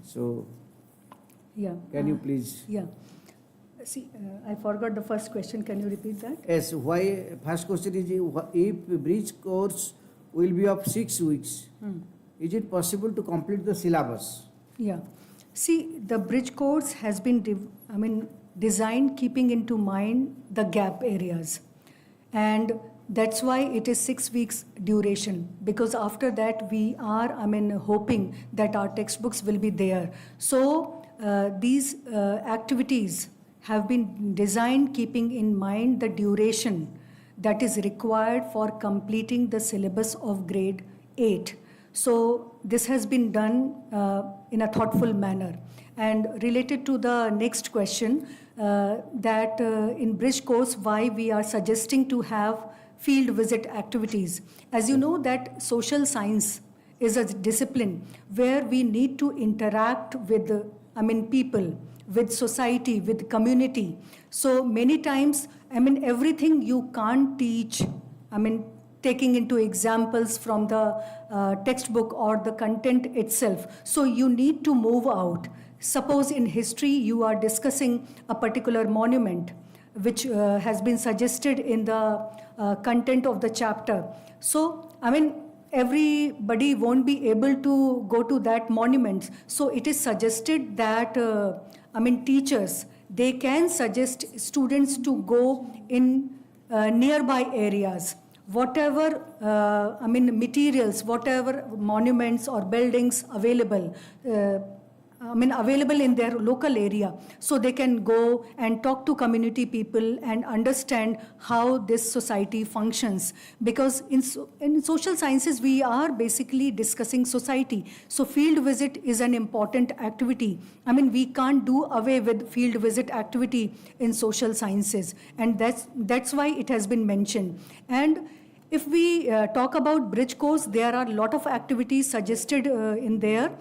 Speaker 1: So, can you please?
Speaker 4: Yeah. See, I forgot the first question. Can you repeat that?
Speaker 1: Yes. Why? First question is: if bridge course will be of 6 weeks, is it possible to complete the syllabus?
Speaker 4: Yeah. See, the bridge course has been, designed keeping into mind the gap areas, and that's why it is 6 weeks duration, because after that we are, hoping that our textbooks will be there. So these activities have been designed keeping in mind the duration that is required for completing the syllabus of grade 8. So this has been done in a thoughtful manner. And related to the next question, that in bridge course, why we are suggesting to have field visit activities. As you know, that social science is a discipline where we need to interact with people, with society, with community. So many times, everything you can't teach, taking into examples from the textbook or the content itself. So you need to move out. Suppose in history you are discussing a particular monument which has been suggested in the content of the chapter. So, everybody won't be able to go to that monument. So it is suggested that, teachers, they can suggest students to go in nearby areas. Whatever, materials, whatever monuments or buildings available, available in their local area, so they can go and talk to community people and understand how this society functions. Because in social sciences, we are basically discussing society. So field visit is an important activity. We can't do away with field visit activity in social sciences, and that's why it has been mentioned. And if we talk about bridge course, there are a lot of activities suggested in there.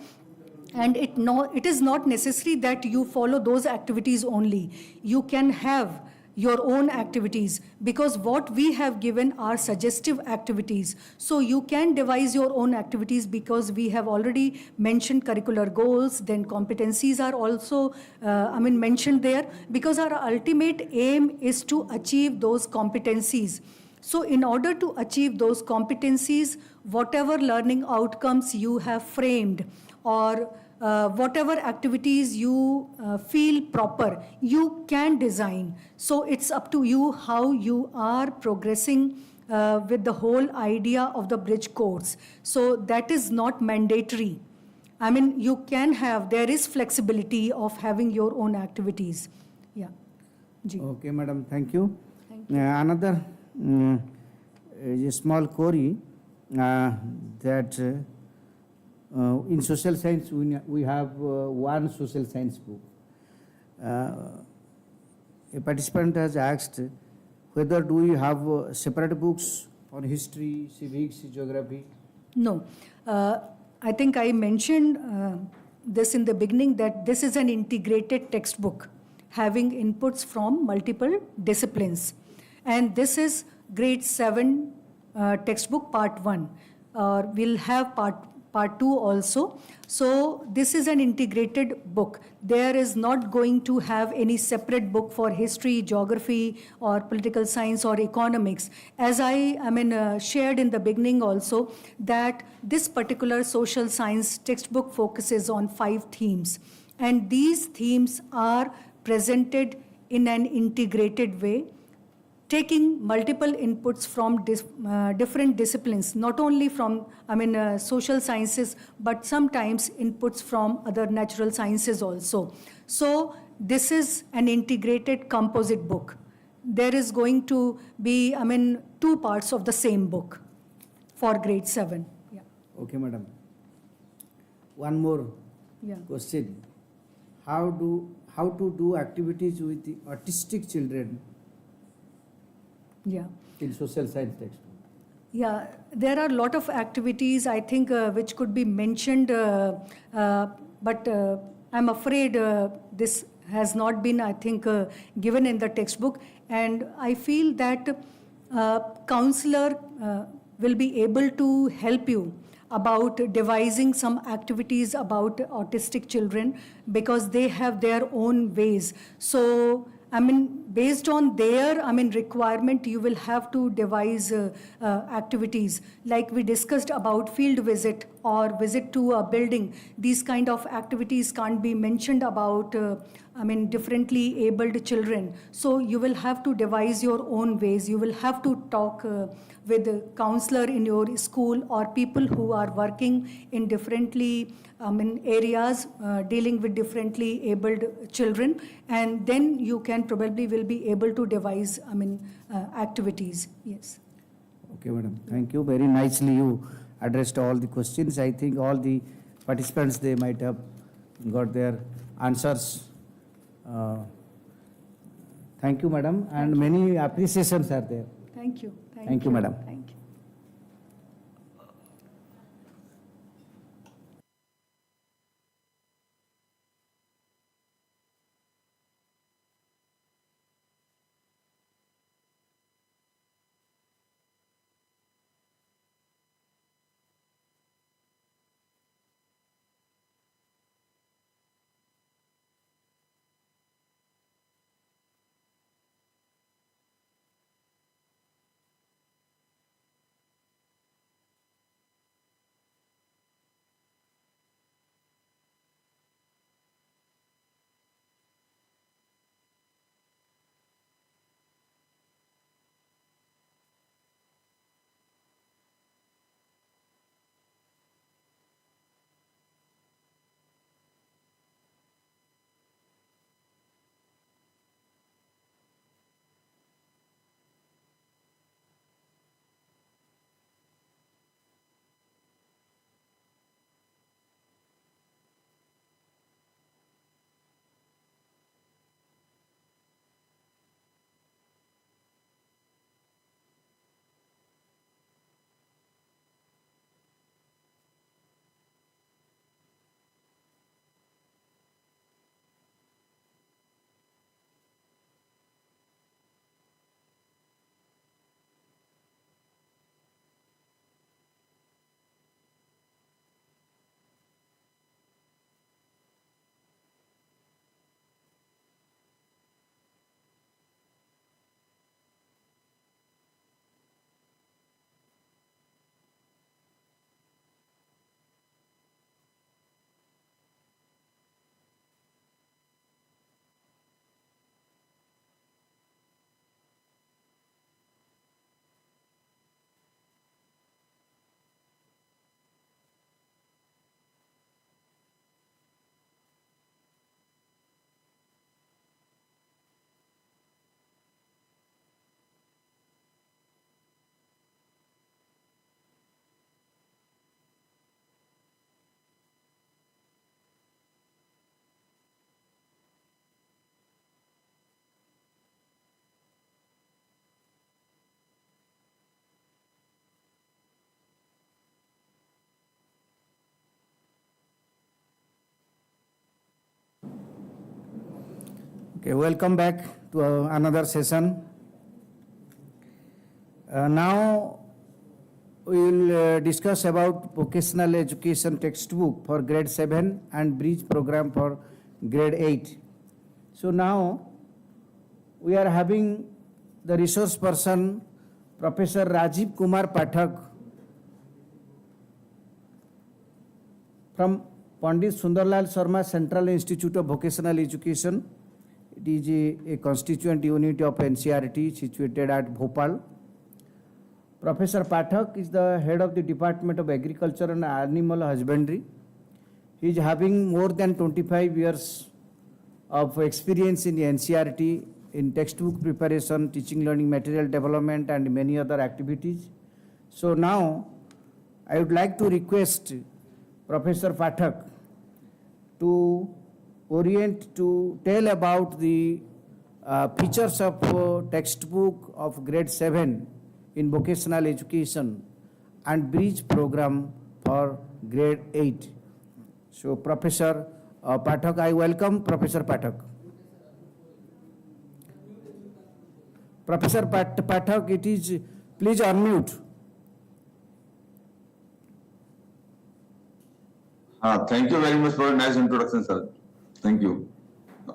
Speaker 4: And it is not necessary that you follow those activities only. You can have your own activities, because what we have given are suggestive activities. So you can devise your own activities, because we have already mentioned curricular goals, then competencies are also mentioned there, because our ultimate aim is to achieve those competencies. So in order to achieve those competencies, whatever learning outcomes you have framed, or whatever activities you feel proper, you can design. So it's up to you how you are progressing with the whole idea of the bridge course. So that is not mandatory. I mean, you can have, there is flexibility of having your own activities. Yeah. Ji.
Speaker 1: Okay, madam, thank you.
Speaker 4: Thank
Speaker 1: Another a small query that in social science we have one social science book. A participant has asked whether do we have separate books on history, civics, geography?
Speaker 4: No. I think I mentioned this in the beginning, that this is an integrated textbook having inputs from multiple disciplines. And this is grade 7 textbook part 1. We'll have part 2 also. So this is an integrated book. There is not going to have any separate book for history, geography, or political science or economics. As I shared in the beginning also, that this particular social science textbook focuses on 5 themes. And these themes are presented in an integrated way, taking multiple inputs from different disciplines, not only from social sciences, but sometimes inputs from other natural sciences also. So this is an integrated composite book. There is going to be 2 parts of the same book for grade 7. Yeah.
Speaker 1: Okay, madam. One more
Speaker 4: Yeah.
Speaker 1: question. How to do activities with the autistic children
Speaker 4: Yeah.
Speaker 1: in social science textbook?
Speaker 4: Yeah, there are a lot of activities, I think, which could be mentioned, but I'm afraid this has not been, I think, given in the textbook. And I feel that counselor will be able to help you about devising some activities about autistic children, because they have their own ways. So based on their requirement, you will have to devise activities. Like we discussed about field visit or visit to a building. These kind of activities can't be mentioned about differently abled children. So you will have to devise your own ways. You will have to talk with a counselor in your school, or people who are working in differently areas dealing with differently abled children, and then you can probably will be able to devise activities. Yes.
Speaker 1: Okay, madam. Thank you. Very nicely you addressed all the questions. I think all the participants, they might have got their answers. Thank you, madam. And many appreciations are there.
Speaker 4: Thank you.
Speaker 1: Thank you, madam.
Speaker 4: Thank you.
Speaker 1: Okay, welcome back to another session. Now we will discuss about vocational education textbook for grade 7 and bridge program for grade 8. So now we are having the resource person Professor Rajiv Kumar Pathak from Pandit Sundarlal Sharma Central Institute of Vocational Education. It is a constituent unit of NCERT situated at Bhopal. Professor Pathak is the head of the Department of Agriculture and Animal Husbandry. He is having more than 25 years of experience in the NCERT in textbook preparation, teaching, learning, material development, and many other activities. So now I would like to request Professor Pathak to tell about the features of textbook of grade 7 in vocational education and bridge program for grade 8. So Professor Pathak, I welcome Professor Pathak. Professor Pathak, it is, please unmute.
Speaker 5: Thank you very much for a nice introduction, sir. Thank you.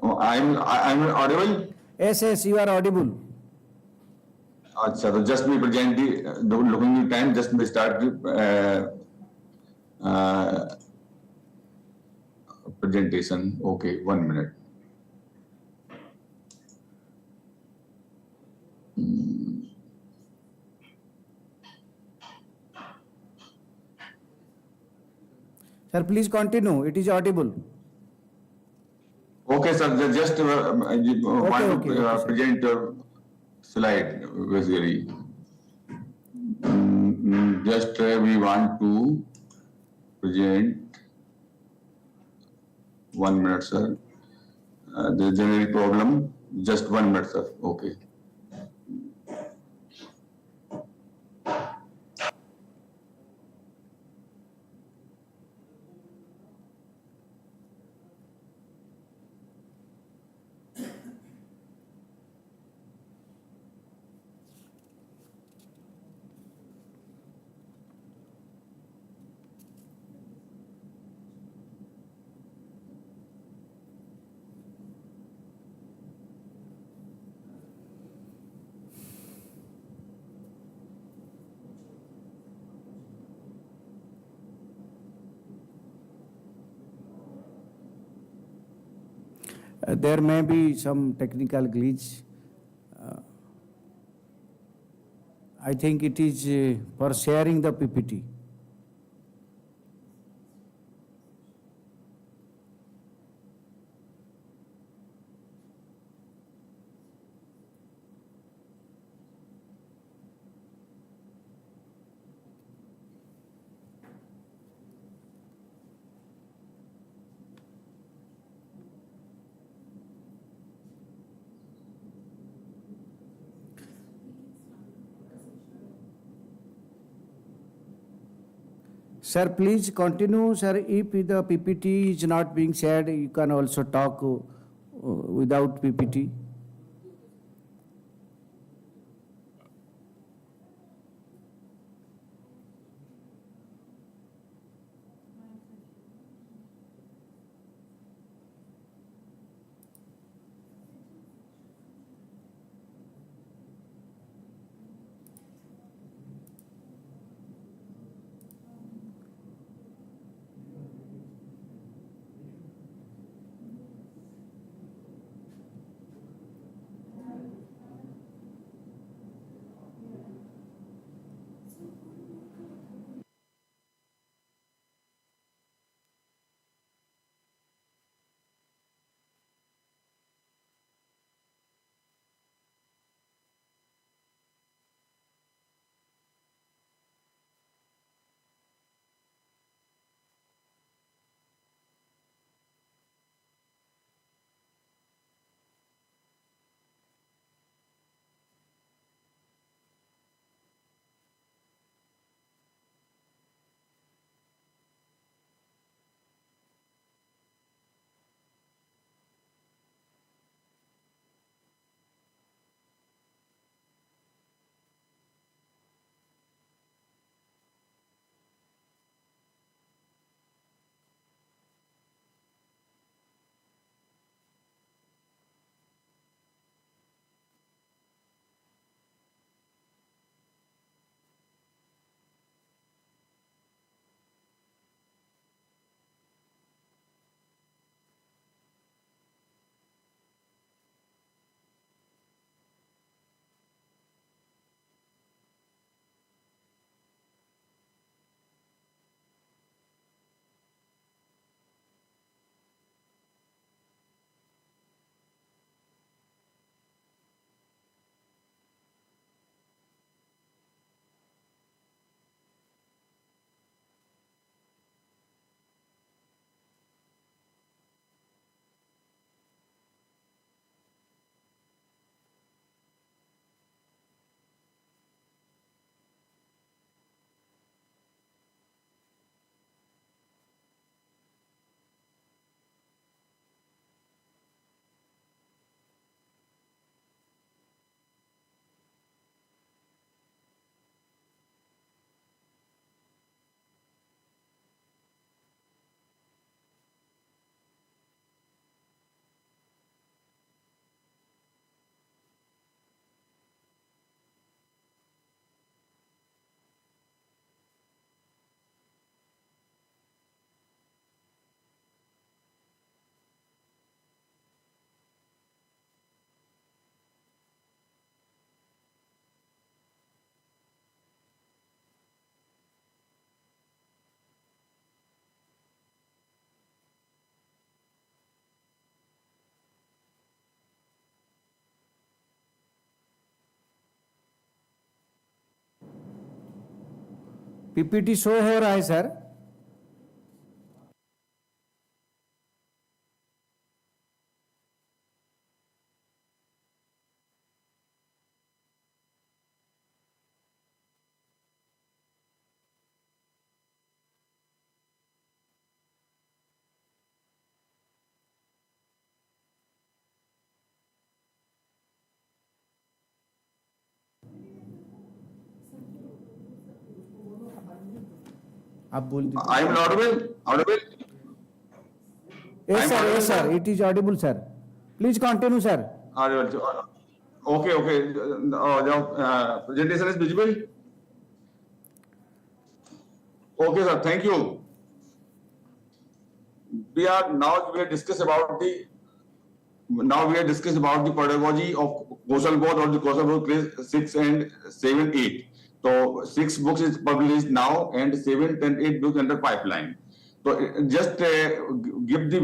Speaker 5: I'm audible?
Speaker 1: Yes, you are audible.
Speaker 5: अच्छा, तो just me present the looking at time, just me start the presentation. Okay, 1 minute.
Speaker 1: Sir, please continue. It is audible.
Speaker 5: Okay, sir, just want
Speaker 1: okay,
Speaker 5: to
Speaker 1: sir.
Speaker 5: present your slide basically. Just we want to present 1 minute, sir. The generic problem, just 1 minute, sir. Okay.
Speaker 1: There may be some technical glitch. I think it is for sharing the PPT. Sir, please continue, sir. If the PPT is not being shared, you can also talk without PPT. PPT show हो रहा है sir. आप बोल दीजिए।
Speaker 5: I am audible? Audible?
Speaker 1: Yes
Speaker 5: I'm
Speaker 1: sir,
Speaker 5: audible,
Speaker 1: yes sir,
Speaker 5: sir?
Speaker 1: it is audible sir. Please continue sir.
Speaker 5: Audible. Okay, okay. Presentation is visible? Okay, sir. Thank you. We are discussing about the pedagogy of Kaushal Bodh or the Kaushal Bodh grade 6 and 7, 8. So 6 books is published now and 7, 10, 8 books under pipeline. So just give the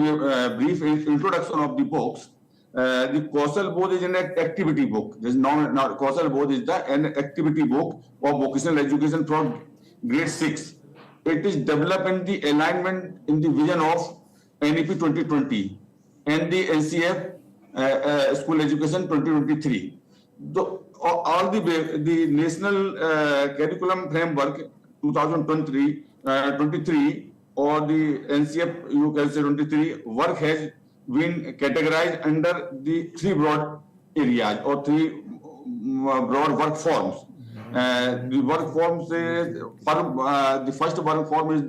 Speaker 5: brief introduction of the books. The Kaushal Bodh is an activity book. This is not Kaushal Bodh is an activity book of vocational education for grade 6. It is developed in the alignment in the vision of NEP 2020 and the NCF School Education 2023. All the national curriculum framework 2023 23 or the NCF you can say 23 work has been categorized under the 3 broad areas or 3 broad work forms. The work forms the first work form is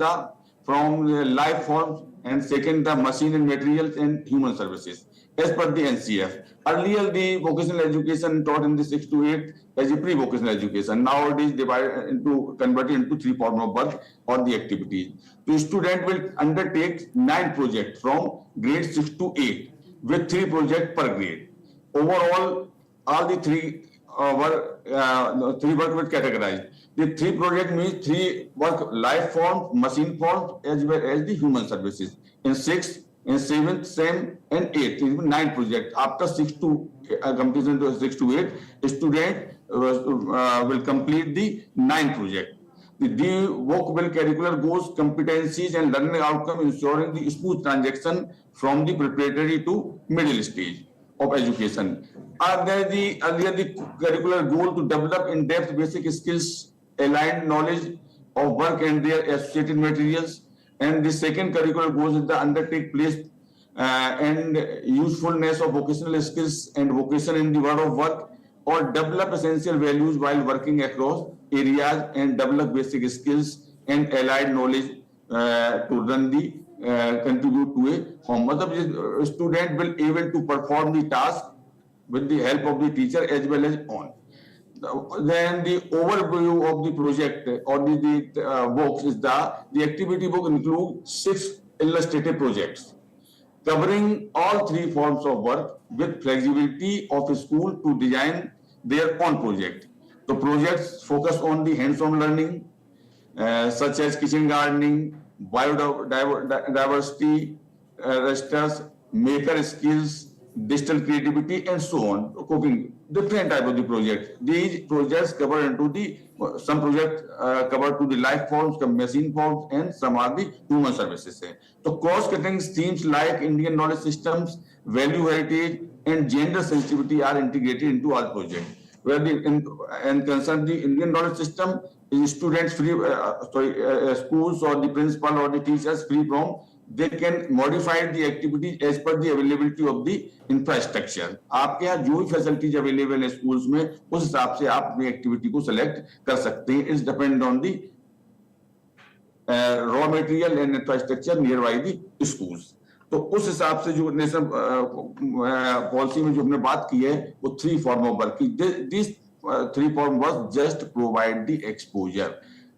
Speaker 5: from the life forms and second the machine and materials and human services as per the NCF. Earlier the vocational education taught in the 6 to 8 as a pre-vocational education. Now it is converted into 3 forms of work or the activities. The student will undertake 9 projects from grade 6 to 8 with 3 projects per grade. Overall, all the 3 work were categorized. The 3 project means 3 work life forms, machine forms, as well as the human services. In 6th, in 7th, same, and 8th, 9 projects. After 6 to completion to 6 to 8, a student will complete the 9 project. The work will curricular goals, competencies, and learning outcome, ensuring the smooth transition from the preparatory to middle stage of education. Earlier the curricular goal to develop in-depth basic skills, aligned knowledge of work and their associated materials. And the second curricular goal is the undertake place and usefulness of vocational skills and vocation in the world of work, or develop essential values while working across areas and develop basic skills and allied knowledge to run the contribute to a home. मतलब student will able to perform the task with the help of the teacher as well as on. Then the overview of the project or the books is the activity book includes 6 illustrative projects covering all 3 forms of work with flexibility of a school to design their own project. The projects focus on the hands-on learning such as kitchen gardening, biodiversity, resters, maker skills, digital creativity, and so on. Cooking, different type of the project. These projects cover into the some projects cover to the life forms, some machine forms, and some are the human services. So cross-cutting themes like Indian knowledge systems, value heritage, and gender sensitivity are integrated into all projects. Where and concern the Indian knowledge system is students free, schools or the principal or the teachers free from, they can modify the activity as per the availability of the infrastructure. आपके यहाँ जो भी facilities available है schools में, उस हिसाब से आप अपनी activity को select कर सकते हैं. It's depend on the raw material and infrastructure nearby the schools. तो उस हिसाब से जो नेशनल पॉलिसी में जो हमने बात की है वो 3 फॉर्म ऑफ वर्क की. This 3 form work just provide the exposure.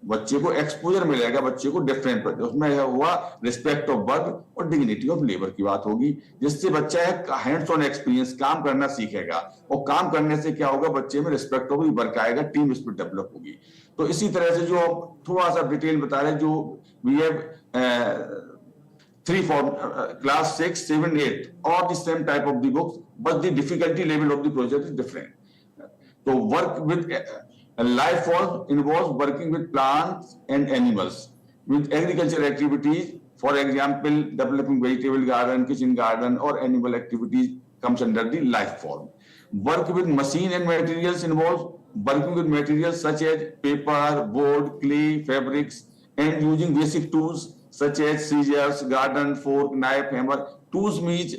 Speaker 5: बच्चे को एक्सपोजर मिलेगा, बच्चे को डिफरेंट उसमें हुआ रिस्पेक्ट ऑफ वर्क और डिग्निटी ऑफ लेबर की बात होगी, जिससे बच्चा एक हैंड्स ऑन एक्सपीरियंस काम करना सीखेगा और काम करने से क्या होगा, बच्चे में रिस्पेक्ट ऑफ वर्क आएगा, टीम स्पिरिट डेवलप होगी. तो इसी तरह से जो थोड़ा सा डिटेल बता रहे जो we have 3 form class 6, 7, 8 or the same type of the books, but the difficulty level of the project is different. So work with A life form involves working with plants and animals, with agricultural activities, for example, developing vegetable garden, kitchen garden, or animal activities comes under the life form. Work with machine and materials involves working with materials such as paper, board, clay, fabrics, and using basic tools such as scissors, garden, fork, knife, hammer. Tools means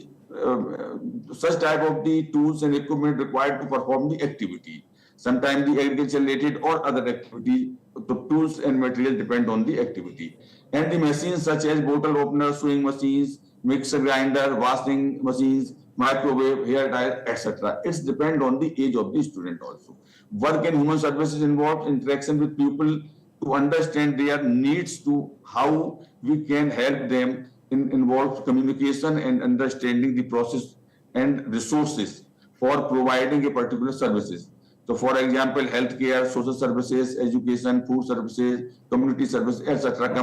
Speaker 5: such type of the tools and equipment required to perform the activity. Sometimes the agriculture related or other activities, the tools and material depend on the activity. And the machines such as bottle openers, sewing machines, mixer grinder, washing machines, microwave, hair dryer, etc. It's depend on the age of the student also. Work and human services involves interaction with people to understand their needs, to how we can help them, involves communication and understanding the process and resources for providing a particular services. So, for example, healthcare, social services, education, food services, community services, etc.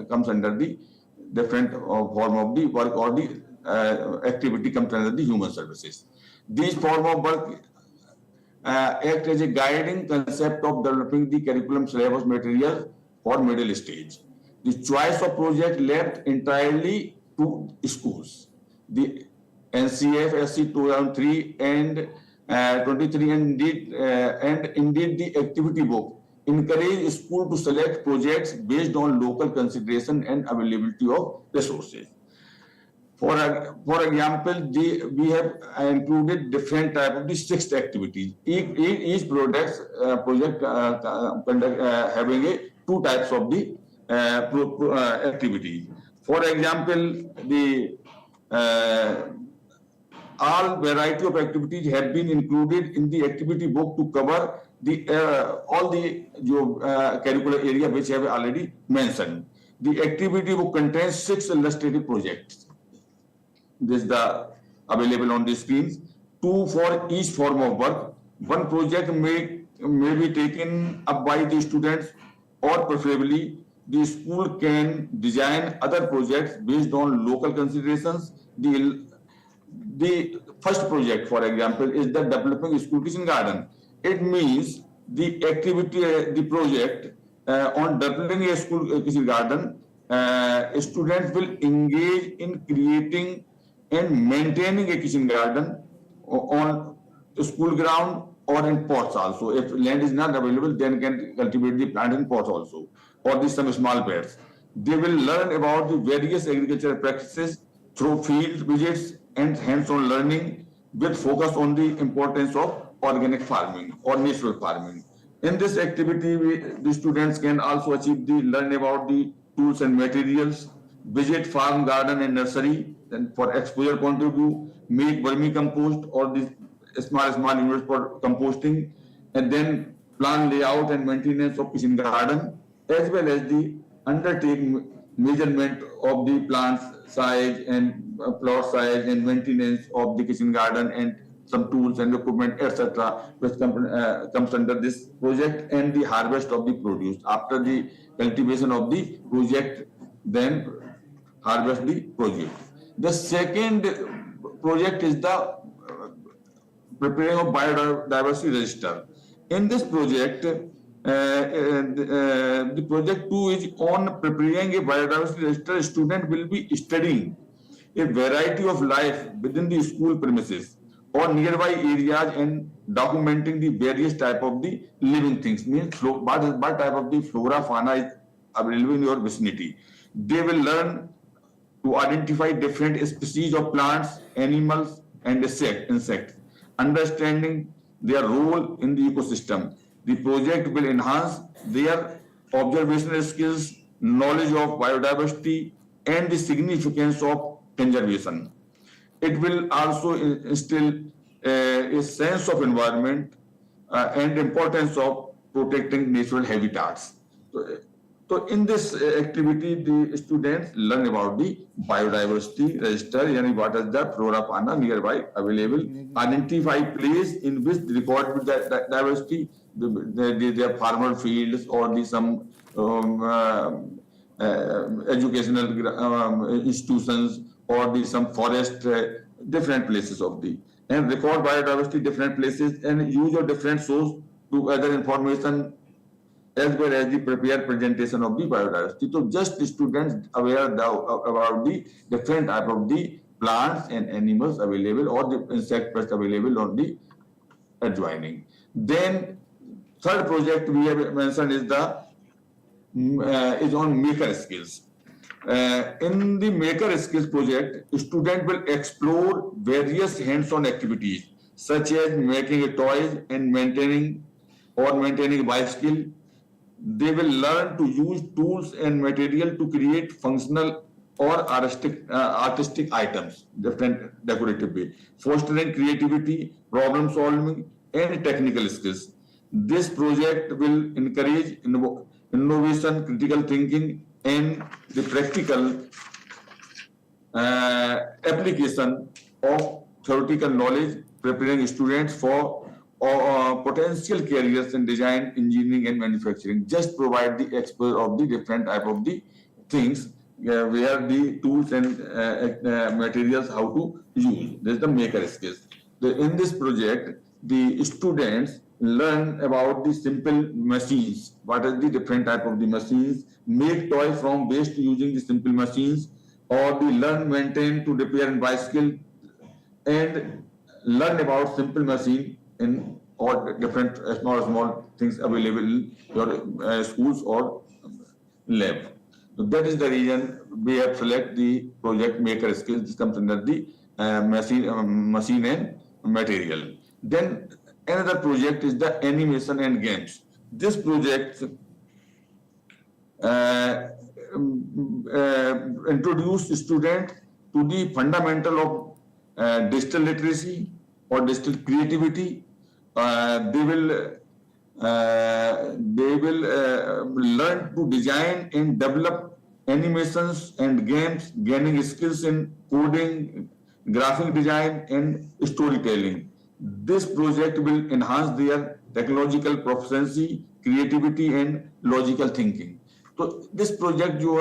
Speaker 5: comes under the different form of the work, or the activity comes under the human services. These form of work act as a guiding concept of developing the curriculum syllabus material for middle stage. The choice of project left entirely to schools. The NCF-SC 2003 and 23 and indeed the activity book encourage school to select projects based on local consideration and availability of resources. For example, we have included different type of the 6 activities. Each project having a 2 types of the activities. For example, the all variety of activities have been included in the activity book to cover the all the curricular area which I have already mentioned. The activity book contains 6 illustrative projects. This is the available on the screens. 2 for each form of work. One project may be taken up by the students, or preferably the school can design other projects based on local considerations. The first project, for example, is the developing school kitchen garden. It means the activity, the project on developing a school kitchen garden, students will engage in creating and maintaining a kitchen garden on school ground or in pots also. If land is not available, then can cultivate the plant in pots also, or some small beds. They will learn about the various agricultural practices through field visits and hands-on learning, with focus on the importance of organic farming or natural farming. In this activity, the students can also achieve the learn about the tools and materials, visit farm, garden and nursery, and for exposure point of view, make vermicompost or the small units for composting, and then plan layout and maintenance of kitchen garden, as well as the undertake measurement of the plants size and plot size and maintenance of the kitchen garden and some tools and equipment, etc., which comes under this project, and the harvest of the produce. After the cultivation of the project, then harvest the produce. The second project is the preparing of biodiversity register. In this project, the project 2 is on preparing a biodiversity register. Student will be studying a variety of life within the school premises or nearby areas and documenting the various type of the living things. Means what type of the flora fauna is available in your vicinity. They will learn to identify different species of plants, animals, and insects, understanding their role in the ecosystem. The project will enhance their observational skills, knowledge of biodiversity, and the significance of conservation. It will also instill a sense of environment and importance of protecting natural habitats. So in this activity, the students learn about the biodiversity register, and what is the flora fauna nearby available, identify place in which record the diversity, the farmer fields or some educational institutions or some forest, different places of the, and record biodiversity different places and use of different source to other information as well as the prepared presentation of the biodiversity. So just students aware about the different type of the plants and animals available or the insect pests available on the adjoining. Then third project we have mentioned is the is on maker skills. In the maker skills project, student will explore various hands-on activities such as making a toys and maintaining a bicycle. They will learn to use tools and material to create functional or artistic items, different decorative way, fostering creativity, problem solving, and technical skills. This project will encourage innovation, critical thinking, and the practical application of theoretical knowledge, preparing students for potential careers in design, engineering, and manufacturing. Just provide the exposure of the different type of the things where the tools and materials how to use. This is the maker skills. In this project, the students learn about the simple machines. What are the different type of the machines? Make toys from waste using the simple machines, or the learn, maintain to repair and bicycle, and learn about simple machine in all different small things available in your schools or lab. So that is the reason we have select the project maker skills. This comes under the machine and material. Then another project is the animation and games. This project introduce student to the fundamental of digital literacy or digital creativity. They will learn to design and develop animations and games, gaining skills in coding, graphic design, and storytelling. This project will enhance their technological proficiency, creativity, and logical thinking. तो this project जो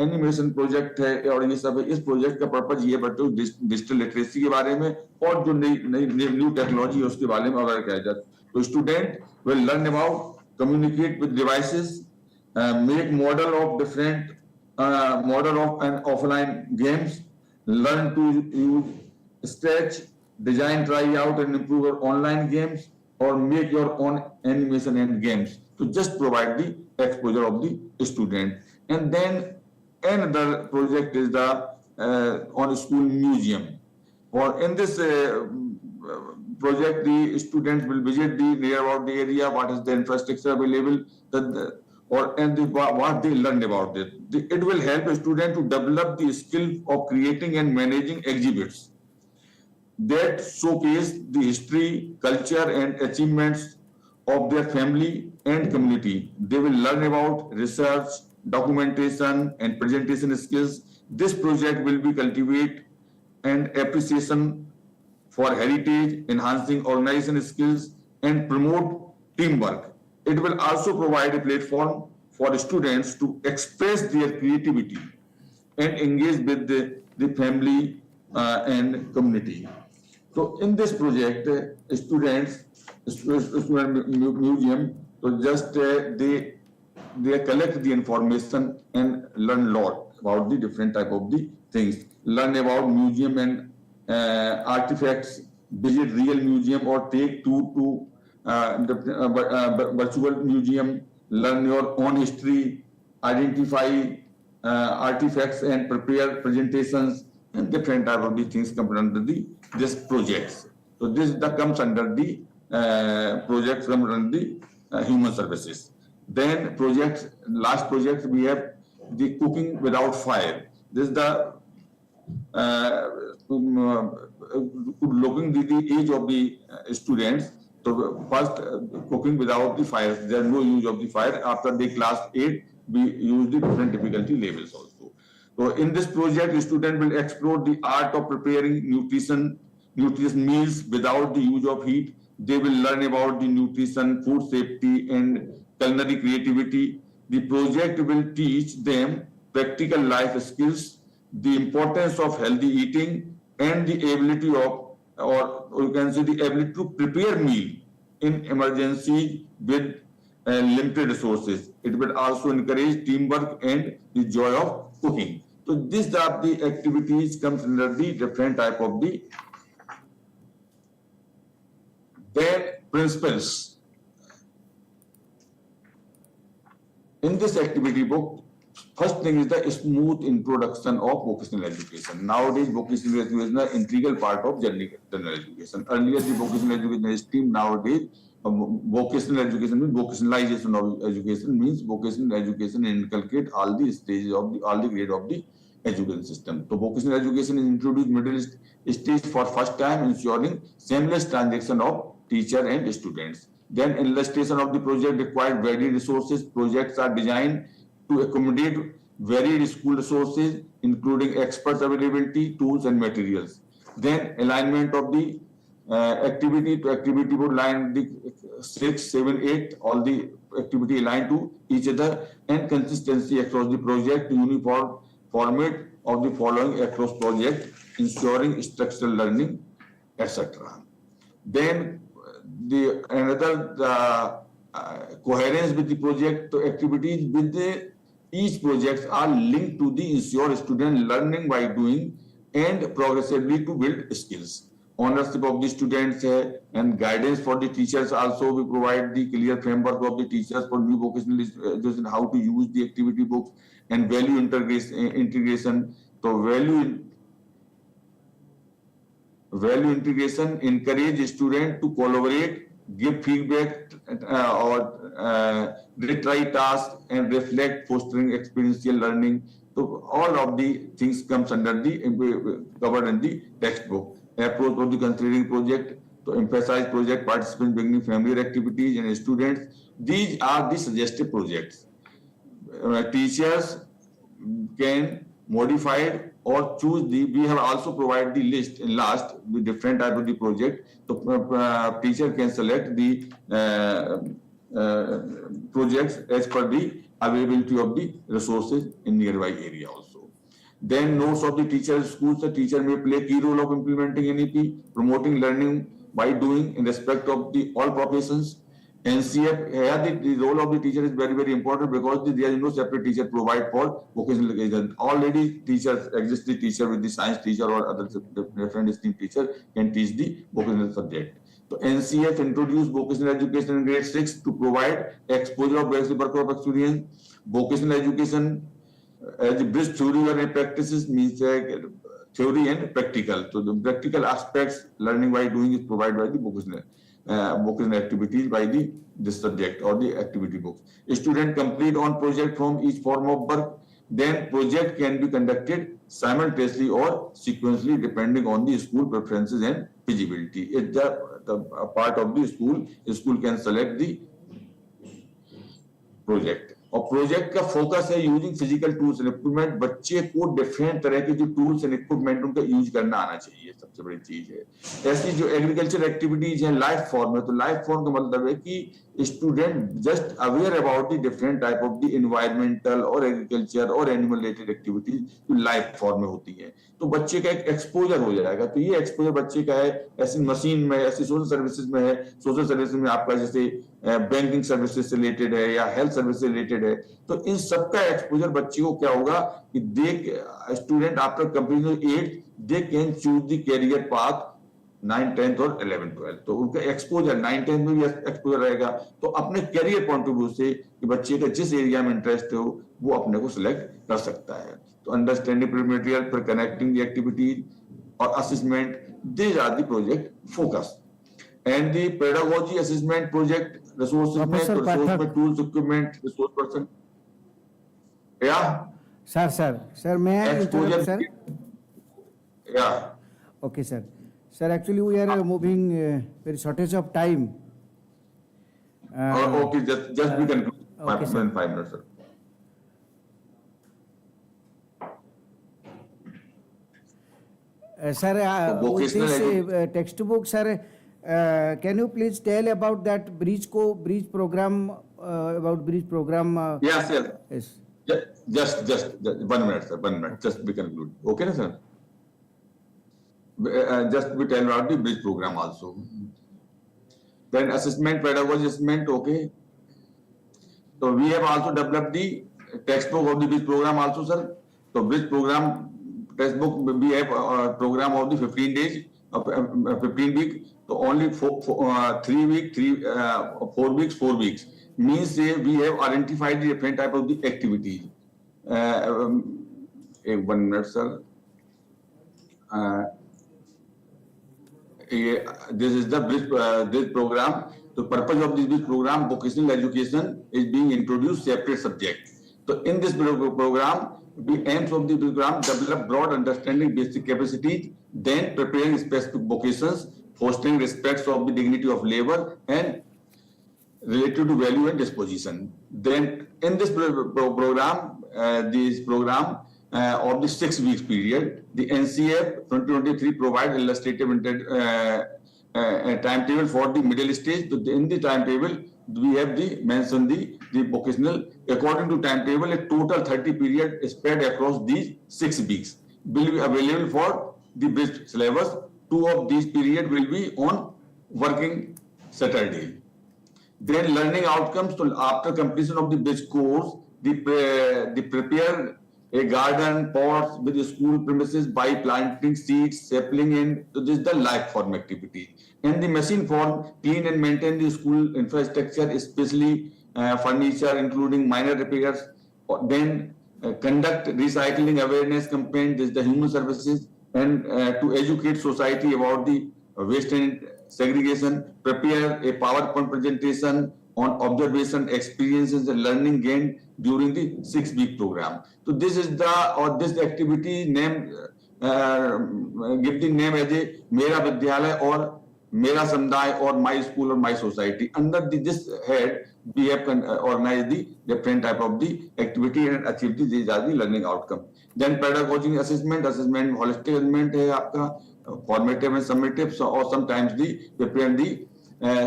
Speaker 5: animation project है और ये सब है, इस project का purpose ये बच्चों डिजिटल लिटरेसी के बारे में और जो न्यू टेक्नोलॉजी है उसके बारे में अगर किया जाए तो student will learn about communicate with devices, make model of different model of and offline games, learn to use sketch, design, try out and improve your online games, or make your own animation and games. To just provide the exposure of the student. And then another project is the on school museum. Or in this project, the students will visit the near about the area, what is the infrastructure available, what they learned about it. It will help a student to develop the skill of creating and managing exhibits that showcase the history, culture, and achievements of their family and community. They will learn about research, documentation, and presentation skills. This project will be cultivate and appreciation for heritage, enhancing organization skills, and promote teamwork. It will also provide a platform for students to express their creativity and engage with the family and community. So in this project, student museum, so just they collect the information and learn a lot about the different type of the things. Learn about museum and artifacts, visit real museum or take tour to virtual museum, learn your own history, identify artifacts and prepare presentations, and different type of the things come under this projects. So this comes under the projects come under the human services. Then last project we have the cooking without fire. This is the looking the age of the students. So first cooking without the fire. There is no use of the fire. After the class 8, we use the different difficulty levels also. So in this project, the student will explore the art of preparing nutritious meals without the use of heat. They will learn about the nutrition, food safety, and culinary creativity. The project will teach them practical life skills, the importance of healthy eating, and the ability of, or you can say the ability to prepare meal in emergencies with limited resources. It will also encourage teamwork and the joy of cooking. So these are the activities comes under the different type of the their principles. In this activity book, first thing is the smooth introduction of vocational education. Nowadays, vocational education is an integral part of general education. Earlier, the vocational education is stream. Nowadays, vocational education means vocationalization of education means vocational education inculcate all the stages of the all the grade of the education system. So, vocational education is introduced middle stage for first time, ensuring seamless transaction of teacher and students. Then illustration of the project required varied resources. Projects are designed to accommodate varied school resources, including experts availability, tools and materials. Then alignment of the activity to activity would line the 6, 7, 8, all the activity aligned to each other, and consistency across the project, uniform format of the following across project, ensuring structural learning, etc. Then the another coherence with the project activities with the each projects are linked to the ensure student learning by doing and progressively to build skills. Ownership of the students and guidance for the teachers also we provide the clear framework of the teachers for new vocational education, how to use the activity books and value integration. So value integration encourage students to collaborate, give feedback or retry tasks and reflect, fostering experiential learning. So all of the things comes under the covered in the textbook. Approach of the considering project to emphasize project participants bringing familiar activities and students. These are the suggested projects. Teachers can modify it or choose the. We have also provided the list in last with different type of the project. So teacher can select the projects as per the availability of the resources in nearby area also. Then notes of the teacher schools. The teacher may play key role of implementing NEP, promoting learning by doing in respect of the all professions. NCF here the role of the teacher is very, very important because there is no separate teacher provide for vocational education. Already teachers exist, the teacher with the science teacher or other different stream teacher can teach the vocational subject. So NCF introduced vocational education in grade 6 to provide exposure of basic work of experience. Vocational education as a bridge theory and practices means theory and practical. So the practical aspects learning by doing is provided by the vocational activities by this subject or the activity books. A student complete on project from each form of work, then project can be conducted simultaneously or sequentially depending on the school preferences and feasibility. It's the part of the school can select the project. और project का focus है using physical tools and equipment. बच्चे को different तरह के जो tools and equipment उनका use करना आना चाहिए, सबसे बड़ी चीज है. ऐसी जो एग्रीकल्चर एक्टिविटीज हैं लाइफ फॉर्म में, तो लाइफ फॉर्म का मतलब है कि student just aware about the different type of the environmental और एग्रीकल्चर और एनिमल रिलेटेड एक्टिविटीज जो लाइफ फॉर्म में होती है, तो बच्चे का एक एक्सपोजर हो जाएगा. तो ये एक्सपोजर बच्चे का है ऐसी मशीन में, ऐसी सोशल सर्विसेज में है. सोशल सर्विसेज में आपका जैसे बैंकिंग सर्विसेज से रिलेटेड है या हेल्थ सर्विस से रिलेटेड है, तो इन सबका एक्सपोजर बच्चे को क्या होगा कि student after completion 8 they can choose the career path 9, 10th और 11, 12. तो उनका एक्सपोजर 9, 10 में भी एक्सपोजर रहेगा. तो अपने कैरियर पॉइंट ऑफ व्यू से कि बच्चे का जिस एरिया में इंटरेस्ट हो वो अपने को सिलेक्ट कर सकता है. तो understanding material for connecting the activities और assessment, these are the project focus. And the pedagogy assessment project resources में tools, equipment, resource person. Yeah.
Speaker 1: Sir, may I interrupt, sir?
Speaker 5: Yeah.
Speaker 1: Okay, sir. Sir, actually we are moving very shortage of time.
Speaker 5: Okay, just we can
Speaker 1: Okay,
Speaker 5: 5 minutes, sir.
Speaker 1: Sir, with
Speaker 5: vocational
Speaker 1: this textbook, sir, can you please tell about that bridge program?
Speaker 5: Yes.
Speaker 1: Yes.
Speaker 5: Just 1 minute, sir. 1 minute. Just we conclude. Okay, sir. Just we tell about the bridge program also. Then assessment, pedagogy assessment, okay. So we have also developed the textbook of the BRIDGE program also, sir. So BRIDGE program textbook, we have a program of the 15 days, 15 week. So only 3 week, 4 weeks, 4 weeks. Means we have identified the different type of the activities. 1 minute, sir. This is the BRIDGE program. The purpose of this program, vocational education, is being introduced separate subject. So in this program, the aims of the program develop broad understanding, basic capacities, then preparing specific vocations, fostering respect of the dignity of labor, and related to value and disposition. Then in this program, of the 6 weeks period, the NCF 2023 provides illustrative timetable for the middle stage. In the timetable, we have mentioned the vocational. According to timetable, a total 30 period spread across these 6 weeks will be available for the BRIDGE syllabus. 2 of these period will be on working Saturday. Then learning outcomes. So after completion of the BRIDGE course, the prepare a garden, pots with the school premises by planting seeds, sapling, and so this is the life form activity. And the machine form, clean and maintain the school infrastructure, especially furniture, including minor repairs. Then conduct recycling awareness campaign. This is the human services, and to educate society about the waste and segregation. Prepare a PowerPoint presentation on observation, experiences, and learning gained during the 6-week program. So this is this activity name, give the name as a Mera Vidyalaya or Mera Samday or My School or My Society. Under this head, we have organized the different type of the activity and activities. These are the learning outcome. Then pedagogy assessment, holistic assessment है आपका formative and summative, or sometimes the prepare the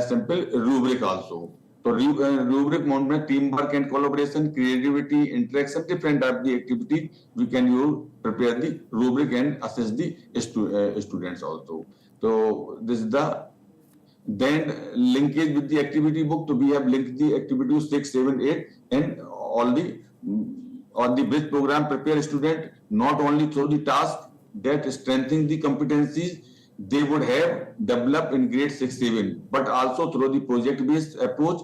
Speaker 5: simple rubric also. So rubric में teamwork and collaboration, creativity, interaction, different type of the activity we can use, prepare the rubric and assess the students also. So this is the then linkage with the activity book. So we have linked the activity 6, 7, 8, and all the BRIDGE program prepare student not only through the task that strengthen the competencies they would have developed in grade 6, 7, but also through the project-based approach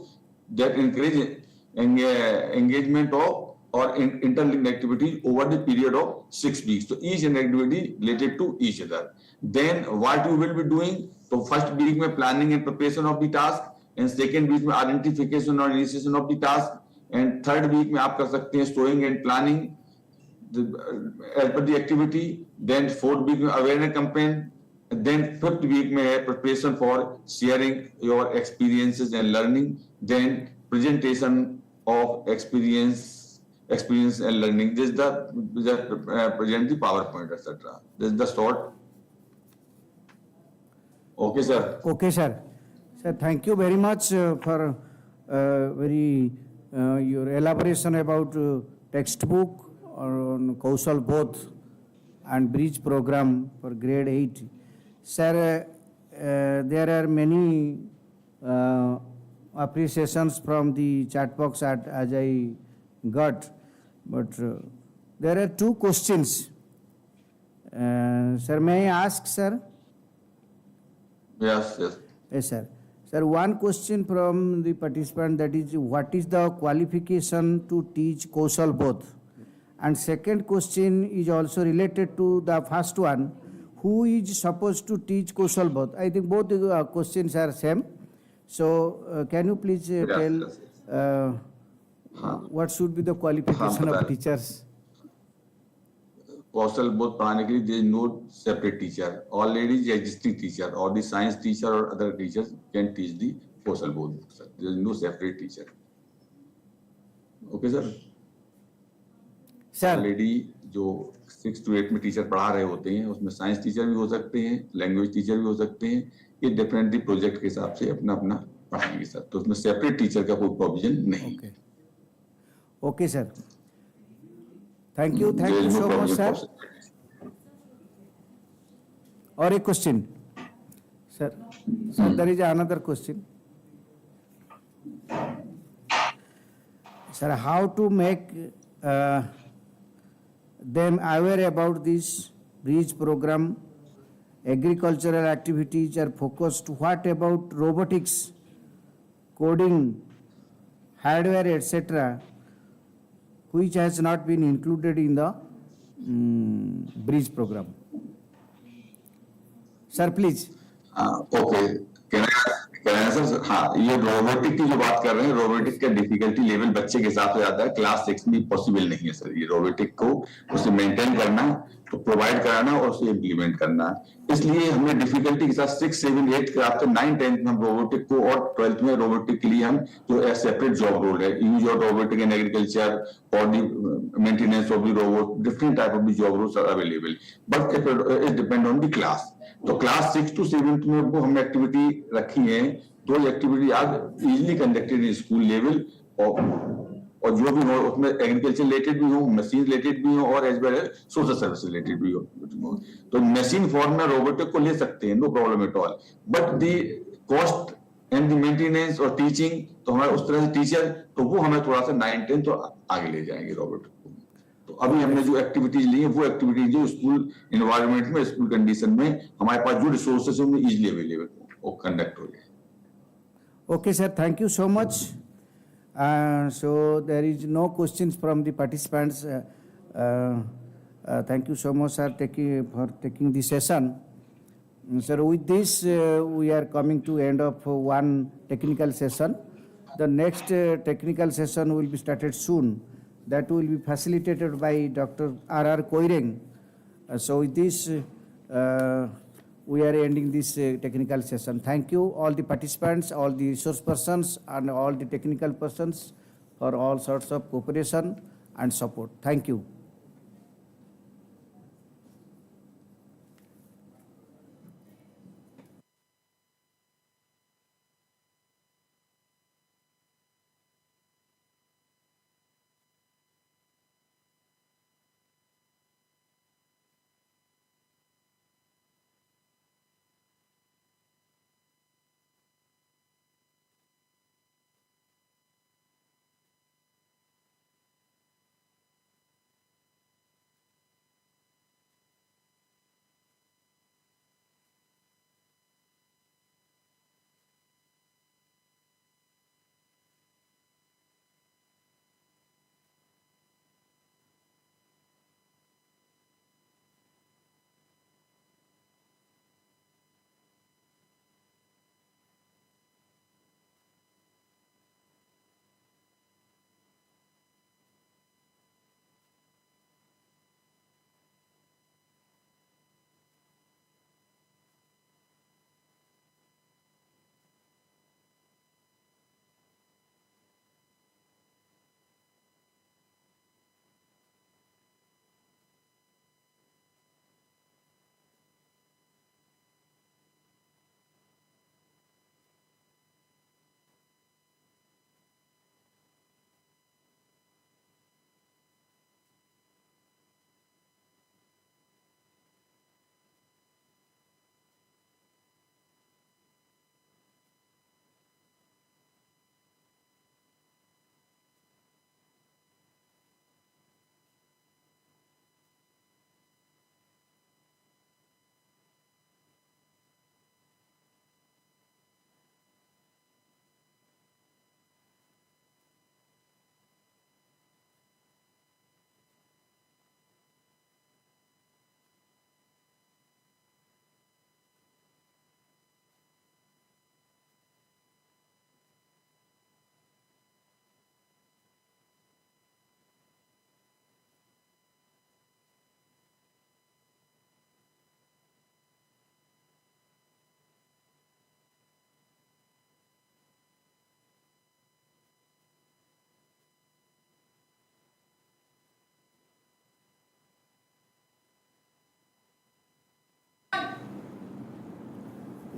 Speaker 5: that encourage engagement of or interlinked activities over the period of 6 weeks. So each and activity related to each other. Then what you will be doing? So first week में planning and preparation of the task, and second week में identification or initiation of the task, and third week में आप कर सकते हैं sewing and planning as per the activity. Then fourth week में awareness campaign. Then fifth week में है preparation for sharing your experiences and learning. Then presentation of experience and learning. This is the present the PowerPoint, etc. This is the short. Okay, sir.
Speaker 1: Okay, sir. Sir, thank you very much for your elaboration about textbook on Kaushal Bodh and BRIDGE program for grade 8. Sir, there are many appreciations from the chat box as I got, but there are 2 questions. Sir, may I ask, sir?
Speaker 5: Yes.
Speaker 1: Yes, sir. Sir, one question from the participant, that is, what is the qualification to teach Kaushal Bodh? And second question is also related to the first one. Who is supposed to teach Kaushal Bodh? I think both questions are same. So, can you please tell what should be the qualification of teachers?
Speaker 5: Kaushal Bodh पढ़ाने के लिए there is no separate teacher. Already the existing teacher or the science teacher or other teachers can teach the Kaushal Bodh. There is no separate teacher. Okay, sir?
Speaker 1: Sir.
Speaker 5: Already जो 6 to 8 में teacher पढ़ा रहे होते हैं, उसमें science teacher भी हो सकते हैं, लैंग्वेज टीचर भी हो सकते हैं. ये डिफरेंटली प्रोजेक्ट के हिसाब से अपना पढ़ाएंगे सर. तो उसमें सेपरेट टीचर का कोई प्रोविजन नहीं.
Speaker 1: Okay, sir. Thank you so much, sir. Or a question, sir. Sir, there is another question. Sir, how to make them aware about this bridge program? Agricultural activities are focused. What about robotics, coding, hardware, etc., which has not been included in the bridge program? Sir, please.
Speaker 5: Okay can I answer? हाँ, ये robotic की जो बात कर रहे हैं, robotic का difficulty level बच्चे के हिसाब से आता है, क्लास 6 में पॉसिबल नहीं है सर। ये रोबोटिक को उसे मेंटेन करना, तो प्रोवाइड कराना और उसे इम्प्लीमेंट करना, इसलिए हमने डिफिकल्टी के साथ 6, 7, 8 के आफ्टर 9, 10 में हम रोबोटिक को, और 12th में रोबोटिक के लिए हम जो सेपरेट जॉब रोल है, use of robotic in agriculture और the maintenance of the robot, different type of the job roles are available, but it depend on the class. तो क्लास 6 to 7 में वो हमने एक्टिविटी रखी है, 2 एक्टिविटी आज easily conducted in school level, और जो भी हो उसमें एग्रीकल्चर रिलेटेड भी हो, मशीन रिलेटेड भी हो, और as well as social service related भी हो। तो मशीन फॉर्म में रोबोटिक को ले सकते हैं, no problem at all, but the cost and the maintenance और टीचिंग, तो हमारे उस तरह से टीचर, तो वो हमें थोड़ा सा 9, 10 तो आगे ले जाएंगे रोबोटिक को। तो अभी हमने जो एक्टिविटीज ली है, वो एक्टिविटीज जो स्कूल इन्वायरमेंट में, स्कूल कंडीशन में हमारे पास जो रिसोर्सेज है वो इजीली अवेलेबल वो कंडक्ट हो जाए।
Speaker 1: Okay, sir, thank you so much. So there is no questions from the participants. Thank you so much, sir, for taking the session. Sir, with this, we are coming to end of one technical session. The next technical session will be started soon. That will be facilitated by Dr. R.R. Koireng. So with this, we are ending this technical session. Thank you, all the participants, all the resource persons, and all the technical persons for all sorts of cooperation and support. Thank you.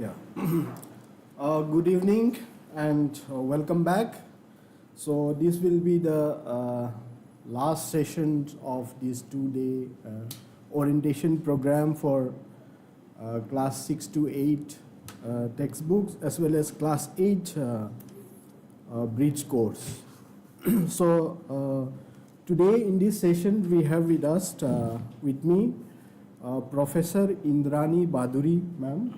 Speaker 6: Yeah. Good evening and welcome back. So this will be the last session of this 2-day orientation program for class 6 to 8 textbooks as well as class 8 bridge course. Today in this session we have with us, with me, Professor Indrani Baduri, ma'am.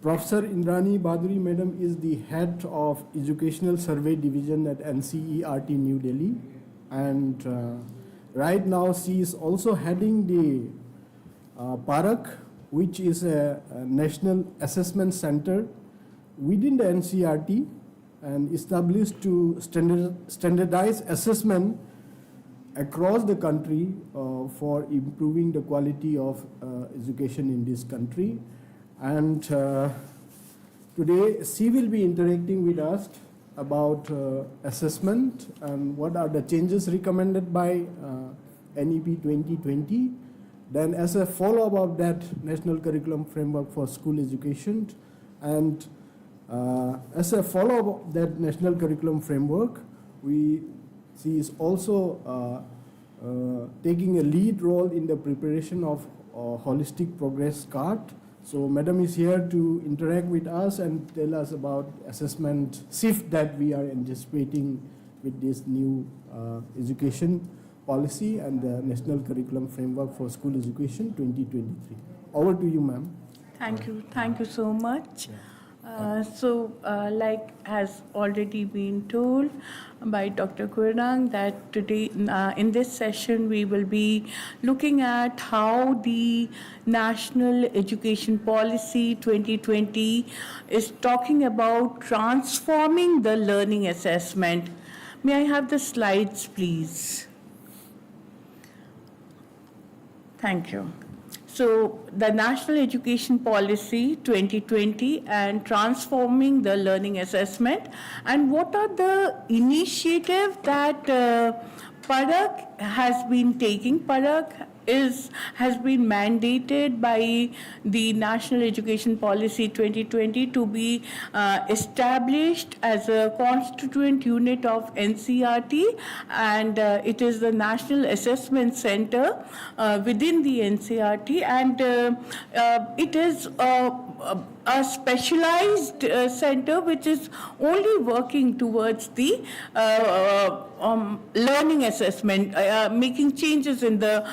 Speaker 6: Professor Indrani Baduri, madam, is the head of Educational Survey Division at NCERT New Delhi, and right now she is also heading the PARAK, which is a national assessment center within the NCERT and established to standardize assessment across the country for improving the quality of education in this country. And today she will be interacting with us about assessment and what are the changes recommended by NEP 2020. Then as a follow-up of that, National Curriculum Framework for School Education, and as a follow-up of that National Curriculum Framework, she is also taking a lead role in the preparation of Holistic Progress Card. So Madam is here to interact with us and tell us about assessment shift that we are anticipating with this new education policy and the National Curriculum Framework for School Education 2023. Over to you, ma'am.
Speaker 7: Thank you so much. Like has already been told by Dr. Kurang, that today in this session we will be looking at how the National Education Policy 2020 is talking about transforming the learning assessment. May I have the slides, please? Thank you. So the National Education Policy 2020 and transforming the learning assessment, and what are the initiatives that PARAK has been taking. PARAK has been mandated by the National Education Policy 2020 to be established as a constituent unit of NCERT, and it is the National Assessment Center within the NCERT, and it is a specialized center which is only working towards the learning assessment, making changes in the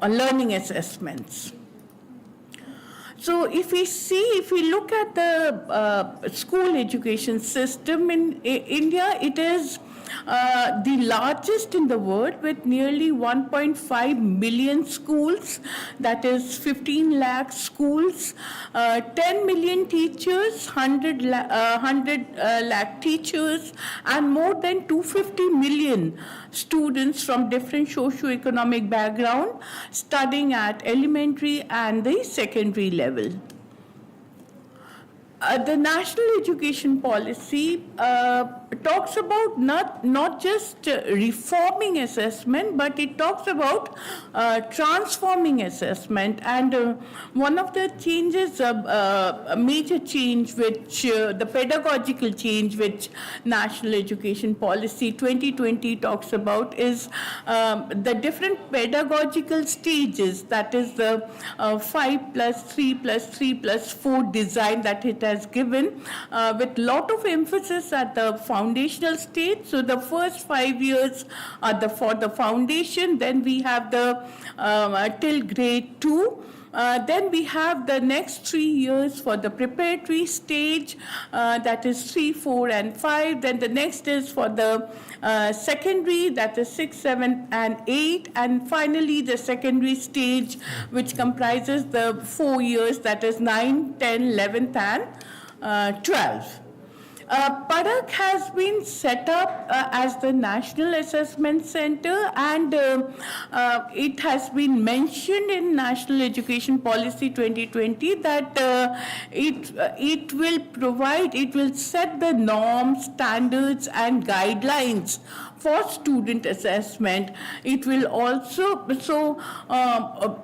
Speaker 7: learning assessments. So if we look at the school education system in India, it is the largest in the world, with nearly 1.5 million schools, that is 15 lakh schools, 10 million teachers, 100 lakh teachers, and more than 250 million students from different socio-economic background studying at elementary and the secondary level. The National Education Policy talks about not just reforming assessment, but it talks about transforming assessment. And one of the changes, a major change, which the pedagogical change which National Education Policy 2020 talks about, is the different pedagogical stages, that is the 5+3+3+4 design that it has given, with lot of emphasis at the foundational stage. So the first 5 years are for the foundation, then we have the till grade 2. Then we have the next 3 years for the preparatory stage, that is 3, 4, and 5. Then the next is for the secondary, that is 6, 7, and 8. And finally, the secondary stage, which comprises the 4 years, that is 9, 10, 11th, and 12. PARAK has been set up as the National Assessment Center, and it has been mentioned in National Education Policy 2020 that it will set the norms, standards, and guidelines for student assessment. It will also,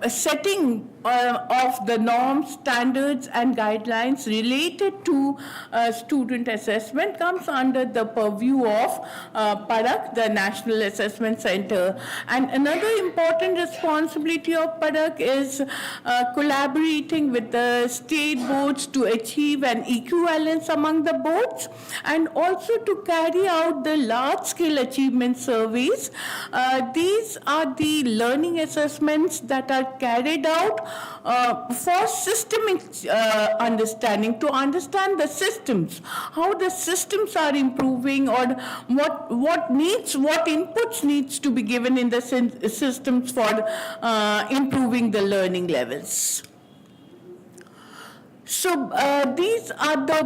Speaker 7: setting of the norms, standards and guidelines related to student assessment comes under the purview of PADAK, the National Assessment Center. And another important responsibility of PADAK is collaborating with the state boards to achieve an equivalence among the boards, and also to carry out the large-scale achievement surveys. These are the learning assessments that are carried out for systemic understanding, to understand the systems, how the systems are improving, or what inputs needs to be given in the systems for improving the learning levels. So these are the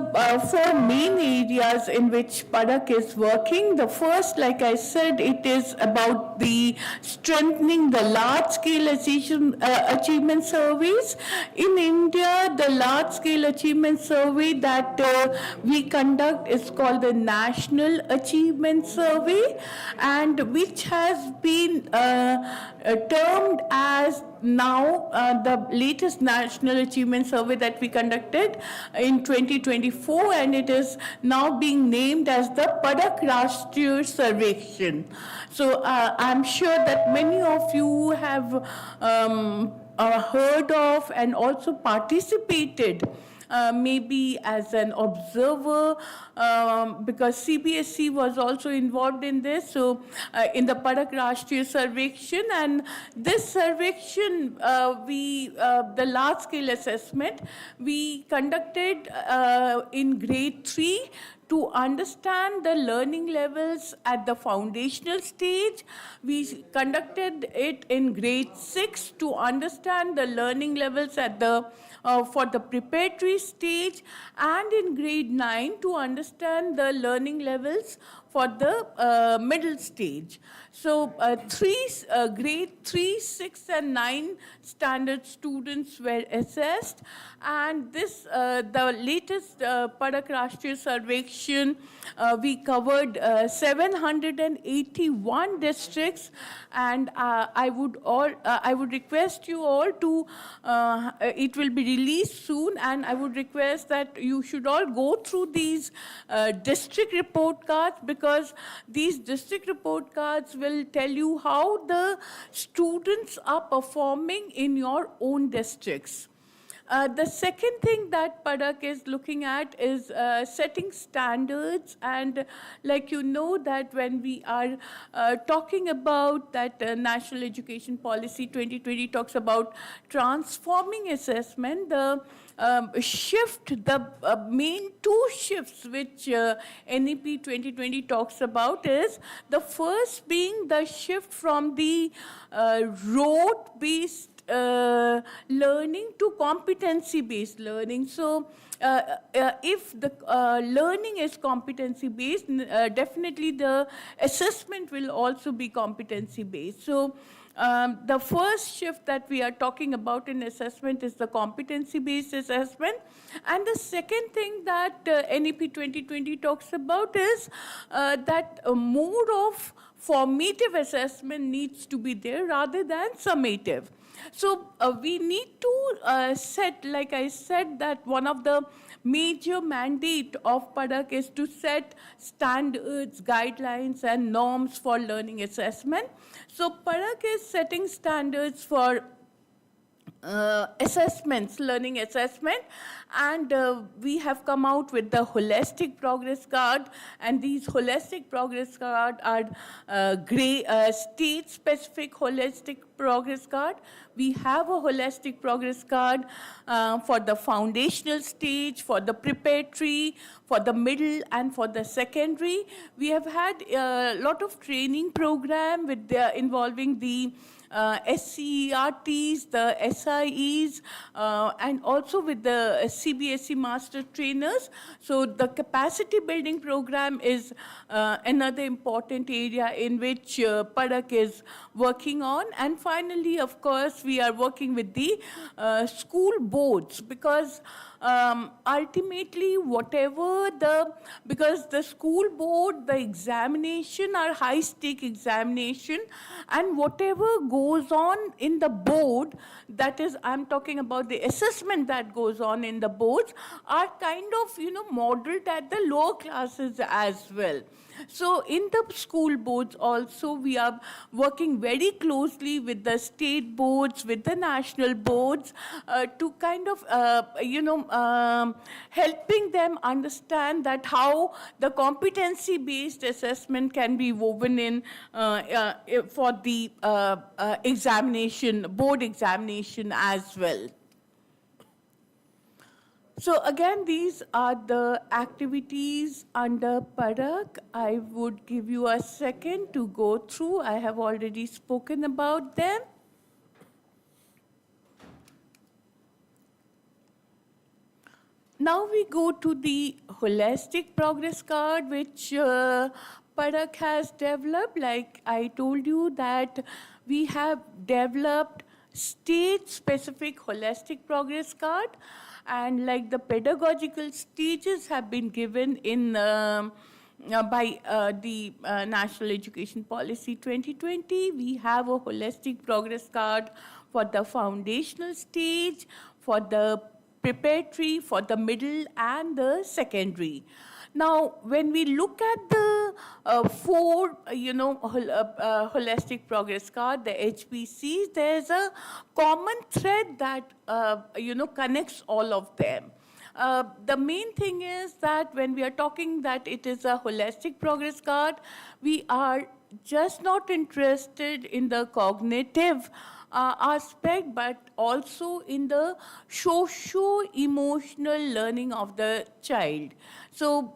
Speaker 7: four main areas in which PADAK is working. The first, like I said, it is about the strengthening the large-scale achievement surveys. In India, the large-scale achievement survey that we conduct is called the National Achievement Survey, and which has been termed as now the latest National Achievement Survey that we conducted in 2024, and it is now being named as the PADAK Rashtriya Sarvekshan. So I'm sure that many of you have heard of and also participated, maybe as an observer, because CBSE was also involved in this, so in the PADAK Rashtriya Sarvekshan. And this Sarvekshan, the large-scale assessment, we conducted in grade 3 to understand the learning levels at the foundational stage. We conducted it in grade 6 to understand the learning levels at the for the preparatory stage, and in grade 9 to understand the learning levels for the middle stage. So grade 3, 6 and 9 standard students were assessed, and this the latest PADAK Rashtriya Sarvekshan, we covered 781 districts, and I would request you all to, it will be released soon, and I would request that you should all go through these district report cards, because these district report cards will tell you how the students are performing in your own districts. The second thing that PADAK is looking at is setting standards, and like you know that when we are talking about that National Education Policy 2020 talks about transforming assessment, the main two shifts which NEP 2020 talks about is the first being the shift from the rote-based learning to competency-based learning. So if the learning is competency-based, definitely the assessment will also be competency-based. So the first shift that we are talking about in assessment is the competency-based assessment. And the second thing that NEP 2020 talks about is that a mode of formative assessment needs to be there rather than summative. So we need to set, like I said, that one of the major mandate of PADAK is to set standards, guidelines, and norms for learning assessment. So PADAK is setting standards for assessments, learning assessment, and we have come out with the holistic progress card, and these holistic progress card are state-specific holistic progress card. We have a holistic progress card for the foundational stage, for the preparatory, for the middle, and for the secondary. We have had a lot of training program with involving the SCERTs, the SIEs, and also with the CBSE master trainers. So the capacity building program is another important area in which PADAK is working on. And finally, of course, we are working with the school boards, because ultimately because the school board, the examination are high-stake examination, and whatever goes on in the board, that is, I'm talking about the assessment that goes on in the boards, are kind of, modeled at the lower classes as well. So in the school boards also, we are working very closely with the state boards, with the national boards, to kind of, helping them understand that how the competency-based assessment can be woven in for the board examination as well. So again, these are the activities under Parak. I would give you a second to go through. I have already spoken about them. Now we go to the holistic progress card, which Parak has developed. Like I told you that we have developed state-specific holistic progress card, and like the pedagogical stages have been given in by the National Education Policy 2020. We have a holistic progress card for the foundational stage, for the preparatory, for the middle, and the secondary. Now, when we look at the four, holistic progress card, the HPCs, there's a common thread that, connects all of them. The main thing is that when we are talking that it is a holistic progress card, we are just not interested in the cognitive aspect, but also in the socio-emotional learning of the child. So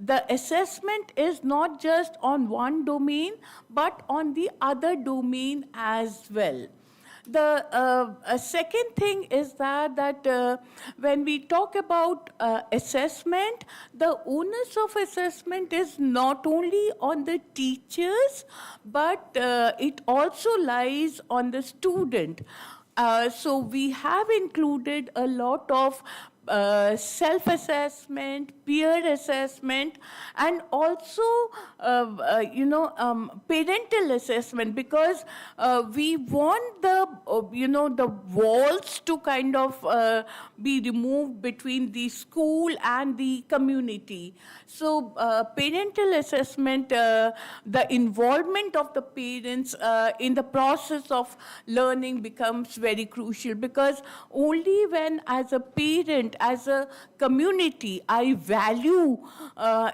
Speaker 7: the assessment is not just on one domain, but on the other domain as well. The second thing is that when we talk about assessment, the onus of assessment is not only on the teachers, but it also lies on the student. So we have included a lot of self-assessment, peer assessment, and also, parental assessment, because we want the, the walls to kind of be removed between the school and the community. So parental assessment, the involvement of the parents in the process of learning becomes very crucial, because only when as a parent, as a community, I value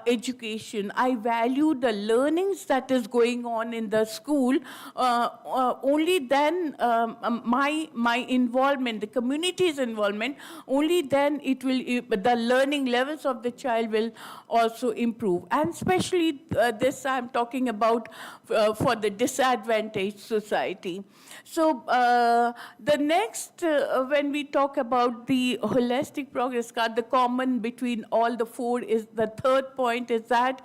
Speaker 7: education, I value the learnings that is going on in the school, only then my involvement, the community's involvement, only then the learning levels of the child will also improve. And especially this I'm talking about for the disadvantaged society. So the next, when we talk about the holistic progress card, the common between all the four is the third point is that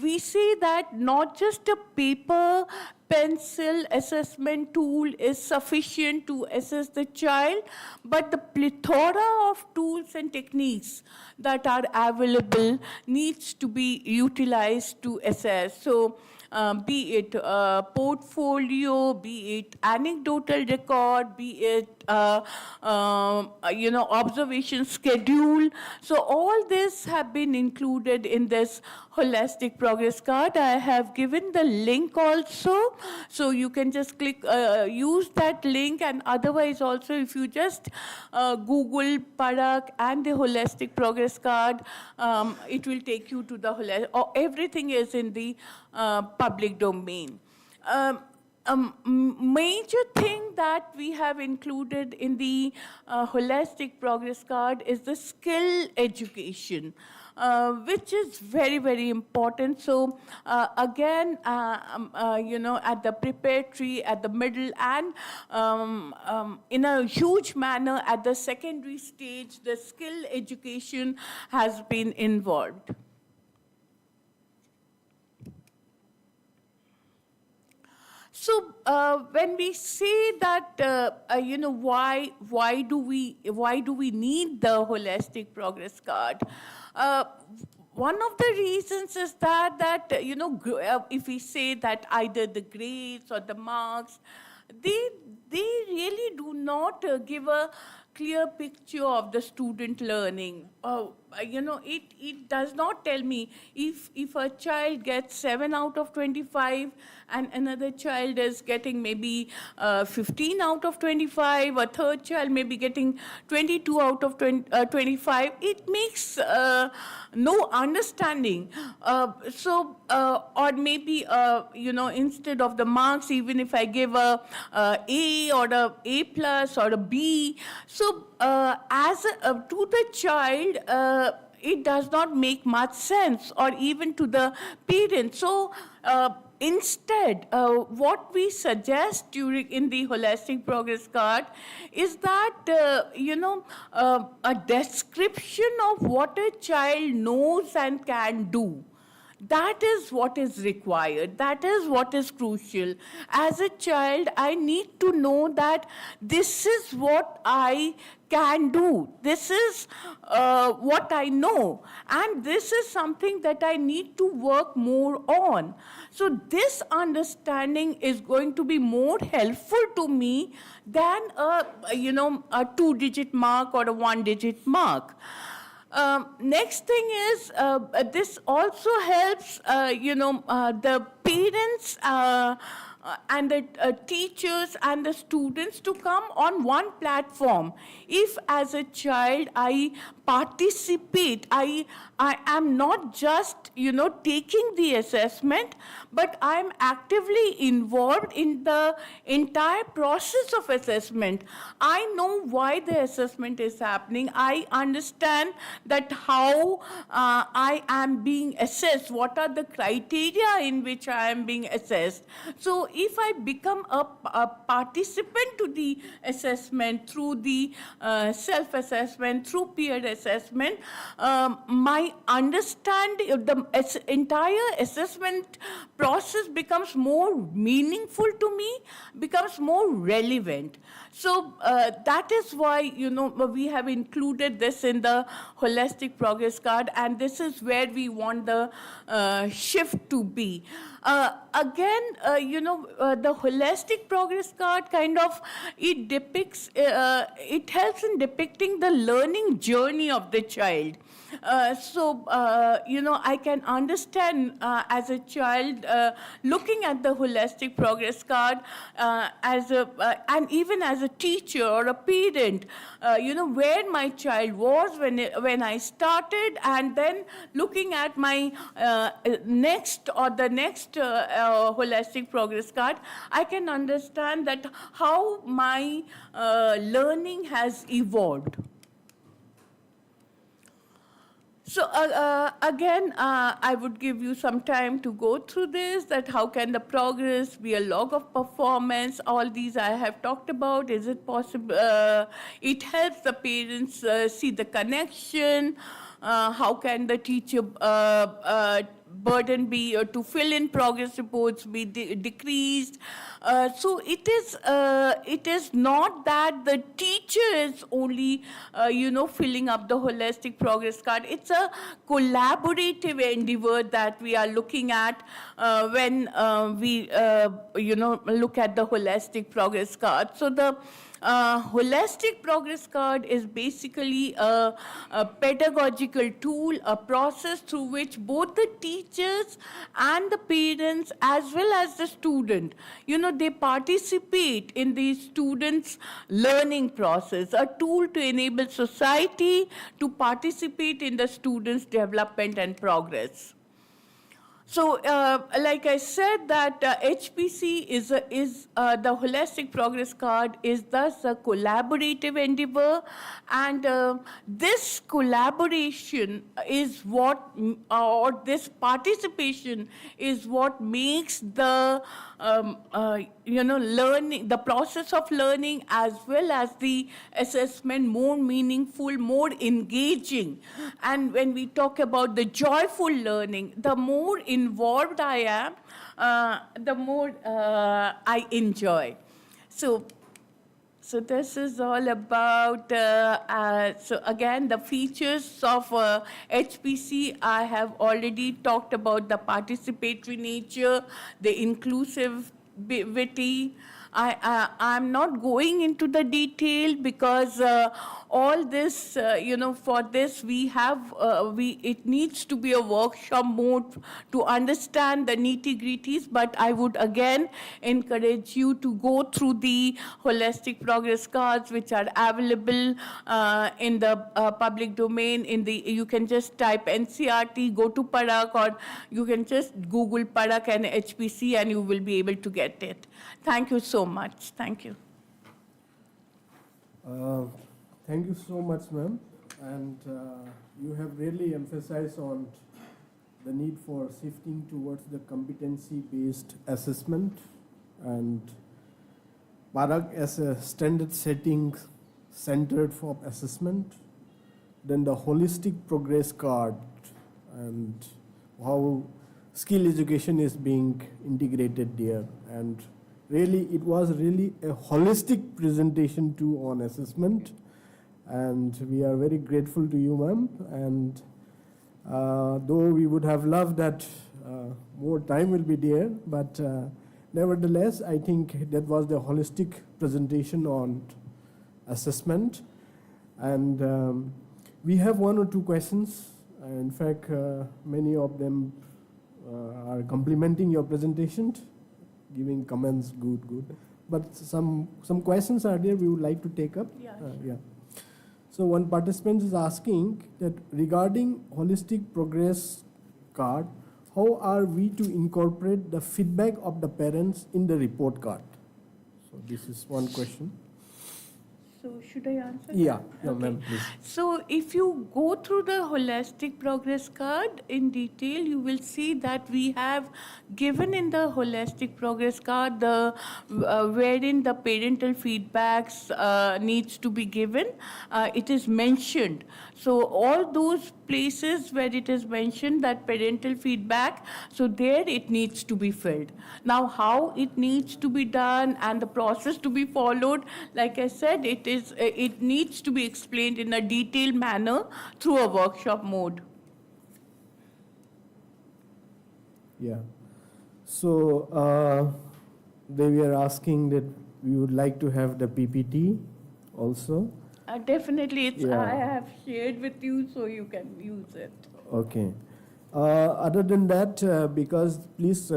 Speaker 7: we see that not just a paper, pencil assessment tool is sufficient to assess the child, but the plethora of tools and techniques that are available needs to be utilized to assess. So be it portfolio, be it anecdotal record, be it observation schedule. So all this have been included in this holistic progress card. I have given the link also, so you can just click, use that link, and otherwise also if you just Google Parak and the holistic progress card, it will take you to the everything is in the public domain. Major thing that we have included in the holistic progress card is the skill education, which is very, very important. So again, at the preparatory, at the middle, and in a huge manner at the secondary stage, the skill education has been involved. So when we say that, why do we need the holistic progress card? One of the reasons is that if we say that either the grades or the marks, they really do not give a clear picture of the student learning. It does not tell me if a child gets 7 out of 25 and another child is getting maybe 15 out of 25, a third child may be getting 22 out of 25. It makes no understanding. Or maybe, instead of the marks, even if I give a A or a A plus or a B, so to the child, it does not make much sense, or even to the parents. So instead, what we suggest in the holistic progress card is that a description of what a child knows and can do. That is what is required. That is what is crucial. As a child, I need to know that this is what I can do. This is what I know. And this is something that I need to work more on. So this understanding is going to be more helpful to me than a 2-digit mark or a 1-digit mark. Next thing is, this also helps, the parents and the teachers and the students to come on one platform. If as a child I participate, I am not just, taking the assessment, but I'm actively involved in the entire process of assessment. I know why the assessment is happening. I understand that how I am being assessed, what are the criteria in which I am being assessed. So if I become a participant to the assessment through the self-assessment, through peer assessment, my understanding of the entire assessment process becomes more meaningful to me, becomes more relevant. So that is why, we have included this in the holistic progress card, and this is where we want the shift to be. Again, the holistic progress card kind of, it depicts, it helps in depicting the learning journey of the child. I can understand as a child looking at the holistic progress card and even as a teacher or a parent, where my child was when I started, and then looking at my next holistic progress card, I can understand that how my learning has evolved. So again, I would give you some time to go through this, that how can the progress be a log of performance. All these I have talked about. Is it possible? It helps the parents see the connection. How can the teacher burden be to fill in progress reports be decreased? So it is not that the teacher is only filling up the holistic progress card. It's a collaborative endeavor that we are looking at when we look at the holistic progress card. So the holistic progress card is basically a pedagogical tool, a process through which both the teachers and the parents as well as the student, they participate in the students' learning process, a tool to enable society to participate in the students' development and progress. So, like I said, that HPC is the holistic progress card is thus a collaborative endeavor, and this collaboration is what, or this participation is what makes the learning, the process of learning as well as the assessment more meaningful, more engaging. And when we talk about the joyful learning, the more involved I am, the more I enjoy. So this is all about, so again, the features of HPC. I have already talked about the participatory nature, the inclusivity. I'm not going into the detail because all this, for this we have, it needs to be a workshop mode to understand the nitty-gritties, but I would again encourage you to go through the holistic progress cards which are available in the public domain. You can just type NCRT, go to Parak, or you can just Google Parak and HPC and you will be able to get it. Thank you so much. Thank you.
Speaker 6: Thank you so much, ma'am. And you have really emphasized on the need for shifting towards the competency-based assessment and Parak as a standard setting centered for assessment, then the holistic progress card and how skill education is being integrated there. And really, it was really a holistic presentation too on assessment. And we are very grateful to you, ma'am. And though we would have loved that more time will be there, but nevertheless, I think that was the holistic presentation on assessment. And we have one or two questions. In fact, many of them are complimenting your presentation, giving comments, good. But some questions are there we would like to take up.
Speaker 7: Yeah.
Speaker 6: So one participant is asking that regarding holistic progress card, how are we to incorporate the feedback of the parents in the report card? So this is one question.
Speaker 7: So should I answer?
Speaker 6: Yeah,
Speaker 7: Okay.
Speaker 6: ma'am, please.
Speaker 7: So if you go through the holistic progress card in detail, you will see that we have given in the holistic progress card the wherein the parental feedbacks needs to be given. It is mentioned. So all those places where it is mentioned that parental feedback, so there it needs to be filled. Now how it needs to be done and the process to be followed, like I said, it needs to be explained in a detailed manner through a workshop mode.
Speaker 6: Yeah. So they were asking that we would like to have the PPT also.
Speaker 7: Definitely,
Speaker 6: Yeah.
Speaker 7: I have shared with you, so you can use it.
Speaker 6: Okay. Other than that, because please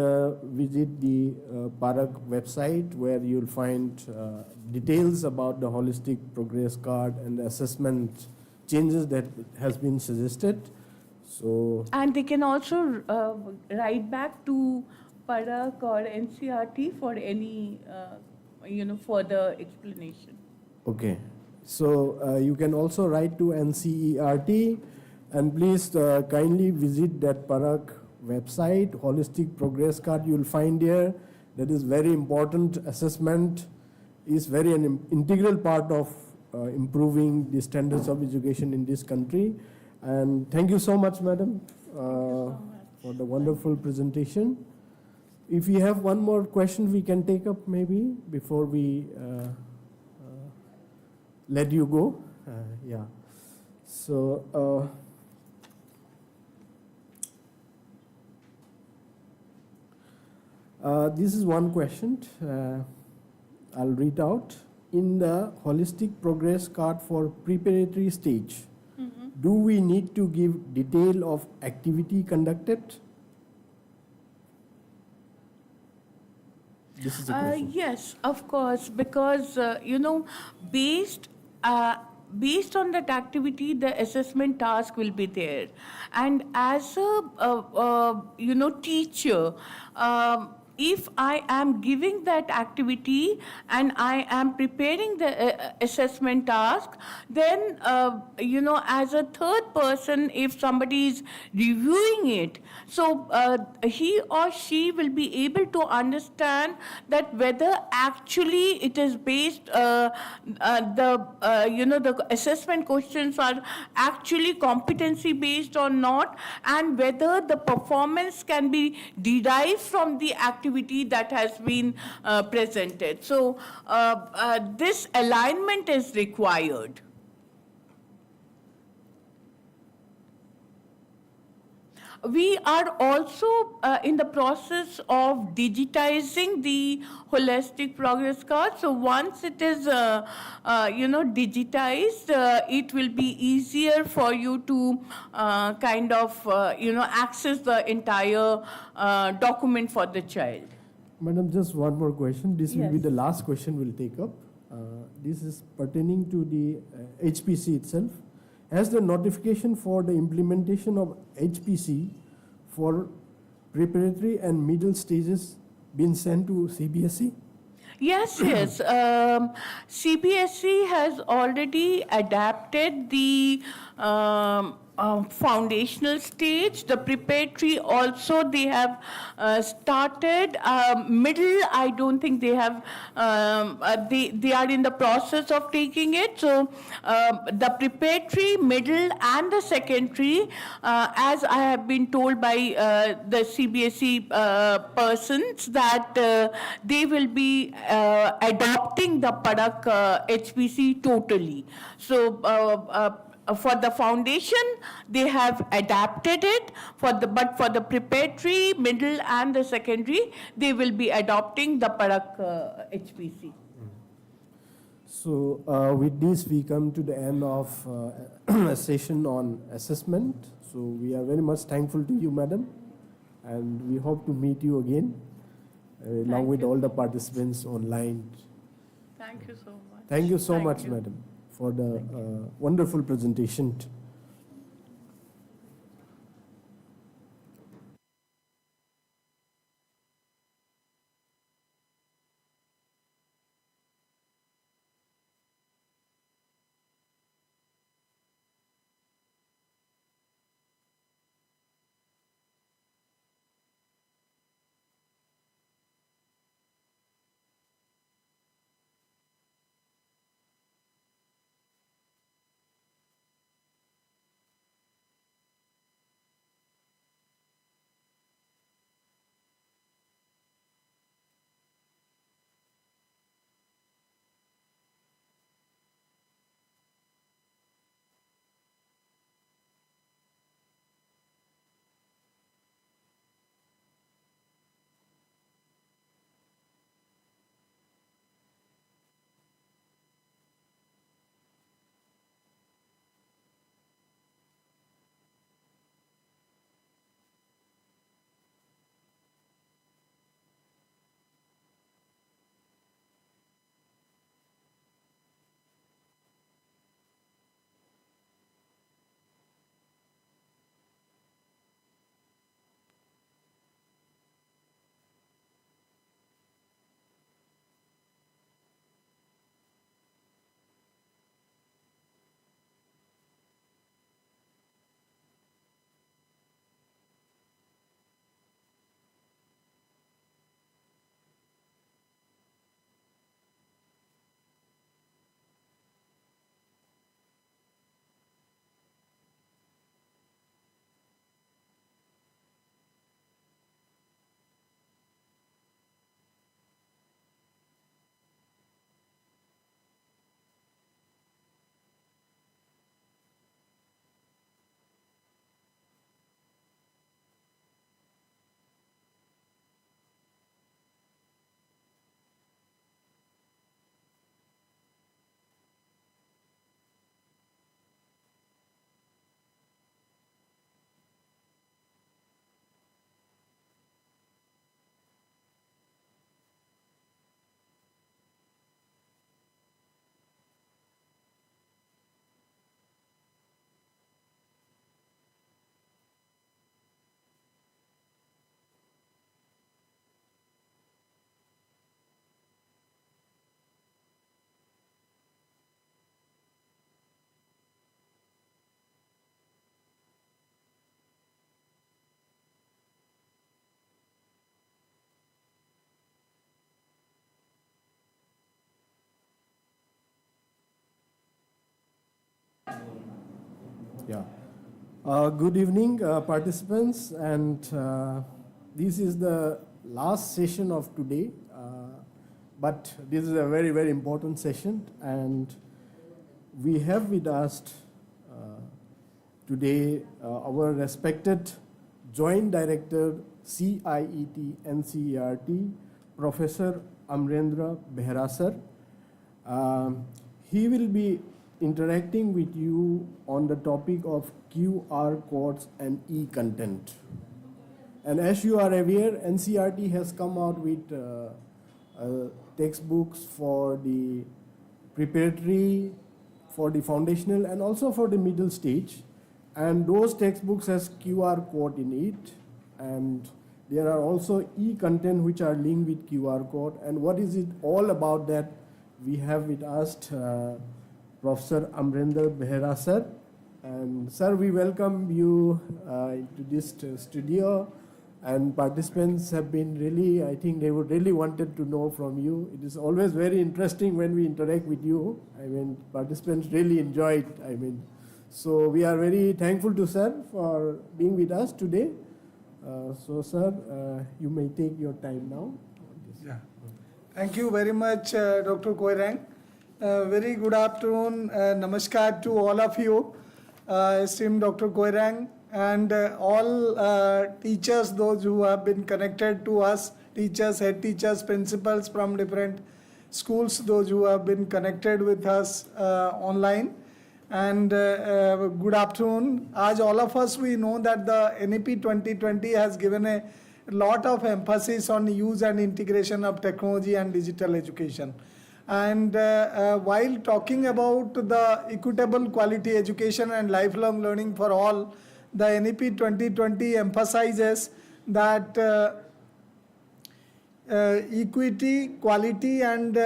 Speaker 6: visit the Parak website where you'll find details about the holistic progress card and the assessment changes that has been suggested. So
Speaker 7: And they can also write back to Parak or NCRT for any further explanation.
Speaker 6: okay. So you can also write to NCERT, and please kindly visit that Parak website, holistic progress card you'll find there. That is very important. Assessment is very an integral part of improving the standards of education in this country. And thank you so much, madam, for the wonderful presentation. If you have one more question, we can take up maybe before we let you go. Yeah. So this is one question. I'll read out. In the holistic progress card for preparatory stage, do we need to give detail of activity conducted? This is a question.
Speaker 7: Yes, of course, because based on that activity, the assessment task will be there, and as a teacher, if I am giving that activity and I am preparing the assessment task, then, as a third person, if somebody is reviewing it, so he or she will be able to understand that whether actually it is based, the assessment questions are actually competency based or not, and whether the performance can be derived from the activity that has been presented. So this alignment is required. We are also in the process of digitizing the holistic progress card. So once it is, digitized, it will be easier for you to access the entire document for the child.
Speaker 6: Madam, just one more question. This will be
Speaker 7: Yes.
Speaker 6: the last question we'll take up. This is pertaining to the HPC itself. Has the notification for the implementation of HPC for preparatory and middle stages been sent to CBSE?
Speaker 7: Yes, yes. CBSE has already adapted the foundational stage. The preparatory also they have started. Middle, I don't think they have. They are in the process of taking it. So the preparatory, middle, and the secondary, as I have been told by the CBSE persons, that they will be adopting the Padak HPC totally. So for the foundation, they have adapted it. But for the preparatory, middle, and the secondary, they will be adopting the Padak HPC.
Speaker 6: So with this, we come to the end of a session on assessment. So we are very much thankful to you, madam, and we hope to meet you again, along with all the participants online.
Speaker 7: Thank you so much.
Speaker 6: Thank you so
Speaker 7: Thank
Speaker 6: much,
Speaker 7: you.
Speaker 6: madam, for the wonderful presentation. Yeah. Good evening, participants, and this is the last session of today, but this is a very, very important session, and we have with us today our respected Joint Director, CIET NCERT, Professor Amrendra Behra sir. He will be interacting with you on the topic of QR codes and e-content. And as you are aware, NCERT has come out with textbooks for the preparatory, for the foundational, and also for the middle stage. And those textbooks has QR code in it. And there are also e-content which are linked with QR code. And what is it all about that? We have with us Professor Amrendra Behra sir. And sir, we welcome you into this studio. And participants have been really, I think they would really wanted to know from you. It is always very interesting when we interact with you. I mean, participants really enjoy it. I mean, so we are very thankful to sir for being with us today. So sir, you may take your time now.
Speaker 8: Yeah. Thank you very much, Dr. Koirang. Very good afternoon, namaskar to all of you, esteemed Dr. Koirang, and all teachers, those who have been connected to us, teachers, head teachers, principals from different schools, those who have been connected with us online. And good afternoon. As all of us, we know that the NEP 2020 has given a lot of emphasis on use and integration of technology and digital education. And while talking about the equitable quality education and lifelong learning for all, the NEP 2020 emphasizes that equity, quality, and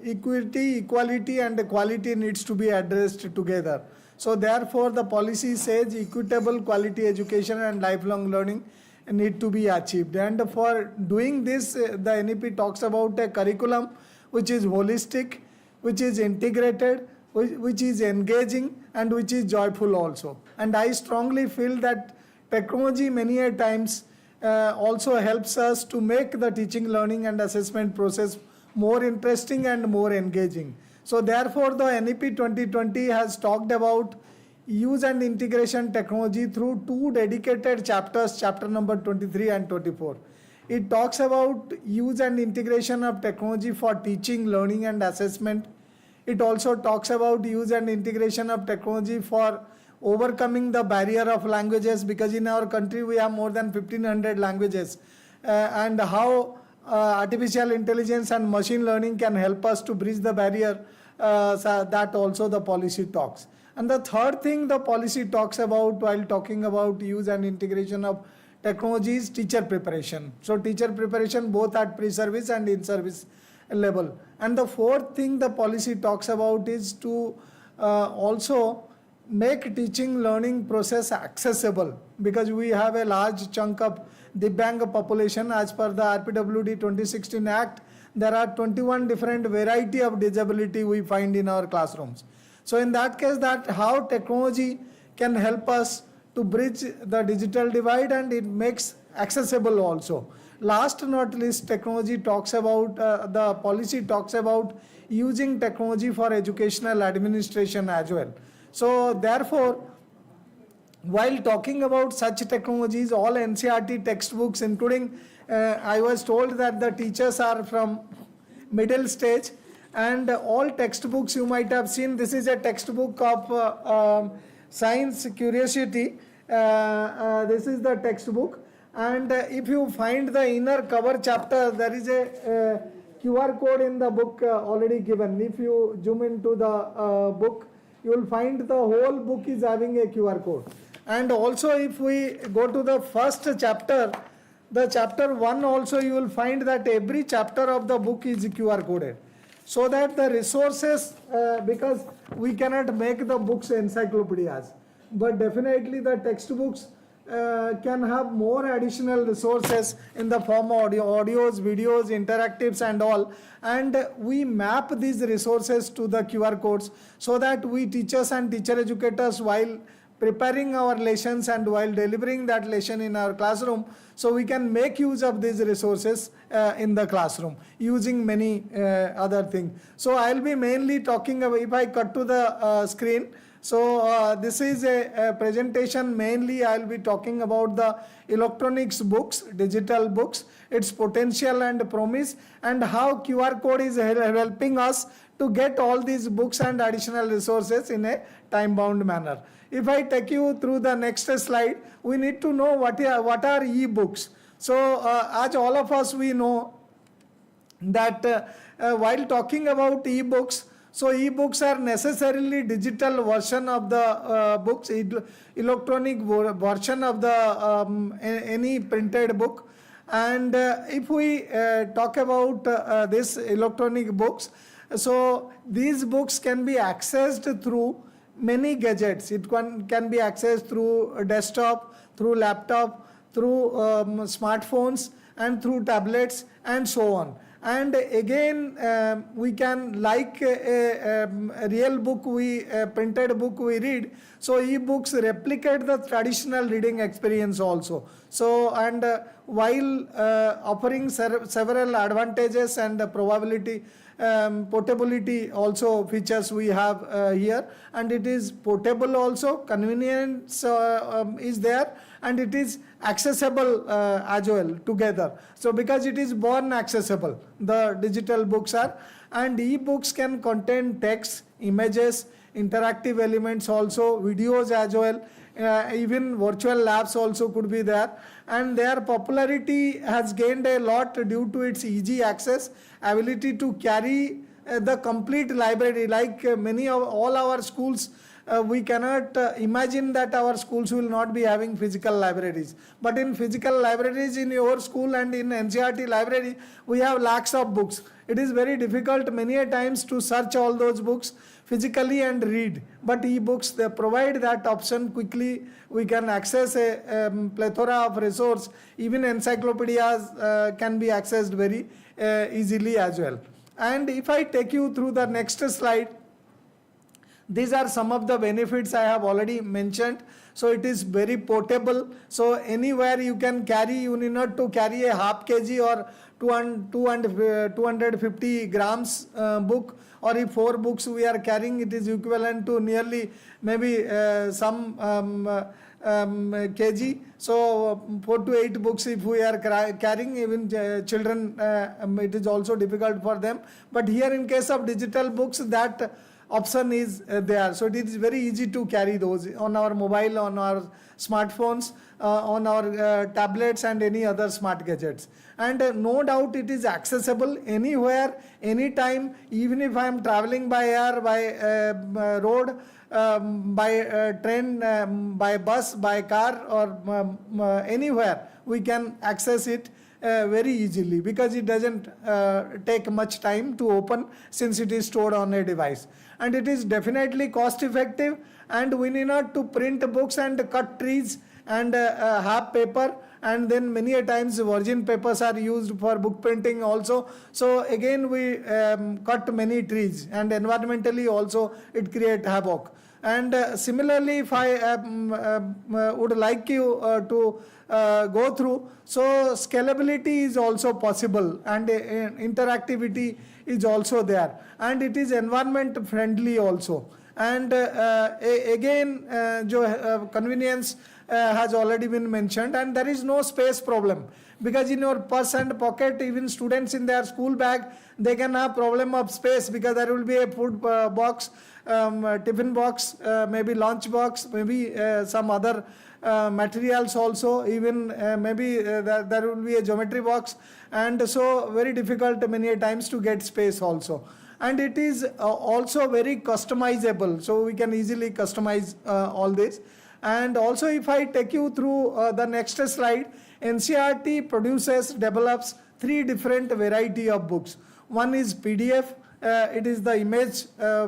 Speaker 8: equality and quality needs to be addressed together. So therefore, the policy says equitable quality education and lifelong learning need to be achieved. And for doing this, the NEP talks about a curriculum which is holistic, which is integrated, which is engaging, and which is joyful also. And I strongly feel that technology many a times also helps us to make the teaching, learning, and assessment process more interesting and more engaging. So therefore, the NEP 2020 has talked about use and integration technology through two dedicated chapters, chapter number 23 and 24. It talks about use and integration of technology for teaching, learning, and assessment. It also talks about use and integration of technology for overcoming the barrier of languages, because in our country we have more than 1500 languages, and how artificial intelligence and machine learning can help us to bridge the barrier, so that also the policy talks. And the third thing the policy talks about while talking about use and integration of technology is teacher preparation. So teacher preparation both at pre-service and in-service level. And the fourth thing the policy talks about is to also make teaching learning process accessible, because we have a large chunk of Divyang population. As per the RPWD 2016 Act, there are 21 different variety of disability we find in our classrooms. So in that case, that how technology can help us to bridge the digital divide, and it makes accessible also. Last not least, technology talks about, the policy talks about using technology for educational administration as well. So therefore, while talking about such technologies, all NCERT textbooks, including, I was told that the teachers are from middle stage, and all textbooks you might have seen, this is a textbook of science curiosity. This is the textbook, and if you find the inner cover chapter, there is a QR code in the book already given. If you zoom into the book, you will find the whole book is having a QR code. And also if we go to the first chapter, the chapter 1 also, you will find that every chapter of the book is QR coded. So that the resources, because we cannot make the books encyclopedias, but definitely the textbooks can have more additional resources in the form of audios, videos, interactives and all, and we map these resources to the QR codes so that we teachers and teacher educators, while preparing our lessons and while delivering that lesson in our classroom, so we can make use of these resources in the classroom using many other things. So I'll be mainly talking about, if I cut to the screen, so this is a presentation. Mainly I'll be talking about the electronics books, digital books, its potential and promise, and how QR code is helping us to get all these books and additional resources in a time-bound manner. If I take you through the next slide, we need to know what are e-books. So as all of us we know that while talking about e-books, so e-books are necessarily digital version of the books, electronic version of the any printed book. And if we talk about this electronic books, so these books can be accessed through many gadgets. It can be accessed through a desktop, through laptop, through smartphones and through tablets and so on. And again, we can, like a real book, printed book we read, so e-books replicate the traditional reading experience also. So, and while offering several advantages and probability, portability also features we have here, and it is portable also, convenience is there, and it is accessible as well together. So because it is born accessible, the digital books are, and e-books can contain text, images, interactive elements also, videos as well, even virtual labs also could be there, and their popularity has gained a lot due to its easy access, ability to carry the complete library. Like many of all our schools, we cannot imagine that our schools will not be having physical libraries. But in physical libraries in your school and in Ncert library, we have lakhs of books. It is very difficult many a times to search all those books physically and read. But e-books, they provide that option quickly. We can access a plethora of resources. Even encyclopedias can be accessed very easily as well. And if I take you through the next slide, these are some of the benefits I have already mentioned. So it is very portable. So anywhere you can carry, you need not to carry a half kg or 250 grams book, or if 4 books we are carrying, it is equivalent to nearly maybe some kg. So 4 to 8 books if we are carrying, even children, it is also difficult for them. But here in case of digital books, that option is there. So it is very easy to carry those on our mobile, on our smartphones, on our tablets and any other smart gadgets. And no doubt it is accessible anywhere, anytime, even if I am traveling by air, by road, by train, by bus, by car, or anywhere, we can access it very easily, because it doesn't take much time to open, since it is stored on a device. And it is definitely cost effective, and we need not to print books and cut trees and have paper, and then many a times virgin papers are used for book printing also. So again we cut many trees, and environmentally also it creates havoc. And similarly, if I would like you to go through, so scalability is also possible, and interactivity is also there, and it is environment friendly also. And again, convenience has already been mentioned, and there is no space problem, because in your purse and pocket, even students in their school bag, they can have problem of space, because there will be a food box, tiffin box, maybe lunch box, maybe some other materials also, even maybe there will be a geometry box, and so very difficult many a times to get space also. And it is also very customizable, so we can easily customize all this. And also, if I take you through the next slide, NCERT develops 3 different variety of books. One is PDF, it is the image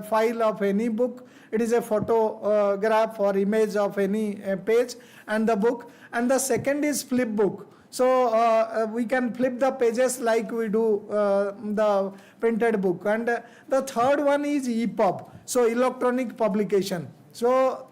Speaker 8: file of any book. It is a photograph or image of any page and the book. And the second is flip book. So we can flip the pages like we do the printed book. And the third one is EPUB, so electronic publication. So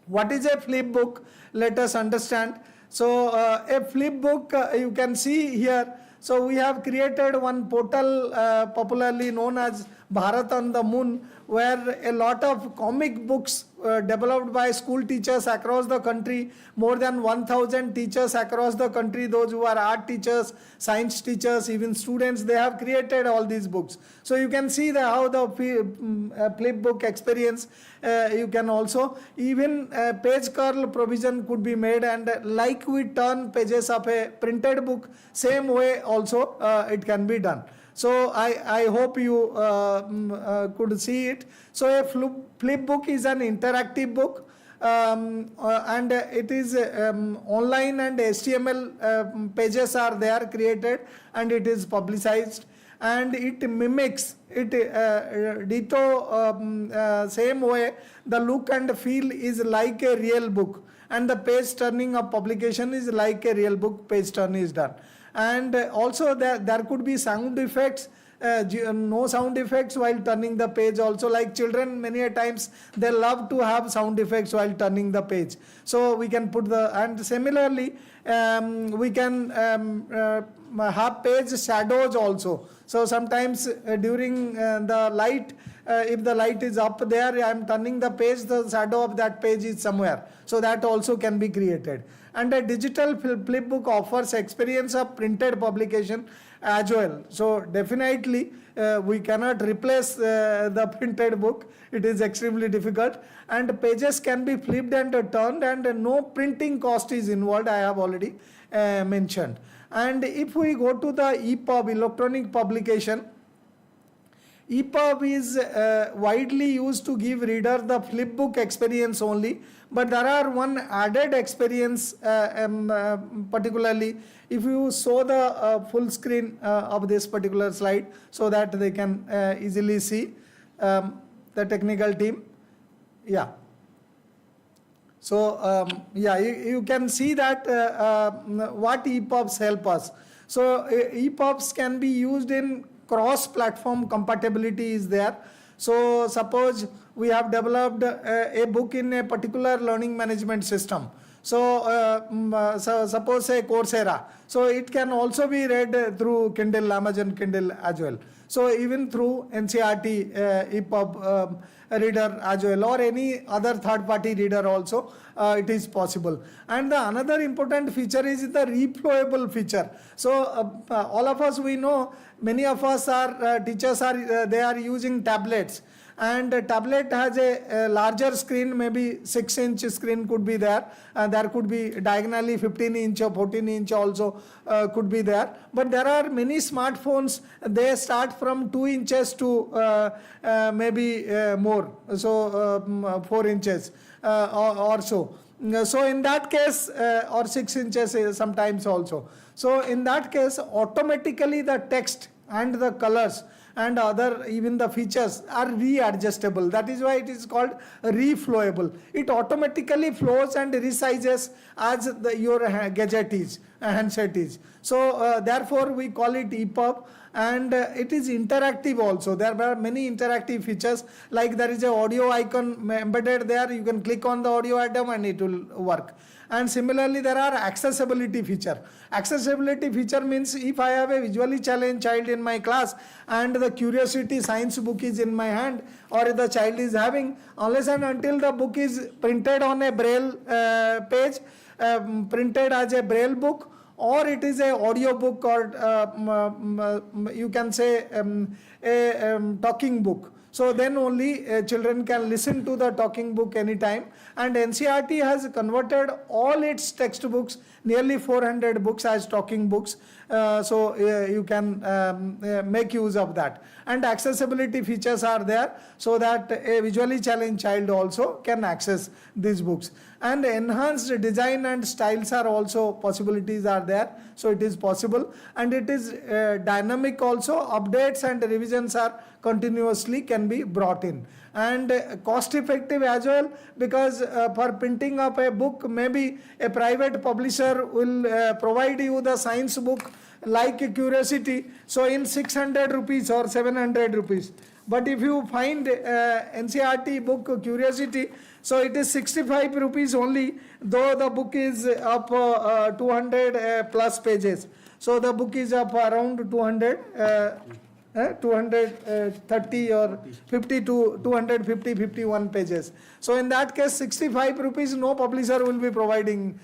Speaker 8: what is a flip book? Let us understand. So a flip book, you can see here. So we have created one portal popularly known as Bharat on the Moon, where a lot of comic books developed by school teachers across the country, more than 1,000 teachers across the country, those who are art teachers, science teachers, even students, they have created all these books. So you can see how the flip book experience, you can also, even page curl provision could be made, and like we turn pages of a printed book, same way also it can be done. So I hope you could see it. So a flip book is an interactive book, and it is online, and HTML pages are there created, and it is publicized, and it mimics it ditto same way. The look and feel is like a real book, and the page turning of publication is like a real book, page turn is done. And also there could be sound effects, no sound effects while turning the page also. Like children, many a times they love to have sound effects while turning the page. So we can put and similarly we can have page shadows also. So sometimes during the light, if the light is up there, I am turning the page, the shadow of that page is somewhere. So that also can be created. And a digital flip book offers experience of printed publication as well. So definitely we cannot replace the printed book. It is extremely difficult. And pages can be flipped and turned, and no printing cost is involved, I have already mentioned. And if we go to the EPUB, electronic publication, EPUB is widely used to give reader the flip book experience only, but there are one added experience, particularly if you show the full screen of this particular slide, so that they can easily see the technical team. Yeah. So yeah, you can see that what EPUBs help us. So EPUBs can be used in cross-platform compatibility is there. So suppose we have developed a book in a particular learning management system. So, suppose say Coursera. So it can also be read through Kindle, Amazon Kindle as well. So even through NCERT EPUB reader as well, or any other third-party reader also, it is possible. And the another important feature is the reflowable feature. So all of us, we know, many of us are teachers are they are using tablets, and a tablet has a larger screen, maybe 6-inch screen could be there. There could be diagonally 15-inch or 14-inch also could be there. But there are many smartphones, they start from 2 inches to maybe more, so 4 inches or so. So in that case, or 6 inches sometimes also. So in that case, automatically the text and the colors and other even the features are readjustable. That is why it is called reflowable. It automatically flows and resizes as your gadget is, handset is. So therefore we call it EPUB, and it is interactive also. There are many interactive features, like there is a audio icon embedded there. You can click on the audio item and it will work. And similarly, there are accessibility feature. Accessibility feature means if I have a visually challenged child in my class and the Curiosity science book is in my hand, or the child is having, unless and until the book is printed on a braille page, printed as a braille book, or it is a audio book, or you can say a talking book. So then only children can listen to the talking book anytime. And NCERT has converted all its textbooks, nearly 400 books, as talking books. So you can make use of that. And accessibility features are there, so that a visually challenged child also can access these books. And enhanced design and styles are also possibilities are there. So it is possible, and it is dynamic also. Updates and revisions are continuously can be brought in. And cost effective as well, because for printing up a book, maybe a private publisher will provide you the science book like a Curiosity, so in 600 rupees or 700 rupees. But if you find NCERT book Curiosity, so it is 65 rupees only, though the book is up 200 plus pages. So the book is up around 230 or 50 to 250, 51 pages. So in that case, 65 rupees, no publisher will be providing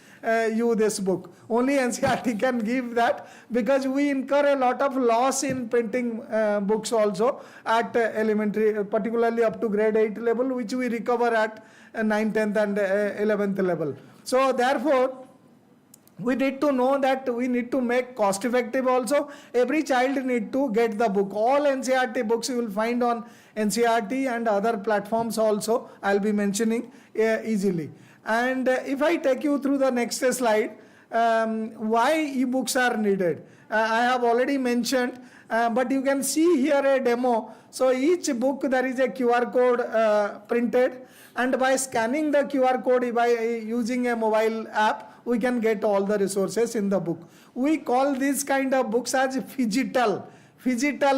Speaker 8: you this book. Only NCERT can give that, because we incur a lot of loss in printing books also at elementary, particularly up to grade 8 level, which we recover at 9th, 10th and 11th level. So therefore, we need to know that we need to make cost effective also. Every child need to get the book. All NCERT books you will find on NCERT and other platforms also, I'll be mentioning easily. And if I take you through the next slide, why e-books are needed. I have already mentioned, but you can see here a demo. So each book there is a QR code printed, and by scanning the QR code by using a mobile app, we can get all the resources in the book. We call these kind of books as phygital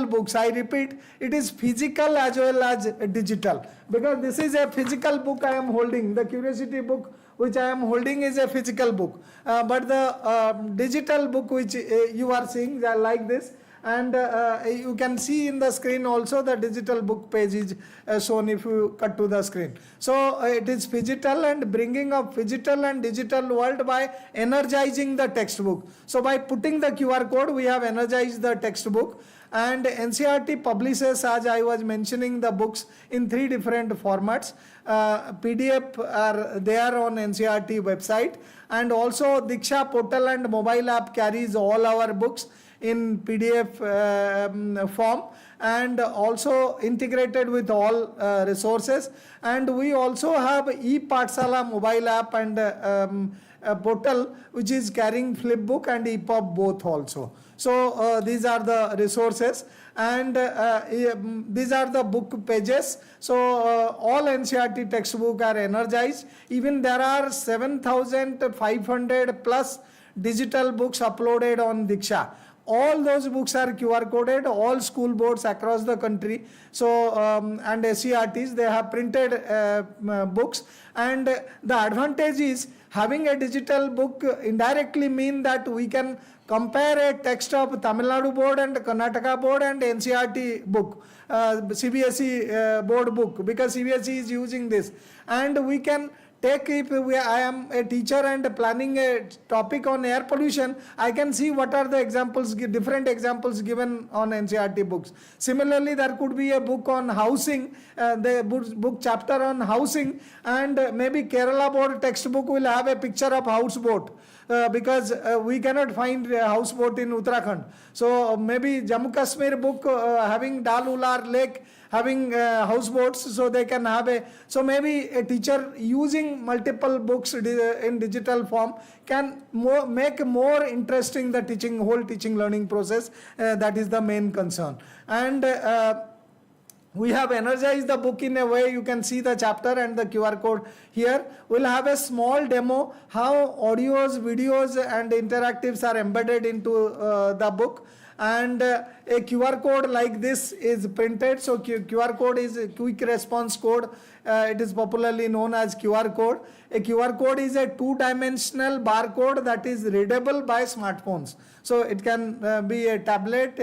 Speaker 8: books. I repeat, it is physical as well as digital, because this is a physical book I am holding. The Curiosity book which I am holding is a physical book, but the digital book which you are seeing, they are like this. And you can see in the screen also the digital book page is shown if you cut to the screen. So it is phygital, and bringing up phygital and digital world by energizing the textbook. So by putting the QR code, we have energized the textbook. And NCERT publishes, as I was mentioning, the books in 3 different formats. PDF are there on NCERT website, and also Diksha portal and mobile app carries all our books in PDF form, and also integrated with all resources. And we also have e-Pathshala mobile app and portal which is carrying flipbook and EPUB both also. So these are the resources, and these are the book pages. So all NCERT textbook are energized. Even there are 7,500 plus digital books uploaded on Diksha. All those books are QR coded, all school boards across the country. So, and SCRTs, they have printed books. And the advantage is having a digital book indirectly mean that we can compare a text of Tamil Nadu board and Karnataka board and NCERT book, CBSE board book, because CBSE is using this. And we can take, if I am a teacher and planning a topic on air pollution, I can see what are the examples, different examples given on NCERT books. Similarly, there could be a book on housing, the book chapter on housing, and maybe Kerala board textbook will have a picture of houseboat. Because we cannot find a houseboat in Uttarakhand. So maybe Jammu Kashmir book having Dal Ular Lake, having houseboats, so they can have a, so maybe a teacher using multiple books in digital form can make more interesting the teaching, whole teaching learning process. That is the main concern. And we have energized the book in a way you can see the chapter and the QR code here. We'll have a small demo how audios, videos and interactives are embedded into the book. And a QR code like this is printed. So QR code is a quick response code. It is popularly known as QR code. A QR code is a 2-dimensional barcode that is readable by smartphones. So it can be a tablet,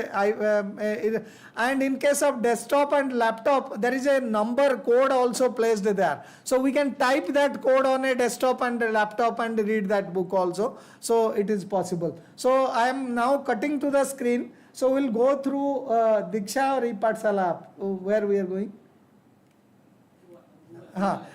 Speaker 8: and in case of desktop and laptop, there is a number code also placed there. So we can type that code on a desktop and a laptop and read that book also. So it is possible. So I am now cutting to the screen. So we'll go through Diksha or e-Pathshala app. Where we are going?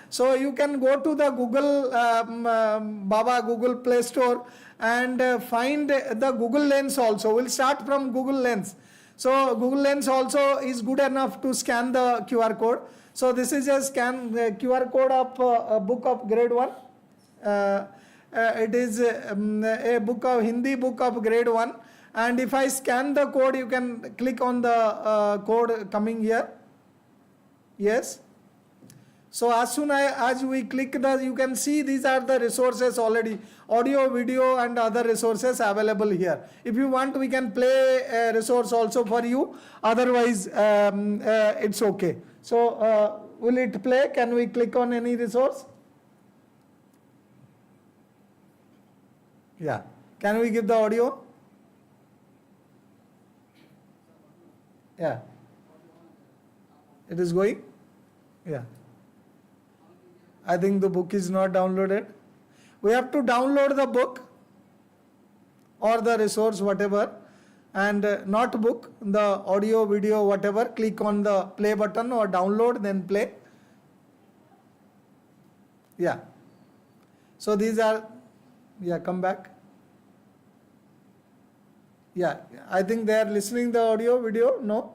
Speaker 8: So you can go to the Google Baba Google Play Store and find the Google Lens also. We'll start from Google Lens. So Google Lens also is good enough to scan the QR code. So this is a scan QR code of a book of grade 1. It is a book of Hindi book of grade 1. And if I scan the code, you can click on the code coming here. Yes. So as soon as we click you can see these are the resources already, audio, video and other resources available here. If you want, we can play a resource also for you. Otherwise, it's okay. So will it play? Can we click on any resource? Yeah. Can we give the audio? Yeah. It is going? Yeah. I think the book is not downloaded. We have to download the book or the resource, whatever, and not book, the audio, video, whatever. Click on the play button or download, then play. Yeah. So these are, yeah, come back. Yeah, I think they are listening the audio, video, no?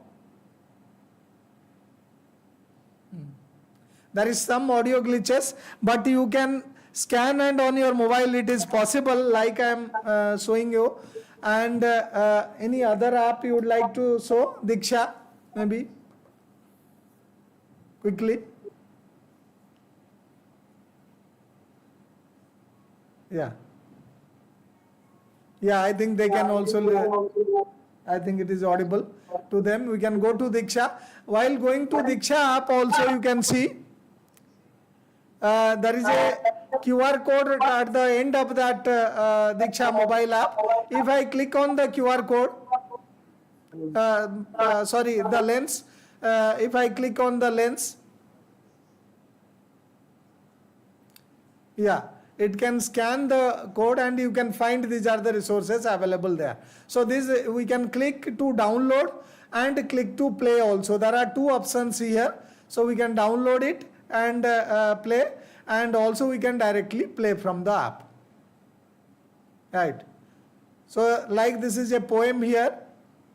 Speaker 8: There is some audio glitches, but you can scan and on your mobile it is possible, like I am showing you. And any other app you would like to show? Diksha, maybe? Quickly. Yeah. Yeah, I think they can also, I think it is audible to them. We can go to Diksha. While going to Diksha app also you can see, there is a QR code at the end of that Diksha mobile app. If I click on the QR code, sorry, the lens, if I click on the lens, yeah, it can scan the code and you can find these are the resources available there. So this we can click to download and click to play also. There are two options here. So we can download it and play, and also we can directly play from the app. Right. So like this is a poem here.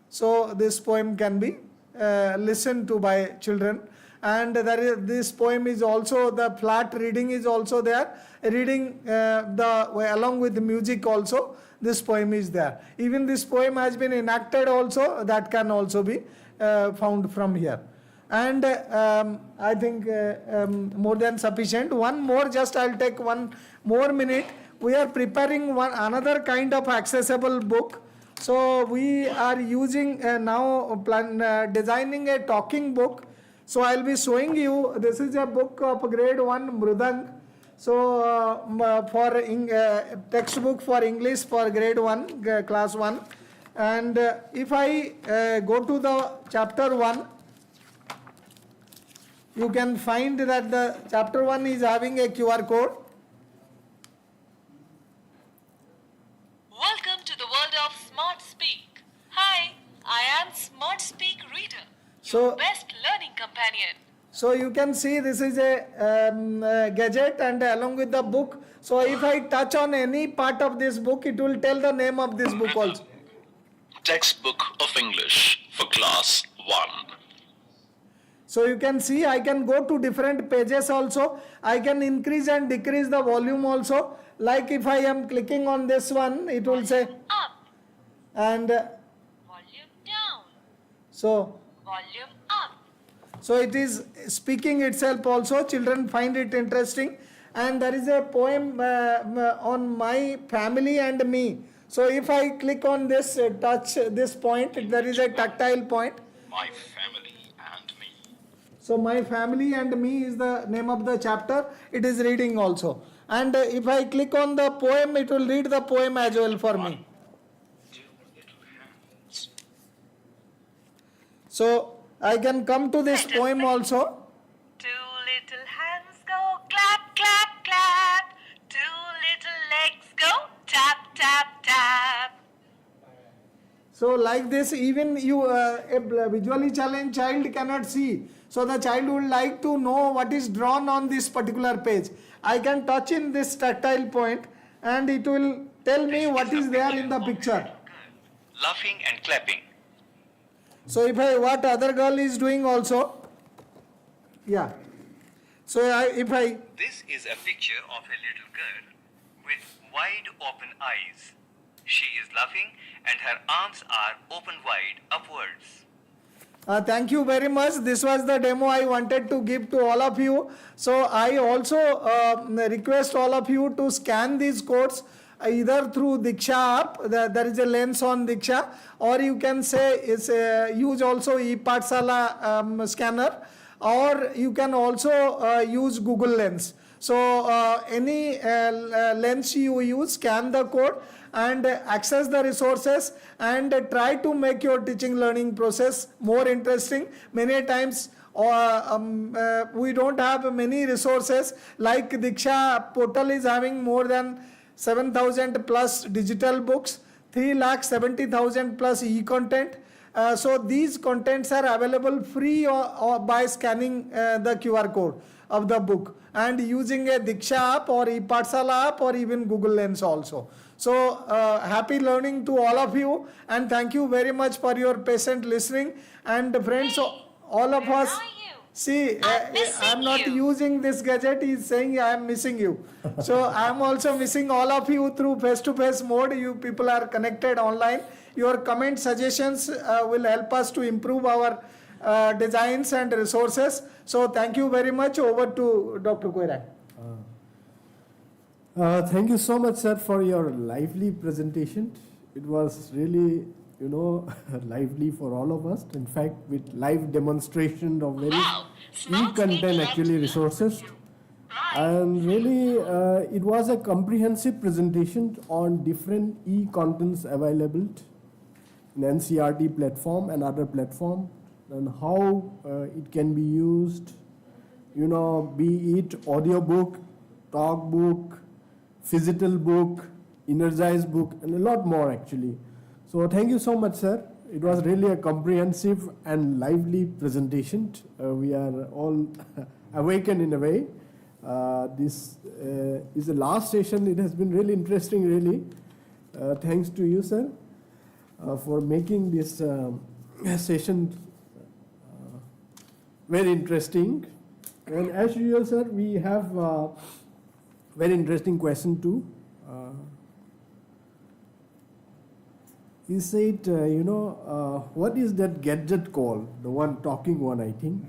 Speaker 8: So this poem can be listened to by children. And this poem is also, the flat reading is also there. Reading along with the music also, this poem is there. Even this poem has been enacted also, that can also be found from here. And I think more than sufficient. One more, just I'll take one more minute. We are preparing another kind of accessible book. So we are using designing a talking book. So I'll be showing you, this is a book of grade 1 Mridang. So for textbook for English for grade 1, class 1. And if I go to the chapter 1, you can find that the chapter 1 is having a QR code.
Speaker 9: Welcome to the world of Smart Speak. Hi, I am Smart Speak Reader, your best learning companion.
Speaker 8: So you can see this is a gadget and along with the book. So if I touch on any part of this book, it will tell the name of this book also.
Speaker 10: Textbook of English for class 1.
Speaker 8: So you can see I can go to different pages also. I can increase and decrease the volume also. Like if I am clicking on this one, it will say
Speaker 9: Up,
Speaker 8: and
Speaker 9: volume down,
Speaker 8: so
Speaker 9: volume up.
Speaker 8: So it is speaking itself also. Children find it interesting. And there is a poem on my family and me. So if I click on this, touch this point, there is a tactile point.
Speaker 10: My family and me.
Speaker 8: So my family and me is the name of the chapter. It is reading also. And if I click on the poem, it will read the poem as well for me. So I can come to this poem also.
Speaker 9: 2 little hands go clap, clap, clap. 2 little legs go tap, tap, tap.
Speaker 8: So like this, even you, a visually challenged child cannot see. So the child would like to know what is drawn on this particular page. I can touch in this tactile point and it will tell me what is there in the picture.
Speaker 10: Laughing and clapping.
Speaker 8: So if what other girl is doing also, yeah. So if I,
Speaker 10: This is a picture of a little girl with wide open eyes.
Speaker 11: She is laughing and her arms are open wide upwards.
Speaker 8: Thank you very much. This was the demo I wanted to give to all of you. So I also request all of you to scan these codes either through Diksha app, there is a lens on Diksha, or you can say use also ePathshala scanner, or you can also use Google Lens. So any lens you use, scan the code and access the resources and try to make your teaching learning process more interesting. Many times we don't have many resources, like Diksha portal is having more than 7,000 plus digital books, 3,70,000 plus e-content. So these contents are available free or by scanning the QR code of the book and using a Diksha app or ePathshala app or even Google Lens also. So happy learning to all of you, and thank you very much for your patient listening. And friends, all of us, see, I'm not using this gadget. He's saying I am missing you. So I'm also missing all of you through face-to-face mode. You people are connected online. Your comment suggestions will help us to improve our designs and resources. So thank you very much. Over to Dr. Koirang.
Speaker 6: Thank you so much, sir, for your lively presentation. It was really, lively for all of us. In fact, with live demonstration of various e-content actually resources. And really, it was a comprehensive presentation on different e-contents available in NCERT platform and other platform, and how it can be used, be it audiobook, talk book, physical book, energized book, and a lot more actually. So thank you so much, sir. It was really a comprehensive and lively presentation. We are all awakened in a way. This is the last session. It has been really interesting, really. Thanks to you, sir, for making this session very interesting. And as usual, sir, we have very interesting question too. He said, what is that gadget called? The one talking one, I think.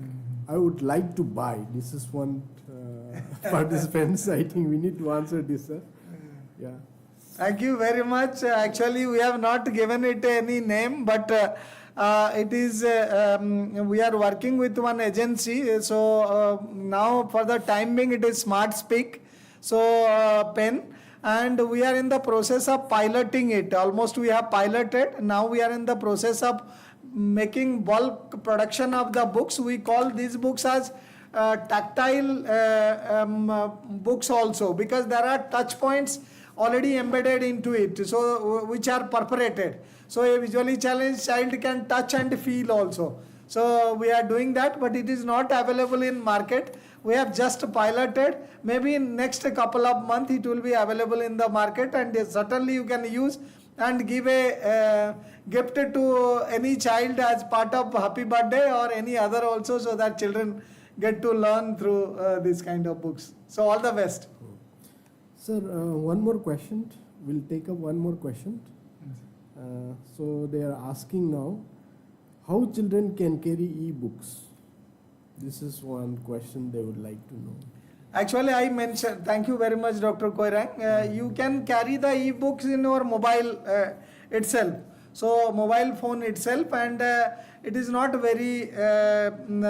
Speaker 6: I would like to buy. This is one participants. I think we need to answer this, sir. Yeah.
Speaker 8: Thank you very much. Actually, we have not given it any name, but it is, we are working with one agency. So now for the time being, it is Smart Speak. So pen, and we are in the process of piloting it. Almost we have piloted. Now we are in the process of making bulk production of the books. We call these books as tactile books also, because there are touch points already embedded into it, so which are perforated. So a visually challenged child can touch and feel also. So we are doing that, but it is not available in market. We have just piloted. Maybe in next couple of months it will be available in the market, and certainly you can use and give a gift to any child as part of happy birthday or any other also, so that children get to learn through this kind of books. So all the best.
Speaker 6: Sir, one more question. We'll take up one more question. So they are asking now, how children can carry e-books? This is one question they would like to know.
Speaker 8: Actually, I mentioned, thank you very much, Dr. Koirang. You can carry the e-books in your mobile itself. So mobile phone itself, and it is not very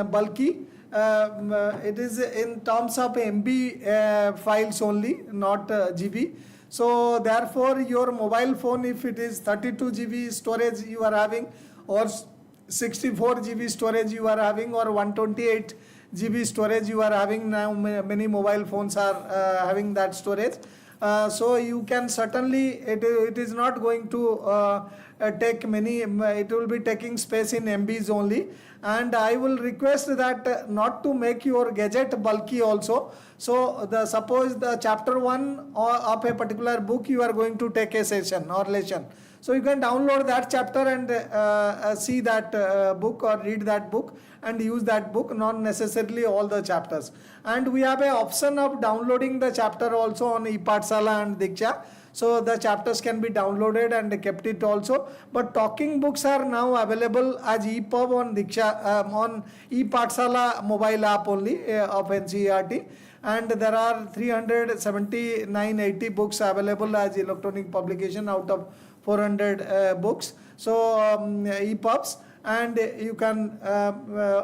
Speaker 8: bulky. It is in terms of MB files only, not GB. So therefore, your mobile phone, if it is 32 GB storage you are having, or 64 GB storage you are having, or 128 GB storage you are having, now many mobile phones are having that storage. So you can certainly, it is not going to take many, it will be taking space in MBs only. And I will request that not to make your gadget bulky also. So suppose the chapter 1 of a particular book you are going to take a session or lesson. So you can download that chapter and see that book or read that book and use that book, not necessarily all the chapters. And we have an option of downloading the chapter also on ePathshala and Diksha. So the chapters can be downloaded and kept it also. But talking books are now available as EPUB on Diksha, on ePathshala mobile app only of NCERT. And there are 37980 books available as electronic publication out of 400 books. So EPUBs, and you can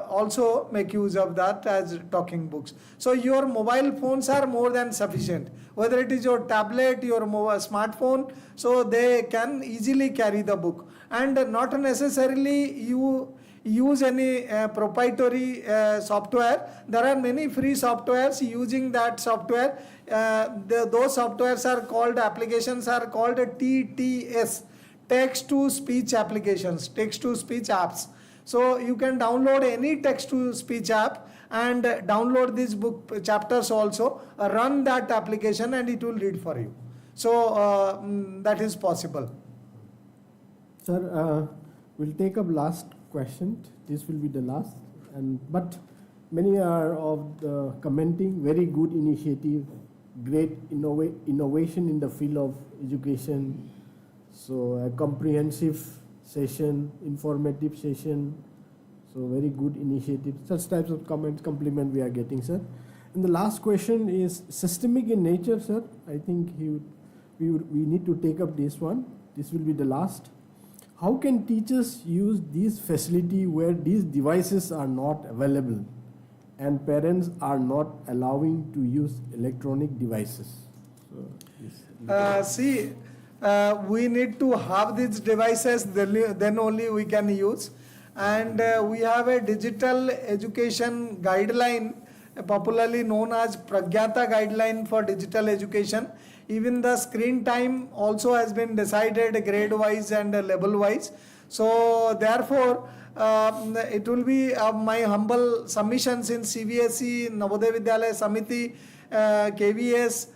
Speaker 8: also make use of that as talking books. So your mobile phones are more than sufficient, whether it is your tablet, your smartphone, so they can easily carry the book, and not necessarily you use any proprietary software. There are many free softwares. Using that software, those softwares are called, applications are called TTS, text to speech applications, text to speech apps. So you can download any text to speech app and download these book chapters also, run that application and it will read for you. So that is possible.
Speaker 6: Sir, we'll take up last question. This will be the last, but many are of the commenting very good initiative, great innovation in the field of education. So a comprehensive session, informative session, so very good initiative. Such types of comments, compliment we are getting, sir. And the last question is systemic in nature, sir. I think we need to take up this one. This will be the last. How can teachers use this facility where these devices are not available and parents are not allowing to use electronic devices?
Speaker 8: See, we need to have these devices, then only we can use. And we have a digital education guideline, popularly known as Pragyata guideline for digital education. Even the screen time also has been decided grade wise and level wise. So therefore, it will be my humble submission, since CBSE, Navodaya Vidyalaya Samiti, KVS,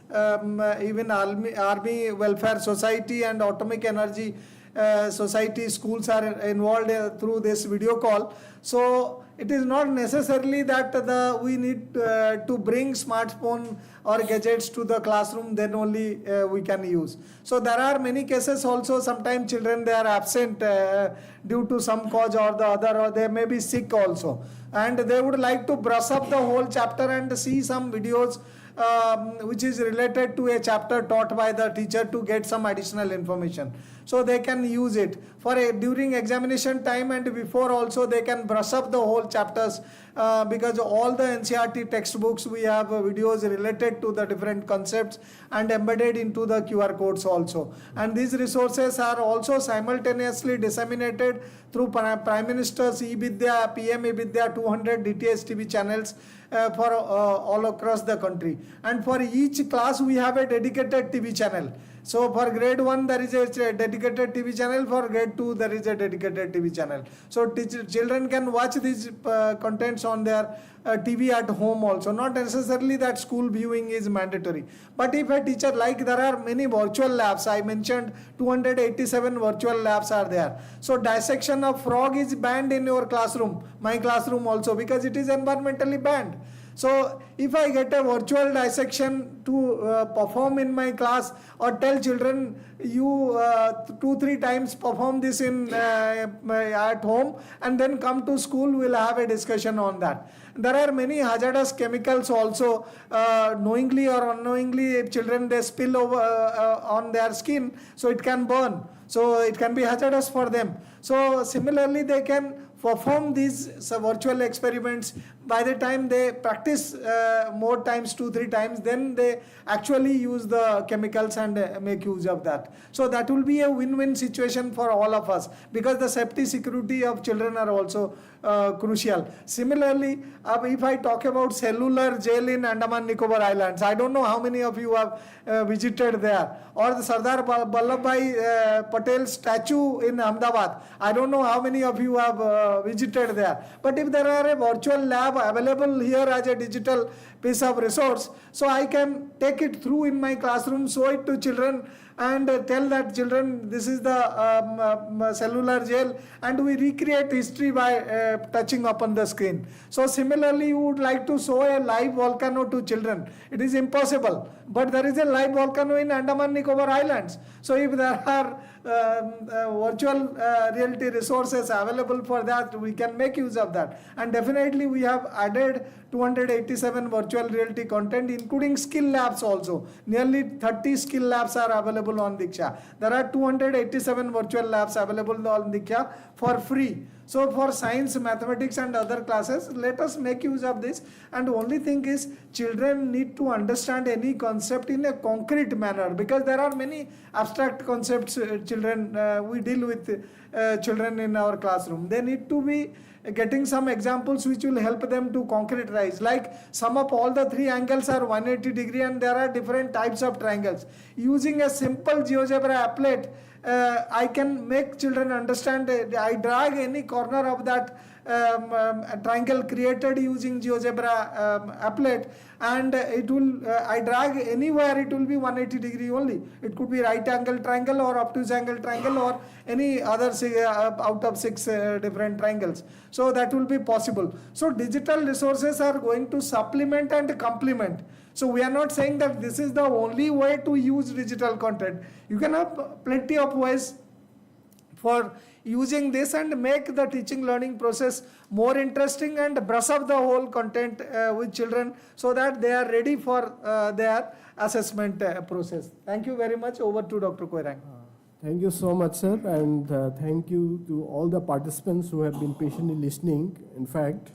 Speaker 8: even Army Welfare Society and Atomic Energy Society schools are involved through this video call. So it is not necessarily that we need to bring smartphone or gadgets to the classroom, then only we can use. So there are many cases also, sometimes children, they are absent due to some cause or the other, or they may be sick also, and they would like to brush up the whole chapter and see some videos which is related to a chapter taught by the teacher to get some additional information. So they can use it for during examination time, and before also they can brush up the whole chapters, because all the NCERT textbooks, we have videos related to the different concepts and embedded into the QR codes also. And these resources are also simultaneously disseminated through Prime Minister's eVidya, PM eVidya 200 DTS TV channels for all across the country. And for each class we have a dedicated TV channel. So for grade 1 there is a dedicated TV channel, for grade 2 there is a dedicated TV channel. So children can watch these contents on their TV at home also. Not necessarily that school viewing is mandatory. But if a teacher, like there are many virtual labs, I mentioned 287 virtual labs are there. So dissection of frog is banned in your classroom, my classroom also, because it is environmentally banned. So if I get a virtual dissection to perform in my class, or tell children, you 2-3 times perform this in at home and then come to school, we'll have a discussion on that. There are many hazardous chemicals also, knowingly or unknowingly, if children they spill over on their skin, so it can burn. So it can be hazardous for them. So similarly, they can perform these virtual experiments. By the time they practice more times, 2-3 times, then they actually use the chemicals and make use of that. So that will be a win-win situation for all of us, because the safety, security of children are also crucial. Similarly, if I talk about cellular jail in Andaman Nicobar Islands, I don't know how many of you have visited there, or the Sardar Vallabhbhai Patel statue in Ahmedabad. I don't know how many of you have visited there. But if there are a virtual lab have available here as a digital piece of resource. So I can take it through in my classroom, show it to children, and tell that children this is the cellular jail, and we recreate history by touching upon the screen. So similarly, you would like to show a live volcano to children. It is impossible, but there is a live volcano in Andaman Nicobar Islands. So if there are virtual reality resources available for that, we can make use of that. And definitely we have added 287 virtual reality content, including skill labs also. Nearly 30 skill labs are available on Diksha. There are 287 virtual labs available on Diksha for free. So for science, mathematics and other classes, let us make use of this. And the only thing is, children need to understand any concept in a concrete manner, because there are many abstract concepts we deal with children in our classroom. They need to be getting some examples which will help them to concretize, like sum up all the three angles are 180 degree and there are different types of triangles. Using a simple GeoGebra applet, I can make children understand. I drag any corner of that triangle created using GeoGebra applet, and it will I drag anywhere, it will be 180 degree only. It could be right angle triangle or obtuse angle triangle or any other out of 6 different triangles. So that will be possible. So digital resources are going to supplement and complement. So we are not saying that this is the only way to use digital content. You can have plenty of ways for using this and make the teaching learning process more interesting and brush up the whole content with children, so that they are ready for their assessment process. Thank you very much. Over to Dr. Koirang.
Speaker 6: Thank you so much, sir, and thank you to all the participants who have been patiently listening. In fact,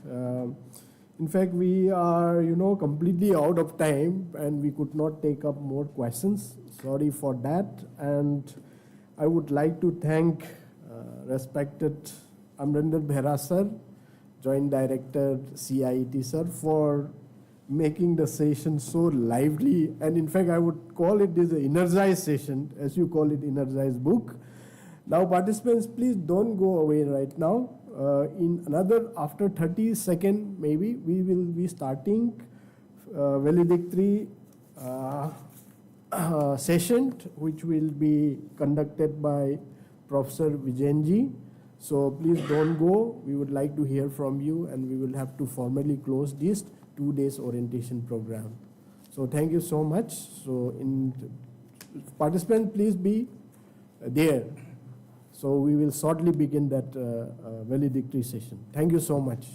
Speaker 6: we are, completely out of time, and we could not take up more questions. Sorry for that. And I would like to thank respected Amrinder Bhera sir, Joint Director CIET sir, for making the session so lively. And in fact, I would call it as an energized session, as you call it, energized book. Now, participants, please don't go away right now. In another, after 30 seconds, maybe, we will be starting valedictory session, which will be conducted by Professor Vijayanji. So please don't go. We would like to hear from you, and we will have to formally close this 2 days orientation program. So thank you so much. So participants, please be there. So we will shortly begin that valedictory session. Thank you so much.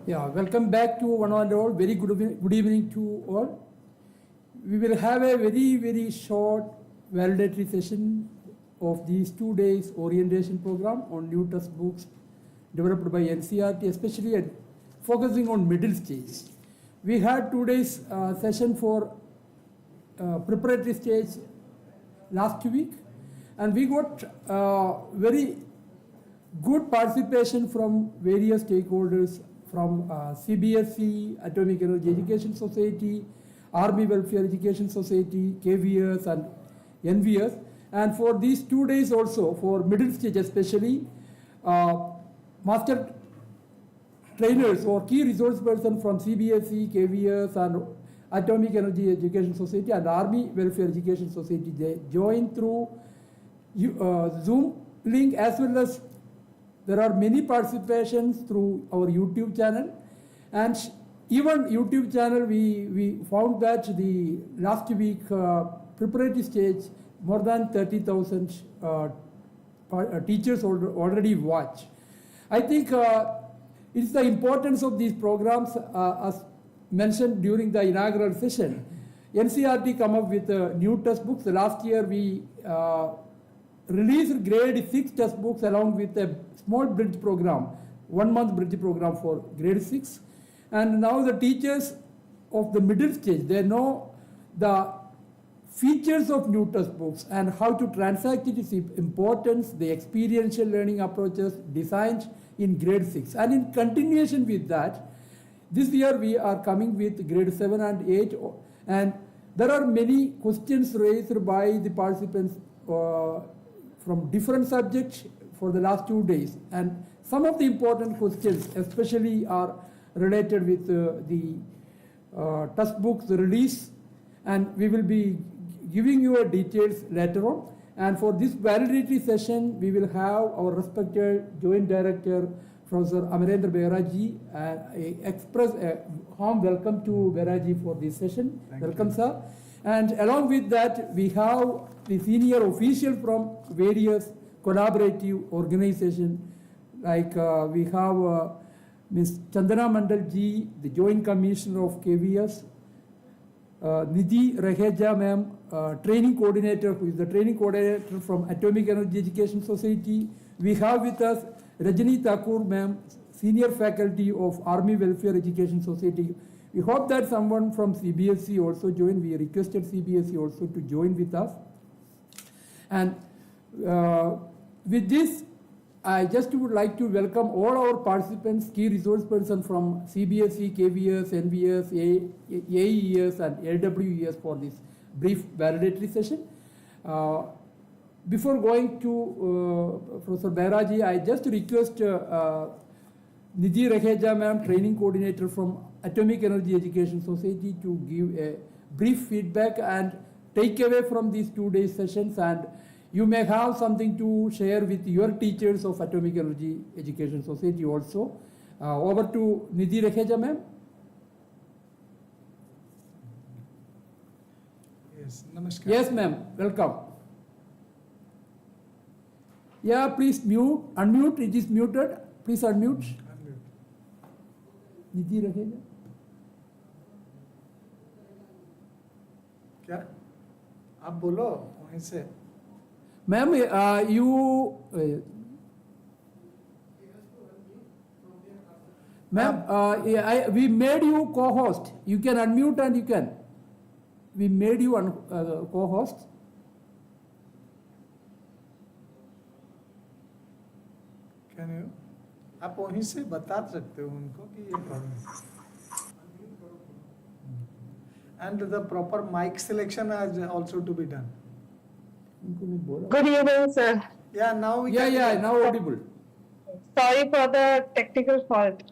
Speaker 12: Yeah, welcome back to one and all. Very good evening to all. We will have a very, very short validatory session of these 2 days orientation program on new textbooks developed by NCERT, especially focusing on middle stage. We had 2 days session for preparatory stage last week, and we got very good participation from various stakeholders, from CBSE, Atomic Energy Education Society, Army Welfare Education Society, KVS and NVS. And for these 2 days also, for middle stage especially, Master trainers or key resource person from CBSE, KVS, and Atomic Energy Education Society and Army Welfare Education Society. They join through Zoom link, as well as there are many participations through our YouTube channel. And even YouTube channel, we found that the last week preparatory stage, more than 30,000 teachers already watch. I think it's the importance of these programs, as mentioned during the inaugural session. NCERT come up with new textbooks. Last year we released grade 6 textbooks along with a small bridge program, 1 month bridge program for grade 6. And now the teachers of the middle stage, they know the features of new textbooks and how to transact its importance, the experiential learning approaches designed in grade 6. And in continuation with that, this year we are coming with grade 7 and 8, and there are many questions raised by the participants from different subjects for the last 2 days. And some of the important questions especially are related with the textbooks release, and we will be giving you details later on. And for this validity session, we will have our respected Joint Director, Professor Amarendra Behraji, express a warm welcome to Behraji for this session. Welcome, sir. And along with that, we have the senior officials from various collaborative organizations, like we have Ms. Chandana Mandal ji, the Joint Commissioner of KVS, Nidhi Raheja ma'am, training coordinator, who is the training coordinator from Atomic Energy Education Society. We have with us Rajani Thakur ma'am, senior faculty of Army Welfare Education Society. We hope that someone from CBSE also join. We requested CBSE also to join with us. And with this, I just would like to welcome all our participants, key resource persons from CBSE, KVS, NVS, AEES, and LWES for this brief validatory session. Before going to Professor Behraji, I just request Nidhi Raheja ma'am, training coordinator from Atomic Energy Education Society, to give a brief feedback and take away from these 2 days sessions, and you may have something to share with your teachers of Atomic Energy Education Society also. Over to Nidhi Raheja ma'am.
Speaker 8: Yes, namaskar.
Speaker 12: Yes ma'am, welcome. Yeah, please unmute, it is muted. Please unmute. Nidhi Raheja.
Speaker 8: क्या आप बोलो वहीं से.
Speaker 12: Ma'am, Ma'am, we made you co-host. You can unmute and you can. We made you co-host.
Speaker 8: Can you? आप वहीं से बता सकते हो उनको कि ये प्रॉब्लम है. And the proper mic selection is also to be done.
Speaker 13: Good evening, sir.
Speaker 8: Yeah, now we
Speaker 12: Yeah, now audible.
Speaker 13: Sorry for the technical fault.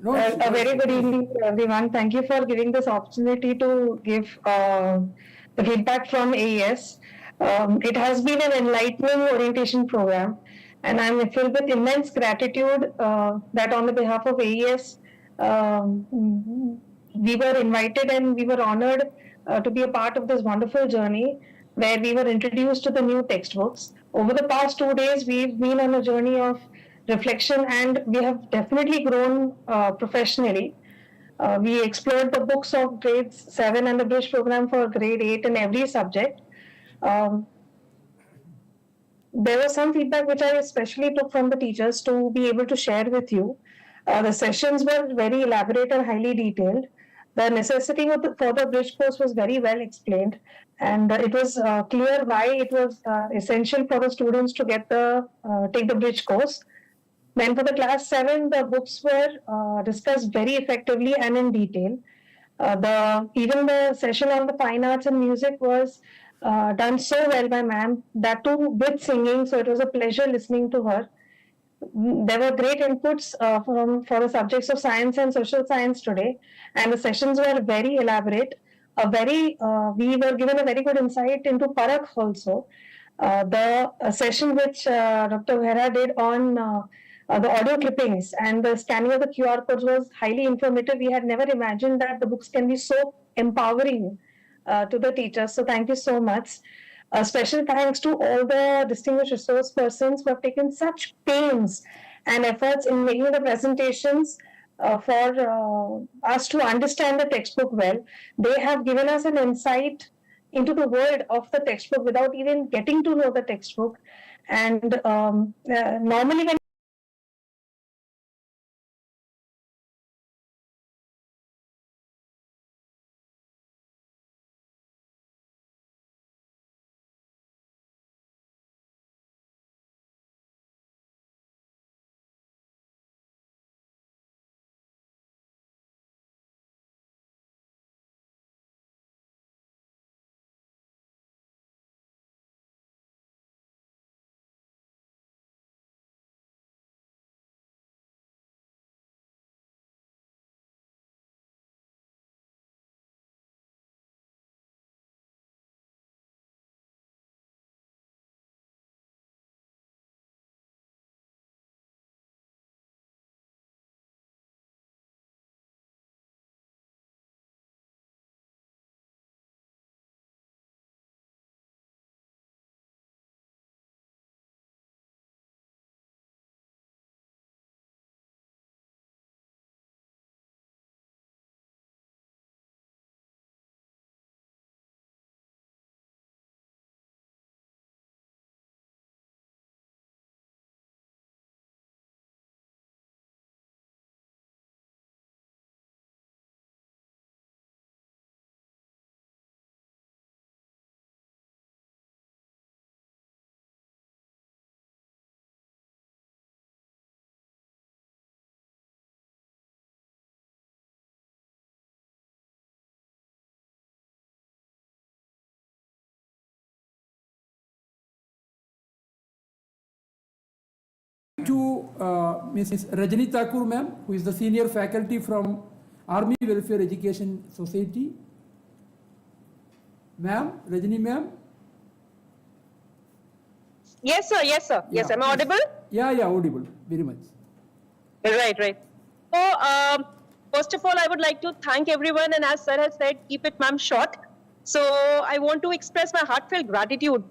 Speaker 12: No,
Speaker 13: A very good evening to everyone. Thank you for giving this opportunity to give the feedback from AES. It has been an enlightening orientation program, and I'm filled with immense gratitude that on the behalf of AES, we were invited and we were honored to be a part of this wonderful journey where we were introduced to the new textbooks. Over the past 2 days, we've been on a journey of reflection, and we have definitely grown professionally. We explored the books of grades 7 and the bridge program for grade 8 in every subject. There was some feedback which I especially took from the teachers to be able to share with you. The sessions were very elaborate and highly detailed. The necessity for the bridge course was very well explained, and it was clear why it was essential for the students to take the bridge course. Then for the class 7, the books were discussed very effectively and in detail. Even the session on the fine arts and music was done so well by ma'am, that too with singing, so it was a pleasure listening to her. There were great inputs for the subjects of science and social science today, and the sessions were very elaborate. We were given a very good insight into Parak also. The session which Dr. Vehra did on the audio clippings and the scanning of the QR codes was highly informative. We had never imagined that the books can be so empowering to the teachers. So thank you so much. A special thanks to all the distinguished resource persons who have taken such pains and efforts in making the presentations for us to understand the textbook well. They have given us an insight into the world of the textbook without even getting to know the textbook. And normally when
Speaker 12: to Ms. Rajani Thakur ma'am, who is the senior faculty from Army Welfare Education Society. Ma'am, Rajani ma'am.
Speaker 14: Yes, sir. Yes, sir. Yes, am I audible?
Speaker 12: Yeah, audible. Very much.
Speaker 14: Right. So, first of all, I would like to thank everyone, and as sir has said, keep it, ma'am, short. So, I want to express my heartfelt gratitude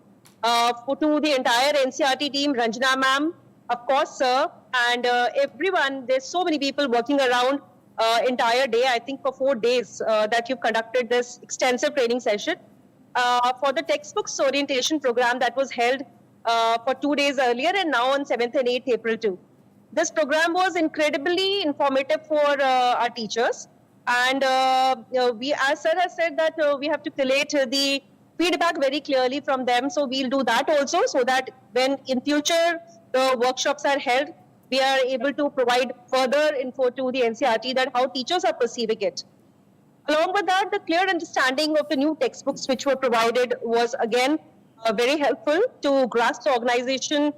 Speaker 14: to the entire NCRT team, Ranjana ma'am, of course, sir, and everyone. There's so many people working around entire day. I think for 4 days that you've conducted this extensive training session for the textbooks orientation program that was held for 2 days earlier and now on 7th and 8th April too. This program was incredibly informative for our teachers, and we, as sir has said, that we have to collate the feedback very clearly from them. So we'll do that also, so that when in future the workshops are held, we are able to provide further info to the NCRT that how teachers are perceiving it. Along with that, the clear understanding of the new textbooks which were provided was again very helpful to grasp the organization,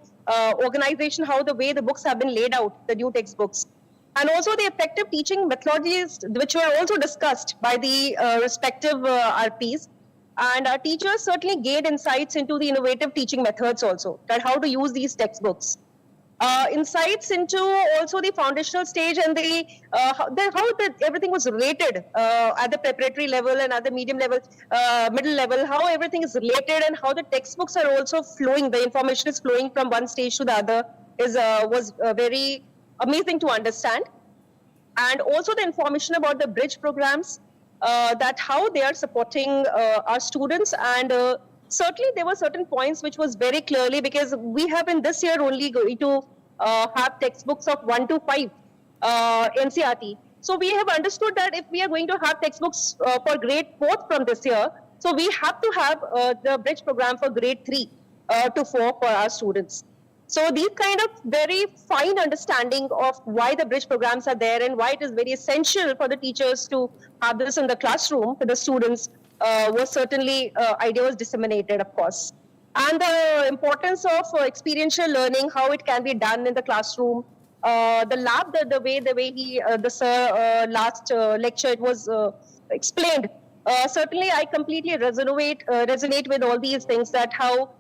Speaker 14: how the way the books have been laid out, the new textbooks. And also the effective teaching methodologies, which were also discussed by the respective RPs. And our teachers certainly gained insights into the innovative teaching methods also, that how to use these textbooks. Insights into also the foundational stage and everything was related at the preparatory level and at the medium level, middle level, how everything is related and how the textbooks are also flowing, the information is flowing from one stage to the other was very amazing to understand. And also the information about the bridge programs, that how they are supporting our students, and certainly there were certain points which was very clearly, because we have in this year only going to have textbooks of 1 to 5 NCRT. So we have understood that if we are going to have textbooks for grade 4th from this year, so we have to have the bridge program for grade 3 to 4 for our students. So these kind of very fine understanding of why the bridge programs are there and why it is very essential for the teachers to have this in the classroom for the students was certainly idea was disseminated, of course. and the importance of experiential learning, how it can be done in the classroom. The lab, the way he, the sir last lecture it was explained. Certainly, I completely resonate with all these things, that how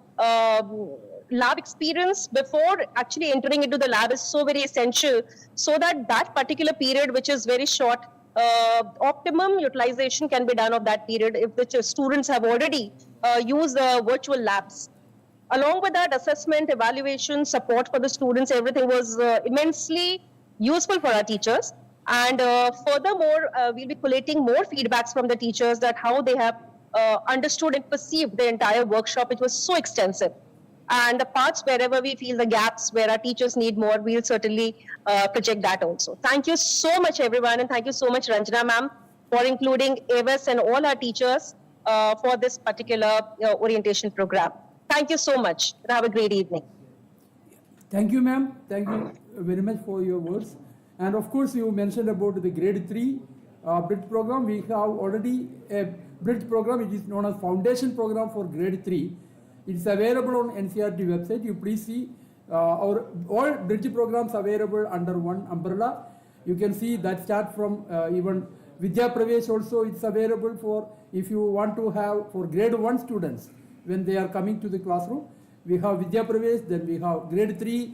Speaker 14: lab experience before actually entering into the lab is so very essential, so that that particular period, which is very short, optimum utilization can be done of that period if the students have already used the virtual labs. Along with that, assessment, evaluation, support for the students, everything was immensely useful for our teachers. And furthermore, we'll be collating more feedbacks from the teachers, that how they have understood and perceived the entire workshop, which was so extensive. And the parts wherever we feel the gaps, where our teachers need more, we'll certainly project that also. Thank you so much, everyone, and thank you so much, Ranjana ma'am, for including AEES and all our teachers for this particular orientation program. Thank you so much. Have a great evening.
Speaker 12: Thank you, ma'am. Thank you very much for your words. And of course, you mentioned about the grade 3 bridge program. We have already a bridge program. It is known as Foundation Program for grade 3. It's available on NCERT website. You please see our all bridge programs available under one umbrella. You can see that start from even Vidya Pravesh also. It's available for if you want to have for grade 1 students when they are coming to the classroom. We have Vidya Pravesh, then we have grade 3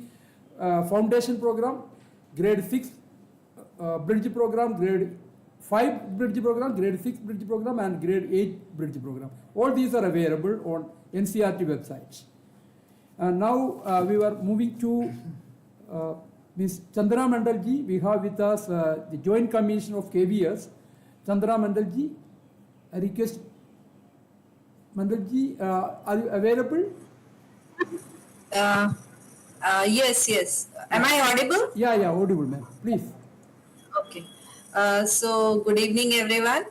Speaker 12: foundation program, grade 6 bridge program, grade 5 bridge program, grade 6 bridge program, and grade 8 bridge program. All these are available on NCERT websites. And now we were moving to Ms. Chandra Mandalji. We have with us the Joint Commission of KVS. Chandra Mandalji, I request Mandalji, are you available?
Speaker 15: Yes. Am I audible?
Speaker 12: Yeah, audible, ma'am. Please.
Speaker 15: Okay. So, good evening, everyone.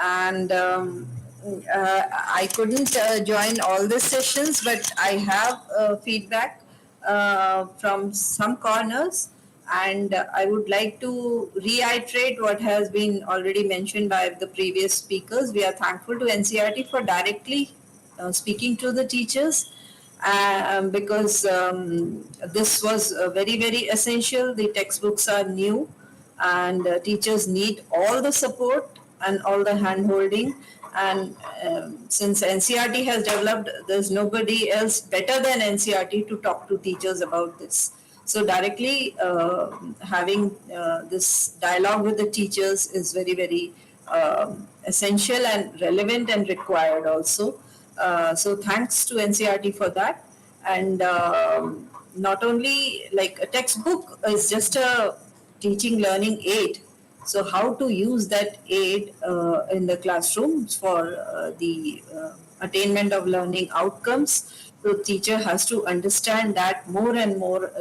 Speaker 15: And I couldn't join all the sessions, but I have feedback from some corners. And I would like to reiterate what has been already mentioned by the previous speakers. We are thankful to NCERT for directly speaking to the teachers because this was very, very essential. The textbooks are new and teachers need all the support and all the hand-holding. And since NCERT has developed, there's nobody else better than NCERT to talk to teachers about this. So directly having this dialogue with the teachers is very, very essential and relevant and required also. So thanks to NCERT for that. And not only like a textbook is just a teaching learning aid. So how to use that aid in the classroom for the attainment of learning outcomes. The teacher has to understand that more and more.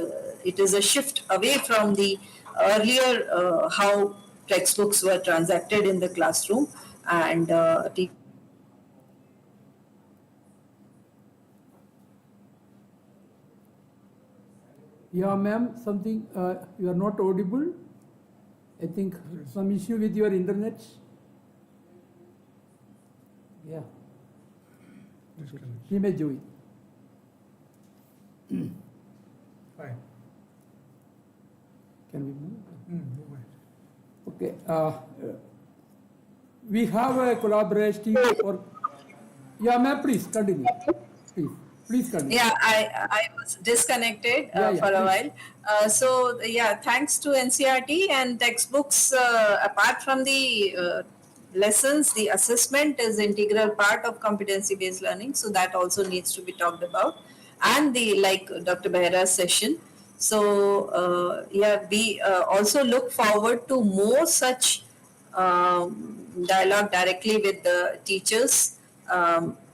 Speaker 15: It is a shift away from the earlier how textbooks were transacted in the classroom, and
Speaker 12: Yeah, ma'am, something, you are not audible. I think some issue with your internet. Yeah. He may do it.
Speaker 8: Fine.
Speaker 12: Can we move? Okay. We have a collaborative or... Yeah, ma'am, please continue. Please continue.
Speaker 15: Yeah, I was disconnected for a while. So thanks to NCERT and textbooks, apart from the lessons, the assessment is integral part of competency-based learning. So that also needs to be talked about. And the like Dr. Behra's session. So we also look forward to more such dialogue directly with the teachers.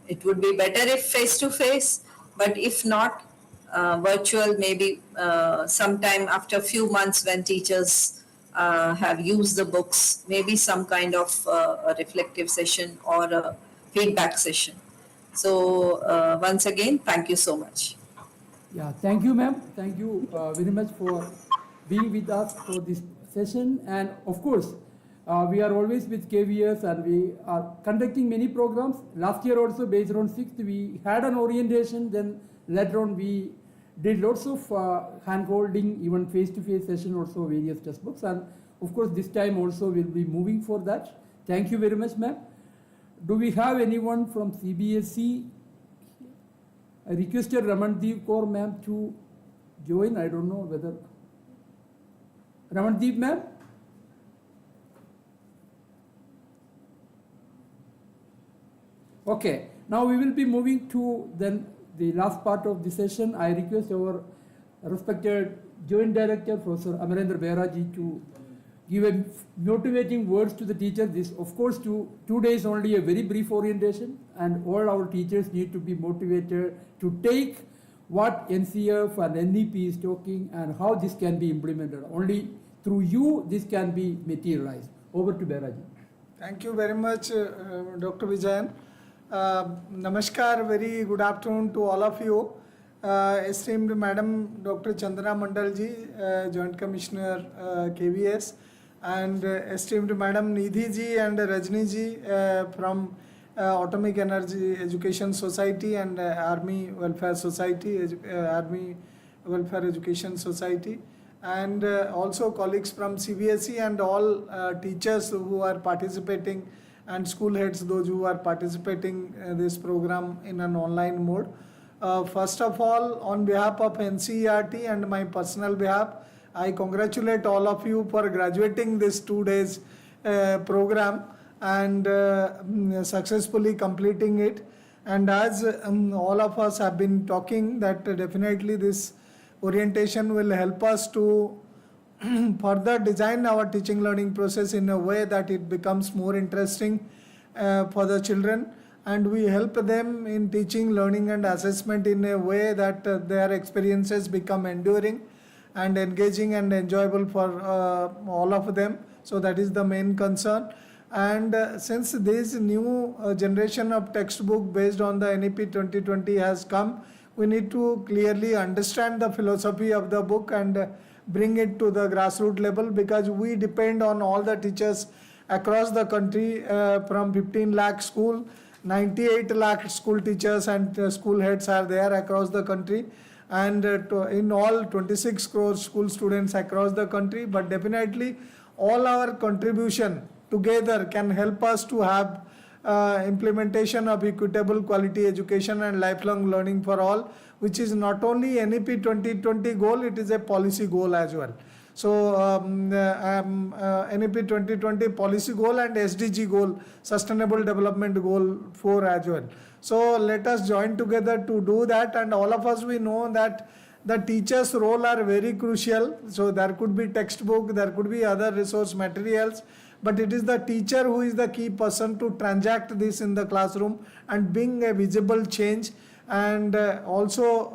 Speaker 15: It would be better if face-to-face, but if not, virtual, maybe sometime after a few months when teachers have used the books, maybe some kind of a reflective session or a feedback session. So once again, thank you so much.
Speaker 12: Yeah, thank you, ma'am. Thank you very much for being with us for this session. And of course, We are always with KVS and we are conducting many programs. Last year also based on 6th we had an orientation, then later on we did lots of hand holding, even face-to-face session also, various textbooks, and of course this time also we'll be moving for that. Thank you very much, ma'am. Do we have anyone from CBSE? I requested Ramandeep Kaur ma'am to join. I don't know whether Ramandeep ma'am. Okay, now we will be moving to then the last part of the session. I request our respected Joint Director, Professor Amarendra Beraji, to give a motivating words to the teachers. This, of course, 2 days only a very brief orientation, and all our teachers need to be motivated to take what NCF and NEP is talking and how this can be implemented. Only through you this can be materialized. Over to Beraji.
Speaker 8: Thank you very much, Dr. Vijayan. Namaskar, very good afternoon to all of you. Esteemed Madam Dr. Chandana Mandalji, Joint Commissioner KVS, and esteemed Madam Nidhi ji and Rajni ji from Atomic Energy Education Society and Army Welfare Society, Army Welfare Education Society, and also colleagues from CBSE and all teachers who are participating, and school heads, those who are participating in this program in an online mode. First of all, on behalf of NCERT and my personal behalf, I congratulate all of you for graduating this 2 days program and successfully completing it. And as all of us have been talking, that definitely this orientation will help us to further design our teaching learning process in a way that it becomes more interesting for the children, and we help them in teaching, learning and assessment in a way that their experiences become enduring and engaging and enjoyable for all of them. So that is the main concern. And since this new generation of textbook based on the NEP 2020 has come, we need to clearly understand the philosophy of the book and bring it to the grassroots level, because we depend on all the teachers across the country from 15 lakh school, 98 lakh school teachers and school heads are there across the country, and in all 26 crore school students across the country. But definitely all our contribution together can help us to have implementation of equitable quality education and lifelong learning for all, which is not only NEP 2020 goal, it is a policy goal as well. So NEP 2020 policy goal and SDG goal, Sustainable Development Goal 4 as well. So let us join together to do that, and all of us, we know that the teacher's role are very crucial. So there could be textbook, there could be other resource materials, but it is the teacher who is the key person to transact this in the classroom and bring a visible change, and also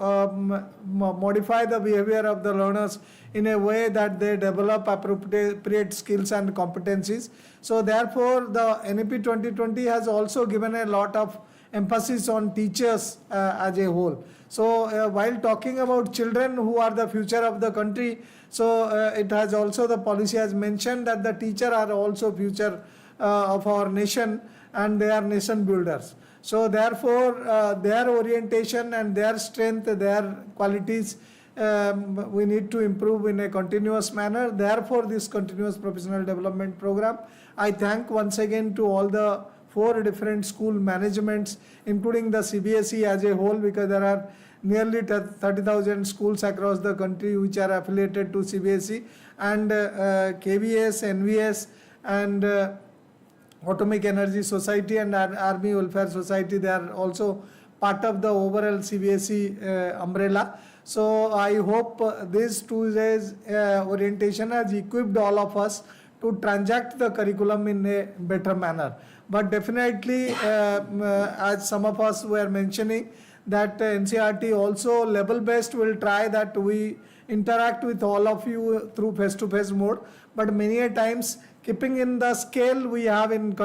Speaker 8: modify the behavior of the learners in a way that they develop appropriate skills and competencies. So therefore the NEP 2020 has also given a lot of emphasis on teachers as a whole. So while talking about children who are the future of the country, so it has also, the policy has mentioned that the teacher are also future of our nation, and they are nation builders. So therefore their orientation and their strength, their qualities, we need to improve in a continuous manner. Therefore this continuous professional development program, I thank once again to all the 4 different school managements, including the CBSE as a whole, because there are nearly 30,000 schools across the country which are affiliated to CBSE, and KVS, NVS and Atomic Energy Society and Army Welfare Society, they are also part of the overall CBSE umbrella. So I hope this 2 days orientation has equipped all of us to transact the curriculum in a better manner. But definitely, as some of us were mentioning, that NCERT also level-based will try that we interact with all of you through face-to-face mode, but many a times keeping in the scale we have in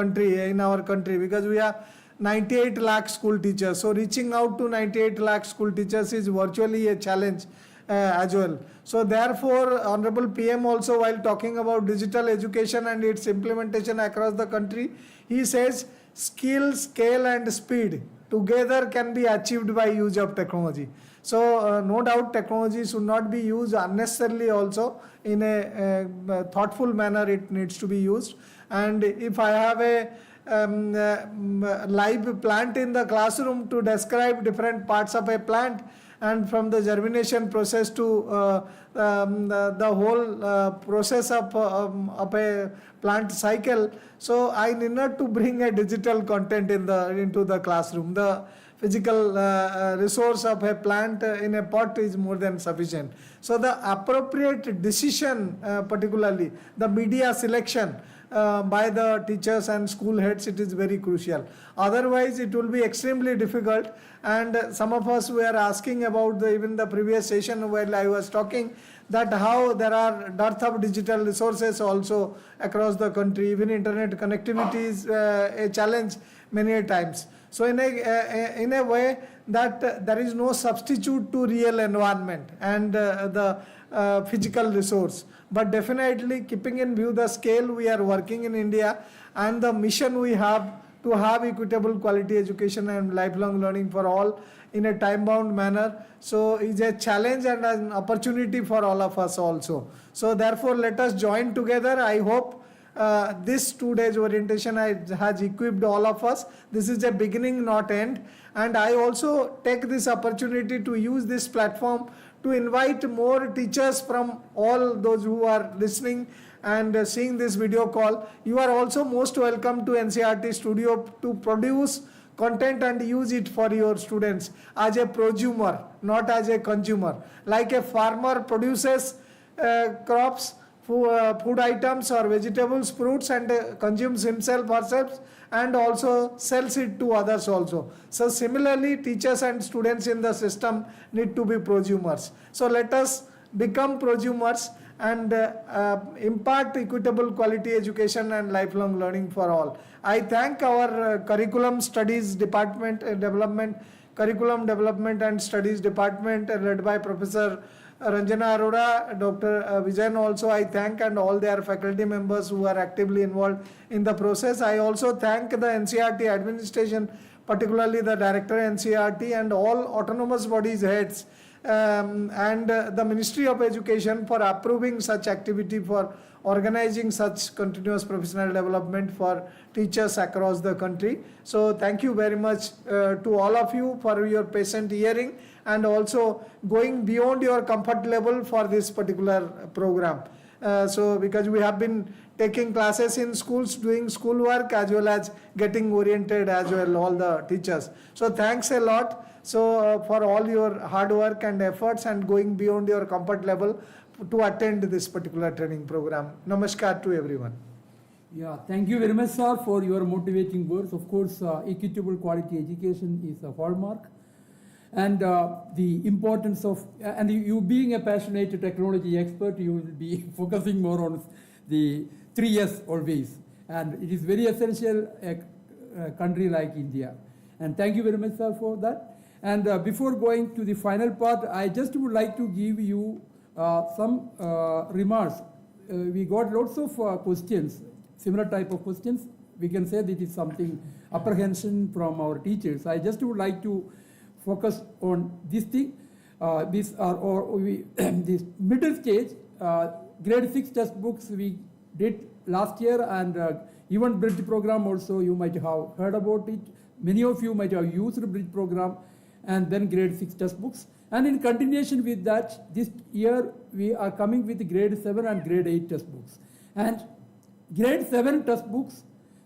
Speaker 8: our country, because we have 98 lakh school teachers. So reaching out to 98 lakh school teachers is virtually a challenge as well. So therefore, Honorable PM also, while talking about digital education and its implementation across the country, he says skill, scale and speed together can be achieved by use of technology. So no doubt technology should not be used unnecessarily also. In a thoughtful manner it needs to be used. And if I have a live plant in the classroom to describe different parts of a plant, and from the germination process to the whole process of a plant cycle, so I need not to bring a digital content into the classroom. The physical resource of a plant in a pot is more than sufficient. So the appropriate decision, particularly the media selection by the teachers and school heads, it is very crucial. Otherwise it will be extremely difficult. And some of us were asking about even the previous session while I was talking, that how there are dearth of digital resources also across the country. Even internet connectivity is a challenge many times. So in a way that there is no substitute to real environment and the physical resource. But definitely keeping in view the scale we are working in India and the mission we have to have equitable quality education and lifelong learning for all in a time-bound manner, so is a challenge and an opportunity for all of us also. So therefore let us join together. I hope this 2 days orientation has equipped all of us. This is a beginning, not end. And I also take this opportunity to use this platform to invite more teachers from all those who are listening and seeing this video call. You are also most welcome to NCERT studio to produce content and use it for your students as a prosumer, not as a consumer. Like a farmer produces crops, food items or vegetables, fruits, and consumes himself herself and also sells it to others also. So similarly, teachers and students in the system need to be prosumers. So let us become prosumers and impart equitable quality education and lifelong learning for all. I thank our curriculum studies department curriculum development and studies department led by Professor Ranjana Arora, Dr. Vijayan also I thank, and all their faculty members who are actively involved in the process. I also thank the NCERT administration, particularly the Director NCERT and all autonomous bodies heads and the Ministry of Education for approving such activity, for organizing such continuous professional development for teachers across the country. So thank you very much to all of you for your patient hearing and also going beyond your comfort level for this particular program. So because we have been taking classes in schools, doing schoolwork as well as getting oriented as well, all the teachers. So thanks a lot. So for all your hard work and efforts and going beyond your comfort level to attend this particular training program. Namaskar to everyone.
Speaker 12: Yeah, thank you very much, sir, for your motivating words. Of course, equitable quality education is a hallmark. And the importance of, and you being a passionate technology expert, you will be focusing more on the 3 S always. And it is very essential a country like India. And thank you very much, sir, for that. And before going to the final part, I just would like to give you some remarks. We got lots of questions, similar type of questions. We can say that it is something apprehension from our teachers. I just would like to focus on this thing. These are this middle stage, grade 6 textbooks we did last year, and even bridge program also you might have heard about it. Many of you might have used the bridge program and then grade 6 textbooks. And in continuation with that, this year we are coming with grade 7 and grade 8 textbooks. And grade 7 textbooks,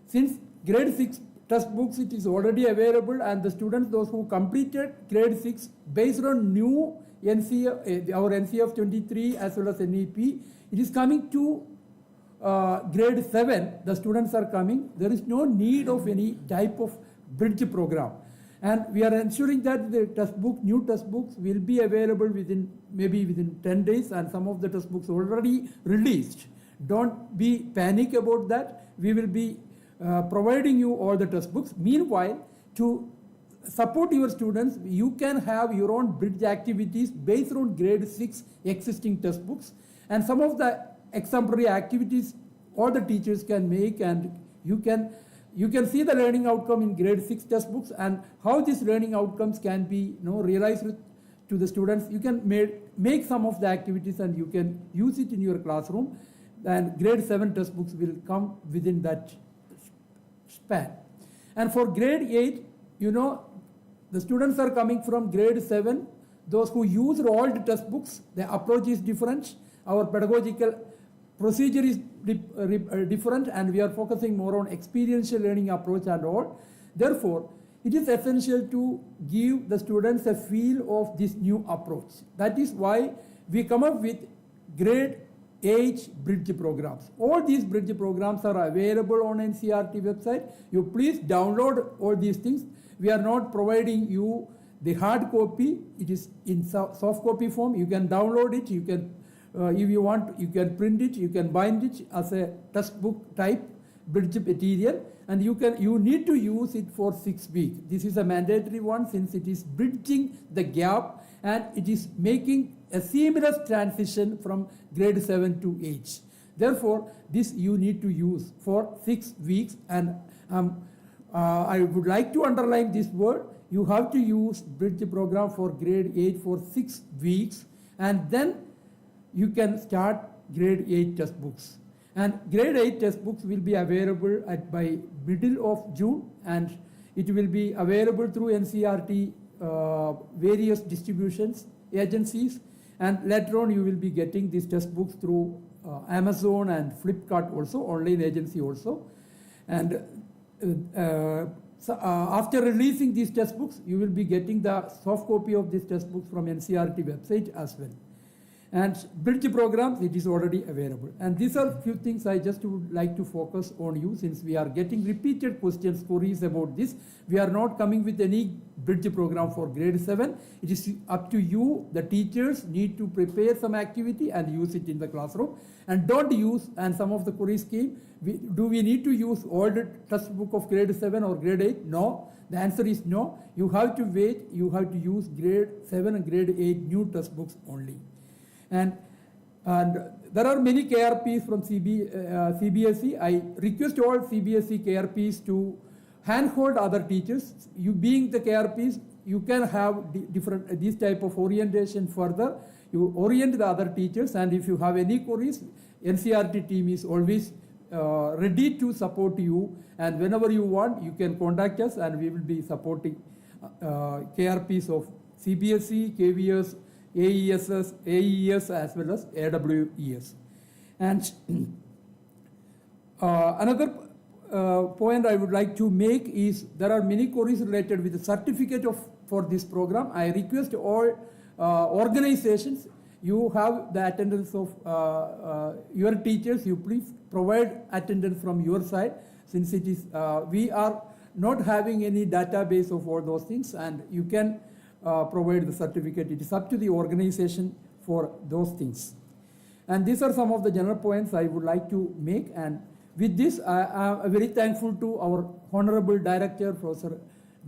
Speaker 12: since grade 6 textbooks it is already available, and the students, those who completed grade 6 based on new NCF, our NCF 23 as well as NEP, it is coming to grade 7, the students are coming. There is no need of any type of bridge program. And we are ensuring that the textbook, new textbooks will be available maybe within 10 days, and some of the textbooks already released. Don't be panic about that. We will be providing you all the textbooks. Meanwhile, to support your students, you can have your own bridge activities based on grade 6 existing textbooks, and some of the exemplary activities all the teachers can make, and you can see the learning outcome in grade 6 textbooks and how these learning outcomes can be realized to the students. You can make some of the activities and you can use it in your classroom, and grade 7 textbooks will come within that span. And for grade 8, the students are coming from grade 7. Those who use old textbooks, the approach is different. Our pedagogical procedure is different, and we are focusing more on experiential learning approach and all. Therefore, it is essential to give the students a feel of this new approach. That is why we come up with grade 8 bridge programs. All these bridge programs are available on NCERT website. You please download all these things. We are not providing you the hard copy. It is in soft copy form. You can download it. You can, if you want, you can print it. You can bind it as a textbook type bridge material, and you need to use it for 6 weeks. This is a mandatory one since it is bridging the gap and it is making a seamless transition from grade 7 to 8. Therefore, this you need to use for 6 weeks, and I would like to underline this word. You have to use bridge program for grade 8 for 6 weeks, and then you can start grade 8 textbooks. And grade 8 textbooks will be available by middle of June, and it will be available through NCERT various distributions agencies, and later on you will be getting these textbooks through Amazon and Flipkart also, online agency also. And after releasing these textbooks, you will be getting the soft copy of these textbooks from NCERT website as well. And bridge programs, it is already available. And these are few things I just would like to focus on you, since we are getting repeated questions, queries about this. We are not coming with any bridge program for grade 7. It is up to you. The teachers need to prepare some activity and use it in the classroom. And don't use, and some of the queries came, do we need to use old textbook of grade 7 or grade 8? No. The answer is no. You have to wait. You have to use grade 7 and grade 8 new textbooks only. And there are many KRPs from CBSE. I request all CBSE KRPs to handhold other teachers. You being the KRPs, you can have different this type of orientation further. You orient the other teachers, and if you have any queries, NCERT team is always ready to support you. And whenever you want, you can contact us, and we will be supporting KRPs of CBSE, KVS, AEES as well as AEES. And another point I would like to make is there are many queries related with the certificate for this program. I request all organizations, you have the attendance of your teachers, you please provide attendance from your side, since it is we are not having any database of all those things, and you can provide the certificate. It is up to the organization for those things. And these are some of the general points I would like to make. And with this, I am very thankful to our Honorable Director, Professor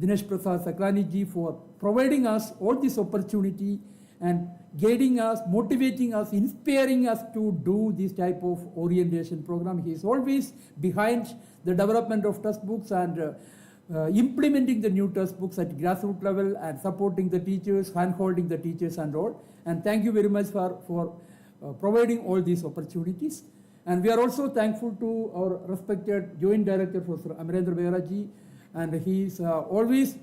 Speaker 12: Dinesh Prasad Sakrani ji, for providing us all this opportunity and guiding us, motivating us, inspiring us to do this type of orientation program. He is always behind the development of textbooks and implementing the new textbooks at grassroots level and supporting the teachers, hand-holding the teachers and all. And thank you very much for providing all these opportunities. And we are also thankful to our respected Joint Director, Professor Amarendra Behera ji, and he is always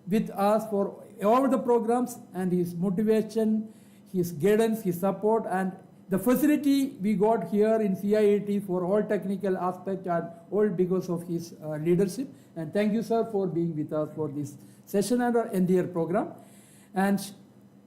Speaker 12: with us for all the programs, and his motivation, his guidance, his support, and the facility we got here in CIIT for all technical aspects are all because of his leadership. And thank you, sir, for being with us for this session and our entire program. And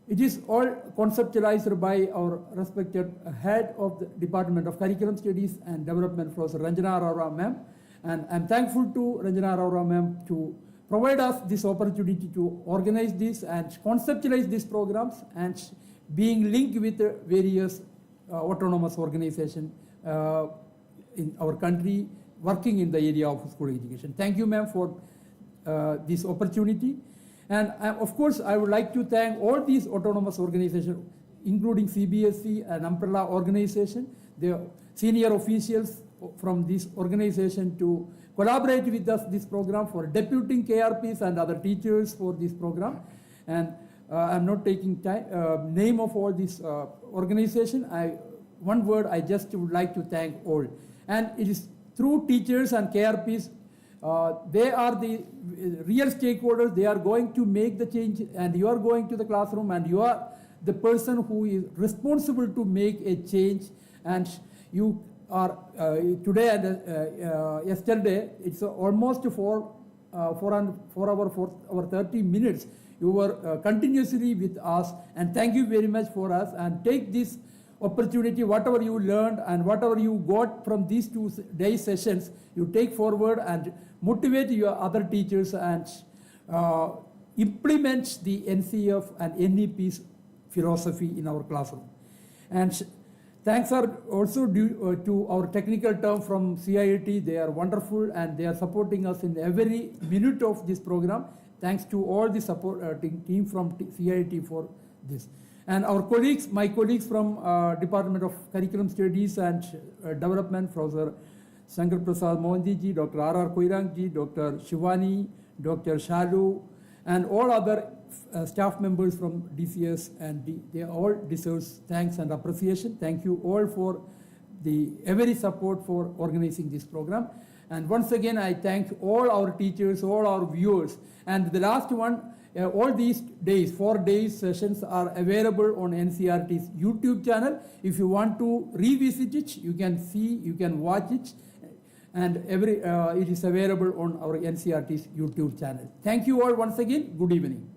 Speaker 12: it is all conceptualized by our respected head of the Department of Curriculum Studies and Development, Professor Ranjana Arora ma'am. And I'm thankful to Ranjana Arora ma'am to provide us this opportunity to organize this and conceptualize these programs and being linked with various autonomous organization in our country working in the area of school education. Thank you, ma'am, for this opportunity. And of course, I would like to thank all these autonomous organizations, including CBSE and Umbrella organization, the senior officials from this organization to collaborate with us this program, for deputing KRPs and other teachers for this program. And I'm not taking time, name of all this organization. One word, I just would like to thank all. And it is through teachers and KRPs, they are the real stakeholders. They are going to make the change, and you are going to the classroom, and you are the person who is responsible to make a change. And you are today and yesterday, it's almost 4 hours 30 minutes. You were continuously with us, and thank you very much for us. And take this opportunity, whatever you learned and whatever you got from these 2 day sessions, you take forward and motivate your other teachers and implement the NCF and NEP's philosophy in our classroom. And thanks are also due to our technical term from CIT. They are wonderful and they are supporting us in every minute of this program. Thanks to all the support team from CIT for this. And our colleagues, my colleagues from Department of Curriculum Studies and Development, Professor Shankar Prasad Mohanty ji, Dr. R.R. Koirang ji, Dr. Shivani, Dr. Shalu, and all other staff members from DCS, and they all deserve thanks and appreciation. Thank you all for the every support for organizing this program. And once again, I thank all our teachers, all our viewers. And the last one, all these days, 4 days sessions are available on NCRT's YouTube channel. If you want to revisit it, you can see, you can watch it. And it is available on our NCRT's YouTube channel. Thank you all once again. Good evening.